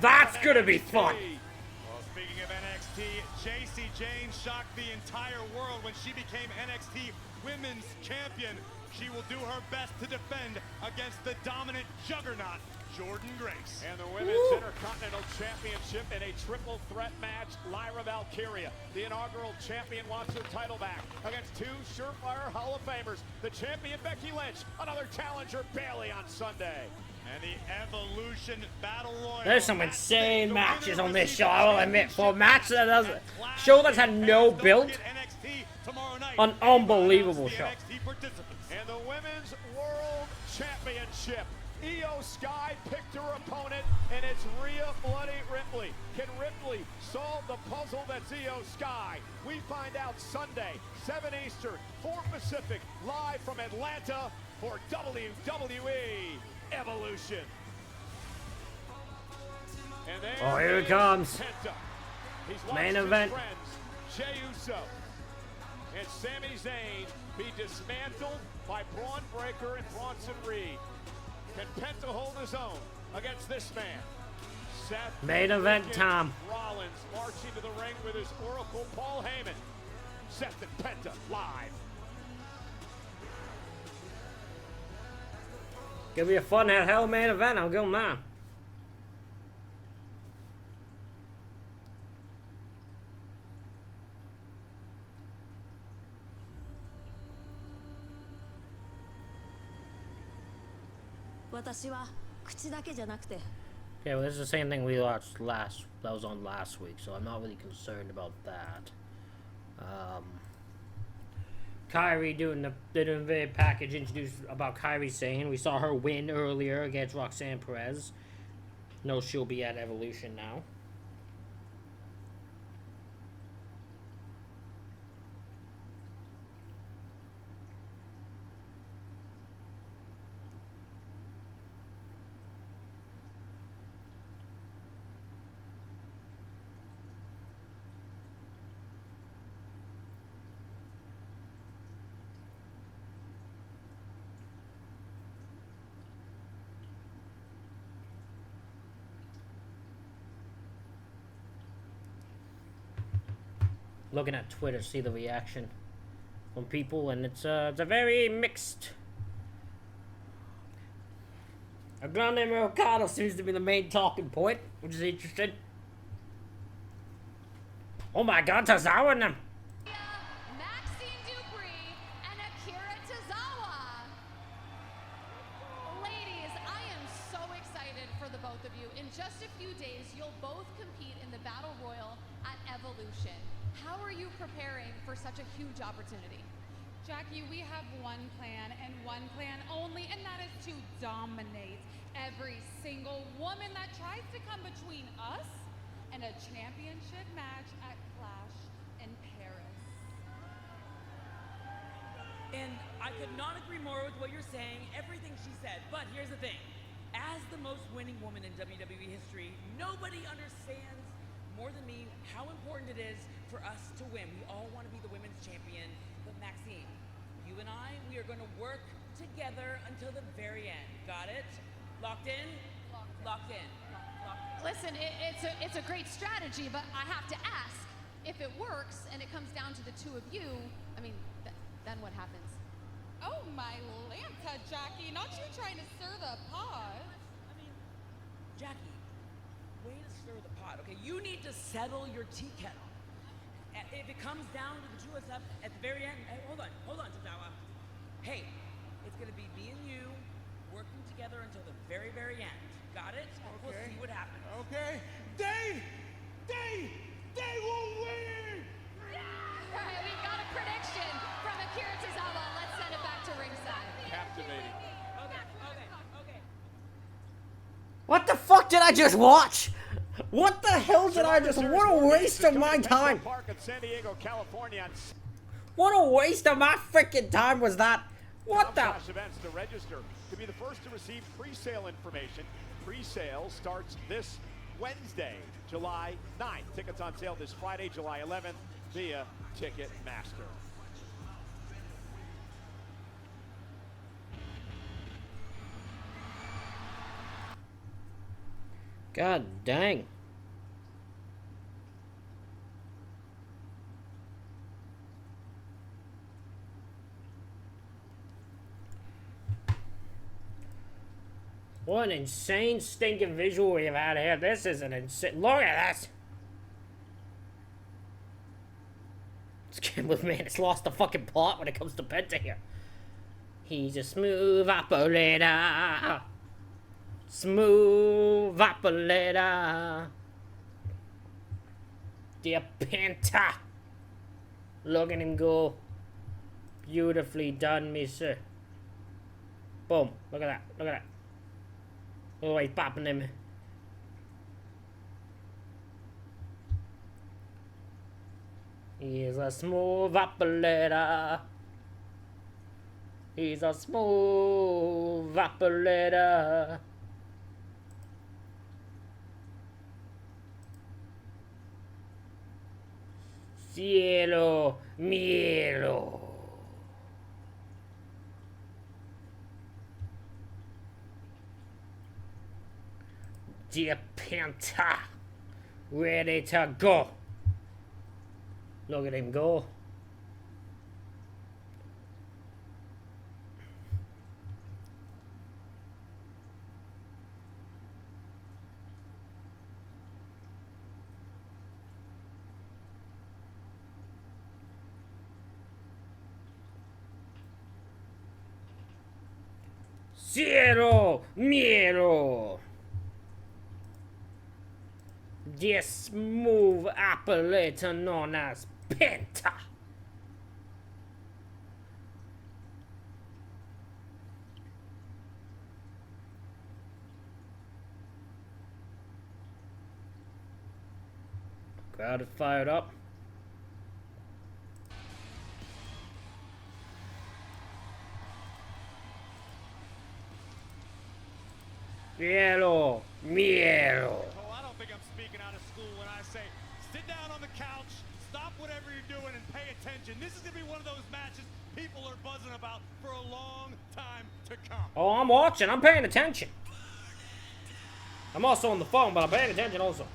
That's going to be fun. Well, speaking of NXT, JC Jane shocked the entire world when she became NXT Women's Champion. She will do her best to defend against the dominant juggernaut, Jordan Grace. And the Women's Intercontinental Championship in a triple threat match. Lyra Valkyria, the inaugural champion, wants her title back against 2 surefire Hall of Famers. The champion, Becky Lynch, another challenger, Bayley, on Sunday. And the Evolution Battle Royal. There's some insane matches on this show, I will admit. For a match that does show that's had no build, an unbelievable show. And the Women's World Championship. Io Sky picked her opponent, and it's Rhea Bloody Ripley. Can Ripley solve the puzzle that's Io Sky? We find out Sunday, 7 Eastern, 4 Pacific, live from Atlanta for WWE Evolution. And Oh, here it comes. Penta. He's Main watched event. his friends, Jey Uso and Sami Zayn, be dismantled by Braun Breaker and Bronson Reed. Can Penta hold his own against this man? Seth Main event time. Rollins marching to the ring with his Oracle, Paul Heyman. Seth and Penta live. Gonna be a fun hell main event, I'm going now. Okay, well, this is the same thing we watched that was on last week, so I'm not really concerned about that. Kairi doing the package introduced about Kairi Sane. We saw her win earlier against Roxanne Perez. No, she'll be at Evolution now. Looking at Twitter, see the reaction from people, and it's a very mixed. A Grande Mercado seems to be the main talking point, which is interesting. Oh my God, Tozawa and them. Maxine Dupree and Akira Tozawa. Ladies, I am so excited for the both of you. In just a few days, you'll both compete in the Battle Royal at Evolution. How are you preparing for such a huge opportunity? Jackie, we have one plan and one plan only, and that is to dominate every single the woman that tries to come between us and a championship match at Clash in Paris. And I could not agree more with what you're saying, everything she said. But here's the thing. As the most winning woman in WWE history, nobody understands more than me how important it is for us to win. We all want to be the women's champion. But Maxine, you and I, we are going to work together until the very end. Got it? Locked in? Locked in. Listen, it's a great strategy, but I have to ask, if it works and it comes down to the two of you, I mean, then what happens? Oh my Lanta, Jackie, not you trying to stir the pot. I mean, Jackie, way to stir the pot, okay? You need to settle your tea kettle. If it comes down to the two of us at the very end, hey, hold on, Tazawa. Hey, it's gonna be me and you working together until the very, very end. Got it? Okay. We'll see what happens. Okay. They will win! All right, we've got a prediction from Akira Tozawa. Let's send it back to ringside. Captivating. Okay. What the fuck did I just watch? What the hell did I just... What a waste of my time. Park in San Diego, California. What a waste of my freaking time was that. What the... Events to register to be the first to receive pre-sale information. Pre-sale starts this Wednesday, July 9th. Tickets on sale this Friday, July 11th via Ticketmaster. God dang. What an insane stinking visual we have had here. This is an insane... Look at this! This man, it's lost the fucking plot when it comes to Penta here. He's a smooth operator. Smooth operator. Dear Penta. Look at him go. Beautifully done, mister. Boom. Look at that. Look at that. Oh, he's popping him. He's a smooth operator. He's a smooth operator. Cielo, mielo. Dear Penta, ready to go. Look at him go. Cielo, mielo. The smooth operator known as Penta. Crowd is fired up. Mielo, mielo. Oh, I don't think I'm speaking out of school when I say, sit down on the couch, stop whatever you're doing, and pay attention. This is going to be one of those matches people are buzzing about for a long time to come. Oh, I'm watching. I'm paying attention. I'm also on the phone, but I'm paying attention also.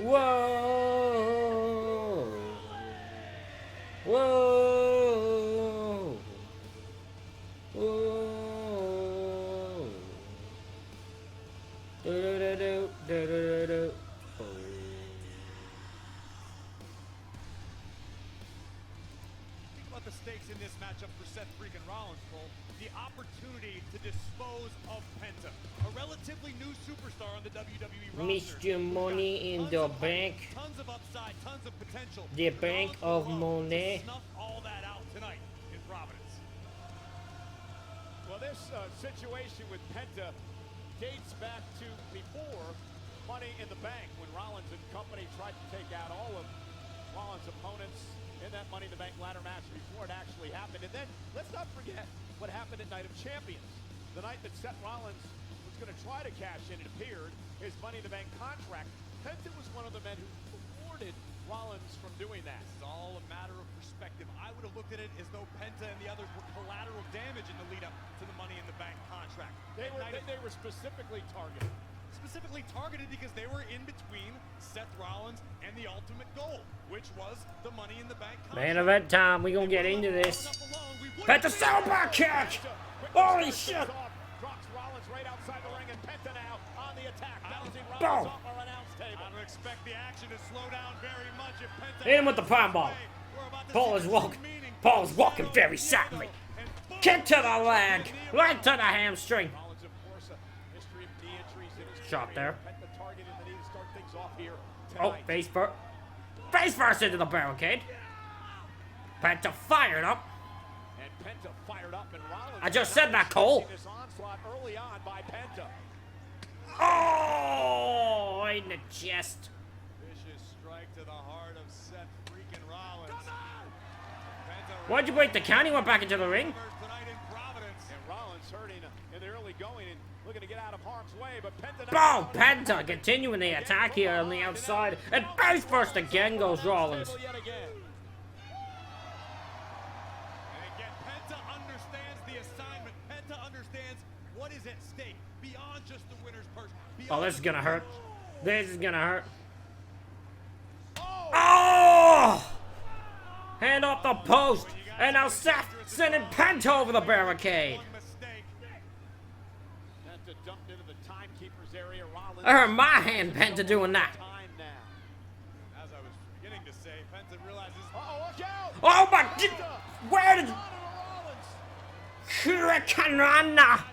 Whoa. Whoa. Whoa. Do-do-do-do, do-do-do-do. Think about the stakes in this matchup for Seth freaking Rollins, Cole. The opportunity to dispose of Penta, a relatively new superstar on the WWE roster. Mr. Money in the bank. Tons of upside, tons of potential. The bank of money. Snuff all that out tonight in Providence. Well, this situation with Penta dates back to before Money in the Bank, when Rollins and company tried to take out all of Rollins' opponents in that Money in the Bank ladder match before it actually happened. And then let's not forget what happened at Night of Champions, the night that Seth Rollins was going to try to cash in, it appeared, his Money in the Bank contract. Penta was one of the men who rewarded Rollins from doing that. It's all a matter of perspective. I would have looked at it as though Penta and the others were collateral damage in the lead up to the Money in the Bank contract. They were specifically targeted. Specifically targeted because they were in between Seth Rollins and the ultimate goal, which was the Money in the Bank contract. Man event time, we gonna get into this. Penta silver kick! Holy shit! Drops Rollins right outside the ring, and Penta now on the attack, bouncing Boom. Rollins off our announce table. I don't expect the action to slow down very much if Penta Hit him with the pine ball. Paul is walking very silently. Kick to the leg, right to the hamstring. Rollins, of course, a history of knee injuries in his Shot career. there. Penta targeted the knee to start things off here Oh, tonight. face first into the barricade. Penta fired up. And Penta fired up, and Rollins. I just said that, Cole. This onslaught early on by Penta. Oh, in the chest. Vicious strike to the heart of Seth freaking Rollins. Why'd you break the count? He went back into the ring. Tonight in Providence. And Rollins hurting in the early going and looking to get out of harm's way, but Penta. Boom! Penta continuing the attack here on the outside. And face first again goes Rollins. Yet again. And again, Penta understands the assignment. Penta understands what is at stake beyond just the winner's purse. Oh, this is gonna hurt. This is gonna hurt. Oh! Hand off the post. And now Seth sending Penta over the barricade. Penta dumped into the timekeeper's area. Rollins. I heard my hand Penta doing that. Time now. As I was beginning to say, Penta realizes. Look out! Oh my god! Where did... Hurricane Rana!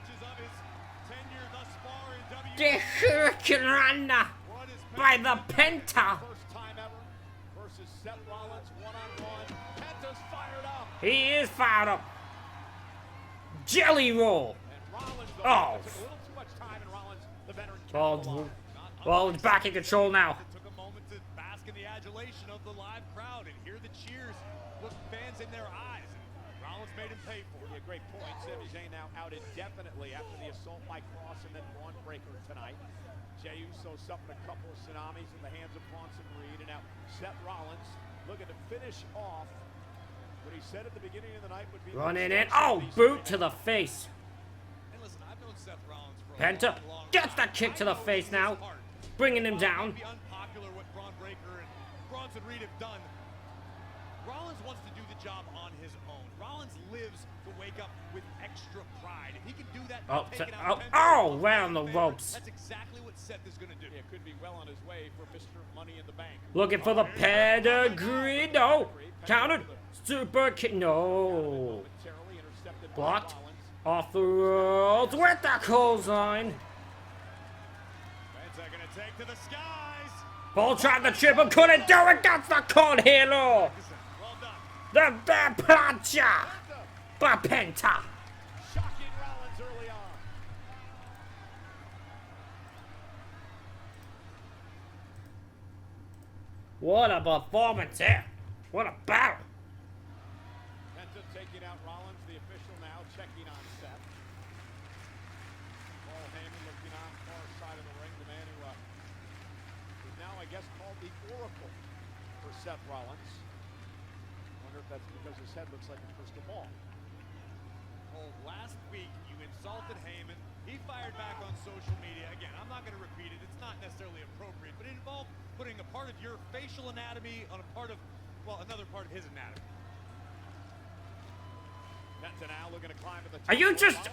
The Hurricane Rana by the Penta. First time ever versus Seth Rollins one-on-one. Penta's fired up. He is fired up. Jelly roll. And Rollins, though, Oh. took a little too much time, and Rollins, the veteran, Well, it's back in control now. Took a moment to bask in the adulation of the live crowd and hear the cheers look fans in their eyes. And Rollins made him pay for it. Yeah, great point. Sami Zayn now out indefinitely after the assault by Cross and then Braun Breaker tonight. Jey Uso suffered a couple of tsunamis in the hands of Bronson Reed, and now Seth Rollins looking to finish off what he said at the beginning of the night would be Running in. Oh, boot to the face. And listen, I've known Seth Rollins for a Penta long gets that kick to the face now. Bringing him down. Maybe unpopular what Braun Breaker and Bronson Reed have done. Rollins wants to do the job on his own. Rollins lives to wake up with extra pride. If he can do that, Oh, taking out Penta, oh, round the ropes. that's exactly what Seth is going to do. Yeah, could be well on his way for Mr. Money in the Bank. Looking for the pedigree. No. Countered. Super kick. No. Momentarily intercepted by Blocked. Rollins. Off the ropes with the clothesline. Penta going to take to the skies. Paul tried the triple, couldn't do it. Got the cold halo. The plancha. The Penta. Shocking Rollins early on. What a performance here. What a battle. Penta taking out Rollins, the official now checking on Seth. Paul Heyman looking on far side of the ring, the man who is now, I guess, called the Oracle for Seth Rollins. Wonder if that's because his head looks like a crystal ball. Oh, last week you insulted Heyman, He fired back on social media. Again, I'm not going to repeat it. It's not necessarily appropriate, but it involved putting a part of your facial anatomy on a part of, well, another part of his anatomy.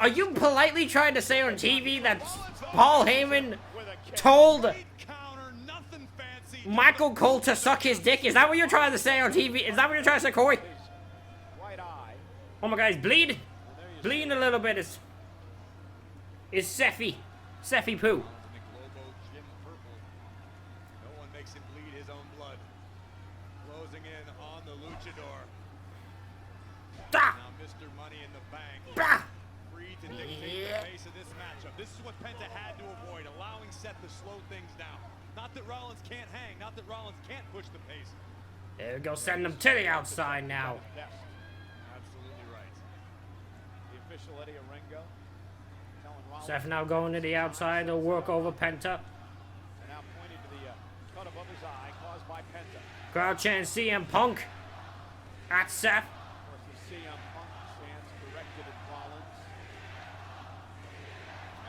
Are you politely trying to say on TV that Paul Heyman told Michael Cole to suck his dick? Is that what you're trying to say on TV? Is that what you're trying to say, Corey? Oh my God, he's bleeding. Bleeding a little bit. Is Seffy poo. No one makes him bleed his own blood. Closing in on the luchador. Now Mr. Money in the Bank. Free to dictate the pace of this matchup. This is what Penta had to avoid, allowing Seth to slow things down. Not that Rollins can't hang, not that Rollins can't push the pace. There we go, send them to the outside now. Absolutely right. The official Eddie Orengo. Seth now going to the outside to work over Penta. And now pointing to the cut above his eye caused by Penta. Crowd chant CM Punk at Seth. Of course, the CM Punk stands corrected at Rollins.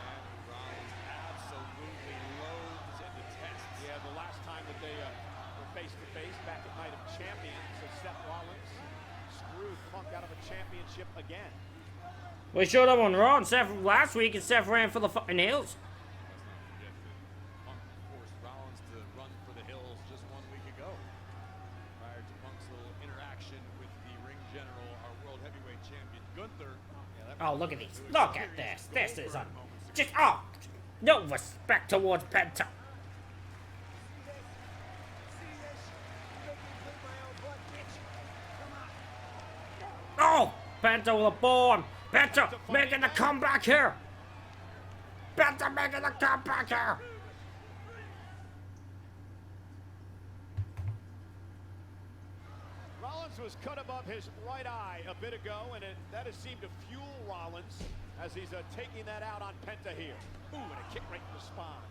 And Rollins absolutely loathes and detests. Yeah, the last time that they were face-to-face back at Night of Champions, so Seth Rollins screwed Punk out of a championship again. We showed up on Raw and Seth last week, and Seth ran for the fucking hills. Punk forced Rollins to run for the hills just 1 week ago. Prior to Punk's little interaction with the ring general, our world heavyweight champion Gunther. Oh, look at these. Look at this. This is just, oh, no respect towards Penta. Oh, Penta with a bomb. Penta making the comeback here. Penta making the comeback here. Rollins was cut above his right eye a bit ago, and that has seemed to fuel Rollins as he's taking that out on Penta here. Ooh, and a kick right in the spine.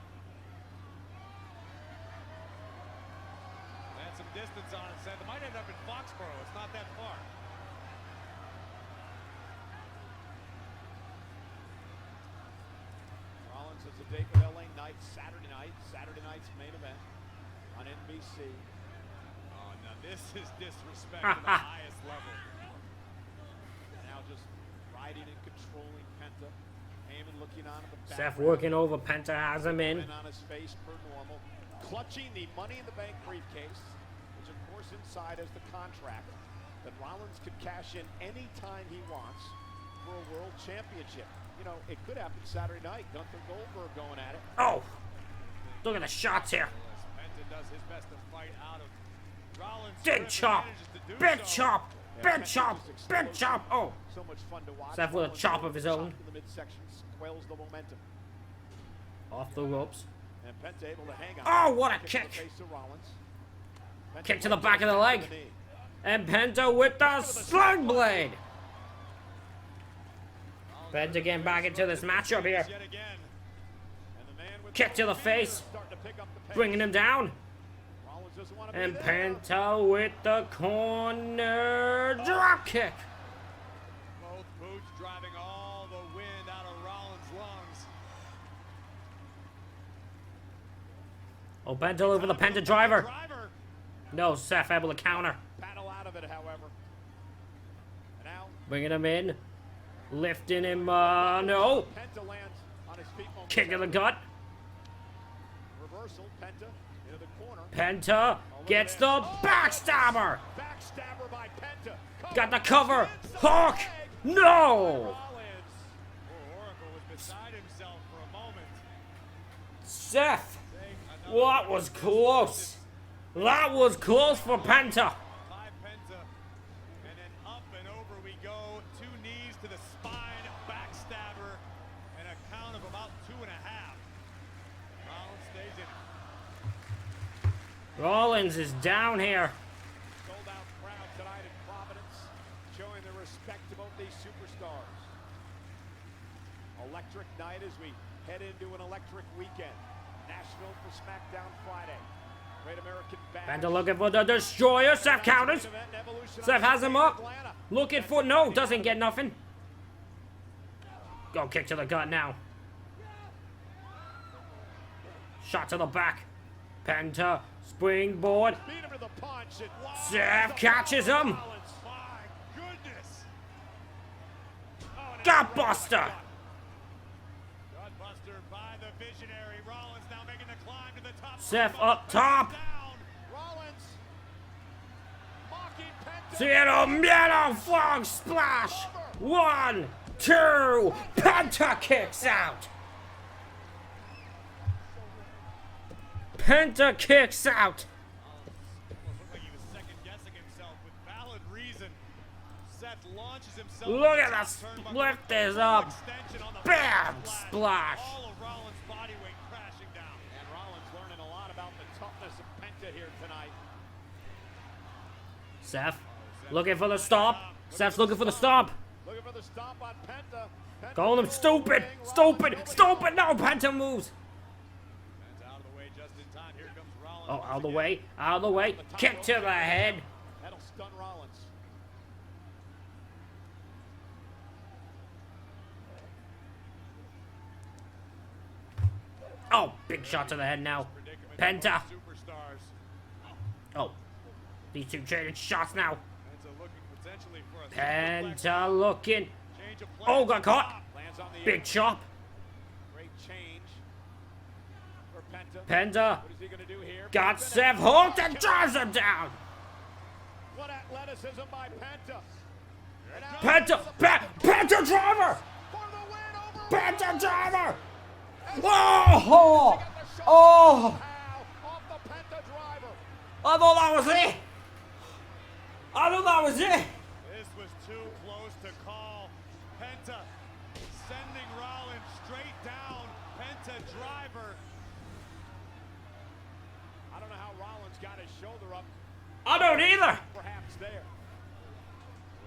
Had some distance on it, Seth. It might end up in Foxborough. It's not that far. Rollins has a date with LA Knight Saturday night's main event on NBC. Oh, now this is disrespect to the highest level. Now just riding and controlling Penta. Heyman looking on in the back. Seth working over Penta, has him in. On his face per normal. Clutching the Money in the Bank briefcase, which of course inside has the contract that Rollins could cash in any time he wants for a world championship. You know, it could happen Saturday night. Gunther Goldberg going at it. Oh, look at the shots here. Penta does his best to fight out of Rollins. Big chop, big chop, big chop, big chop. Oh, so much fun to watch. Seth with a chop of his own. In the midsection quells the momentum. Off the ropes. And Penta able to hang on. Oh, what a kick. Kick to the back of the leg. And Penta with the slug blade. Penta getting back into this matchup here. Kick to the face. Bringing him down. And Penta with the corner drop kick. Both boots driving all the wind out of Rollins' lungs. Oh, Penta over the Penta driver. No, Seth able to counter. Battle out of it, however. Now, bringing him in. Lifting him, no. Penta lands on his feet. Kick in the gut. Reversal, Penta into the corner. Penta gets the backstabber. Backstabber by Penta. Got the cover. Hawk. No. Oracle was beside himself for a moment. Seth. What was close? That was close for Penta. Penta, and then up and over we go. 2 knees to the spine, backstabber, and a count of about 2.5. Rollins stays in it. Rollins is down here. Sold out crowd tonight in Providence, showing the respect to both these superstars. Electric night as we head into an electric weekend. Nashville for SmackDown Friday. Great American Bash. Penta looking for the destroyer. Seth counters. Seth has him up. Looking for, no, doesn't get nothing. Go kick to the gut now. Shot to the back. Penta, springboard. Seth catches him. Gutbuster. Seth up top. Seattle Metal Frog Splash. 1, 2. Penta kicks out. Penta kicks out. Look at that. Lift this up. Bam! Splash. Seth looking for the stop. Seth's looking for the stop. Calling him stupid. Stupid. Stupid. No, Penta moves. Oh, out of the way. Out of the way. Kick to the head. That'll stun Rollins. Oh, big shot to the head now. Penta. Oh. These two trading shots now. Penta looking. Oh, got caught. Big chop. Great change for Penta. What is he gonna do here? Got Seth hooked and drives him down. What athleticism by Penta. Penta driver. Penta driver. Oh! Oh! I thought that was it. I thought that was it. This was too close to call. Penta sending Rollins straight down. Penta driver. I don't know how Rollins got his shoulder up. I don't either. Perhaps there.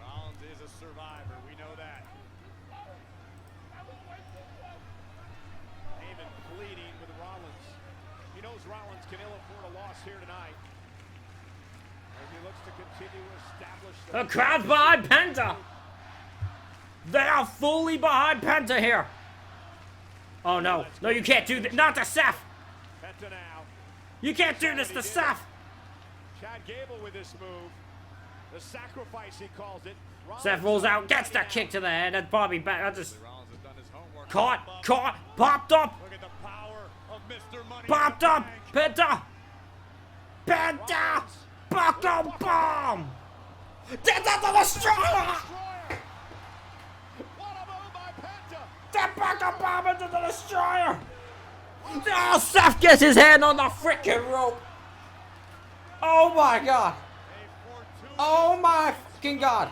Rollins is a survivor. We know that. Heyman pleading with Rollins. He knows Rollins can ill afford a loss here tonight. As he looks to continue to establish The crowd's behind Penta. They are fully behind Penta here. Oh no. No, you can't do that. Not to Seth. Penta now. You can't do this to Seth. Chad Gable with this move. The sacrifice, he calls it. Seth rolls out, gets that kick to the head, and Bobby back. I just caught, popped up, popped up, Penta, buckle bomb. That's the destroyer. That buckle bomb into the destroyer. Oh, Seth gets his hand on the freaking rope. Oh my god. Oh my fucking god.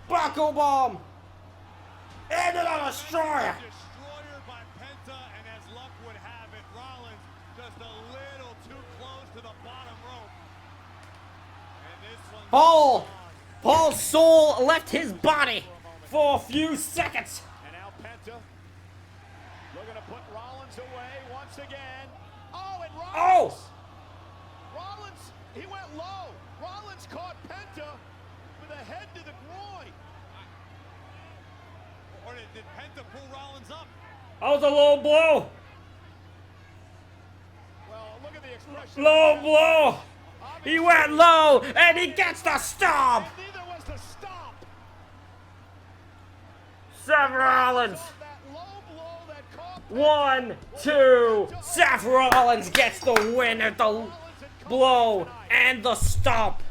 Buckle bomb. Into the destroyer. Destroyer by Penta, and as luck would have it, Rollins just a little too close to the bottom rope. And this one Paul's soul left his body for a few seconds. And now Penta looking to put Rollins away once again. Oh, and Rollins. Rollins, he went low. Rollins caught Penta with a head to the groin. Or did Penta pull Rollins up? That was a low blow. Well, look at the expression. Low blow. He went low, and he gets the stomp. And neither was the stomp. Seth Rollins. 1, 2. Seth Rollins gets the win at the blow and the stomp.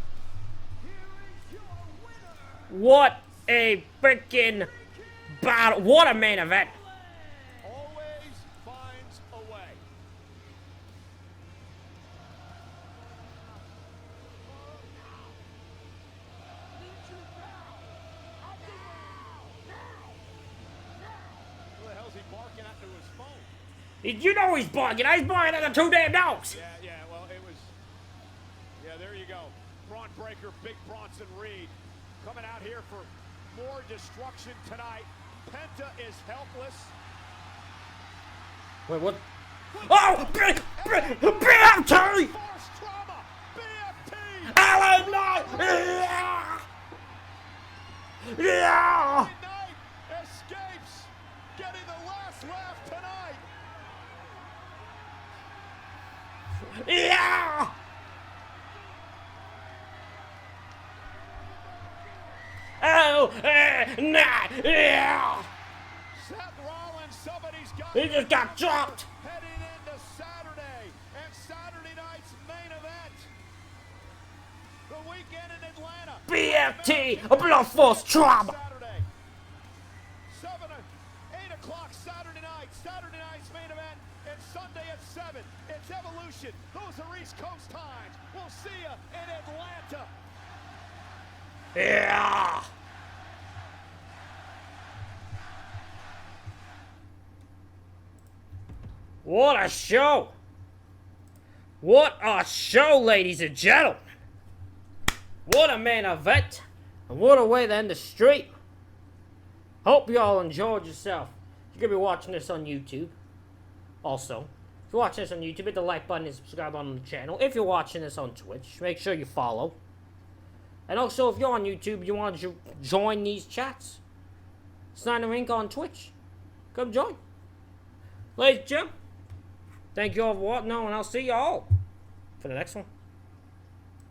What a freaking battle. What a main event. Always finds a way. Who the hell's he barking at to his phone? You know he's barking. He's barking at the two damn dogs. Yeah, well, it was... Yeah, there you go. Braun Breaker, Big Bronson Reed coming out here for more destruction tonight. Penta is helpless. Wait, what? Oh! BFT! LA Knight! Yeah! Yeah! Escapes, getting the last Seth Rollins, somebody's got He just got dropped. heading into Saturday and Saturday night's main event. The weekend in Atlanta. BFT, a Blood Force Trauma. Saturday. 8 o'clock Saturday night. Saturday night's main event. And Sunday at 7. It's Evolution. Those are East Coast times. We'll see you in Atlanta. Yeah. What a show. What a show, ladies and gentlemen. What a main event. And what a way to end the stream. Hope you all enjoyed yourself. You're going to be watching this on YouTube. Also, if you're watching this on YouTube, hit the like button and subscribe on the channel. If you're watching this on Twitch, make sure you follow. And also, if you're on YouTube, you want to join these chats, sign the link on Twitch. Come join. Ladies and gentlemen, thank you all for watching, and I'll see you all for the next one.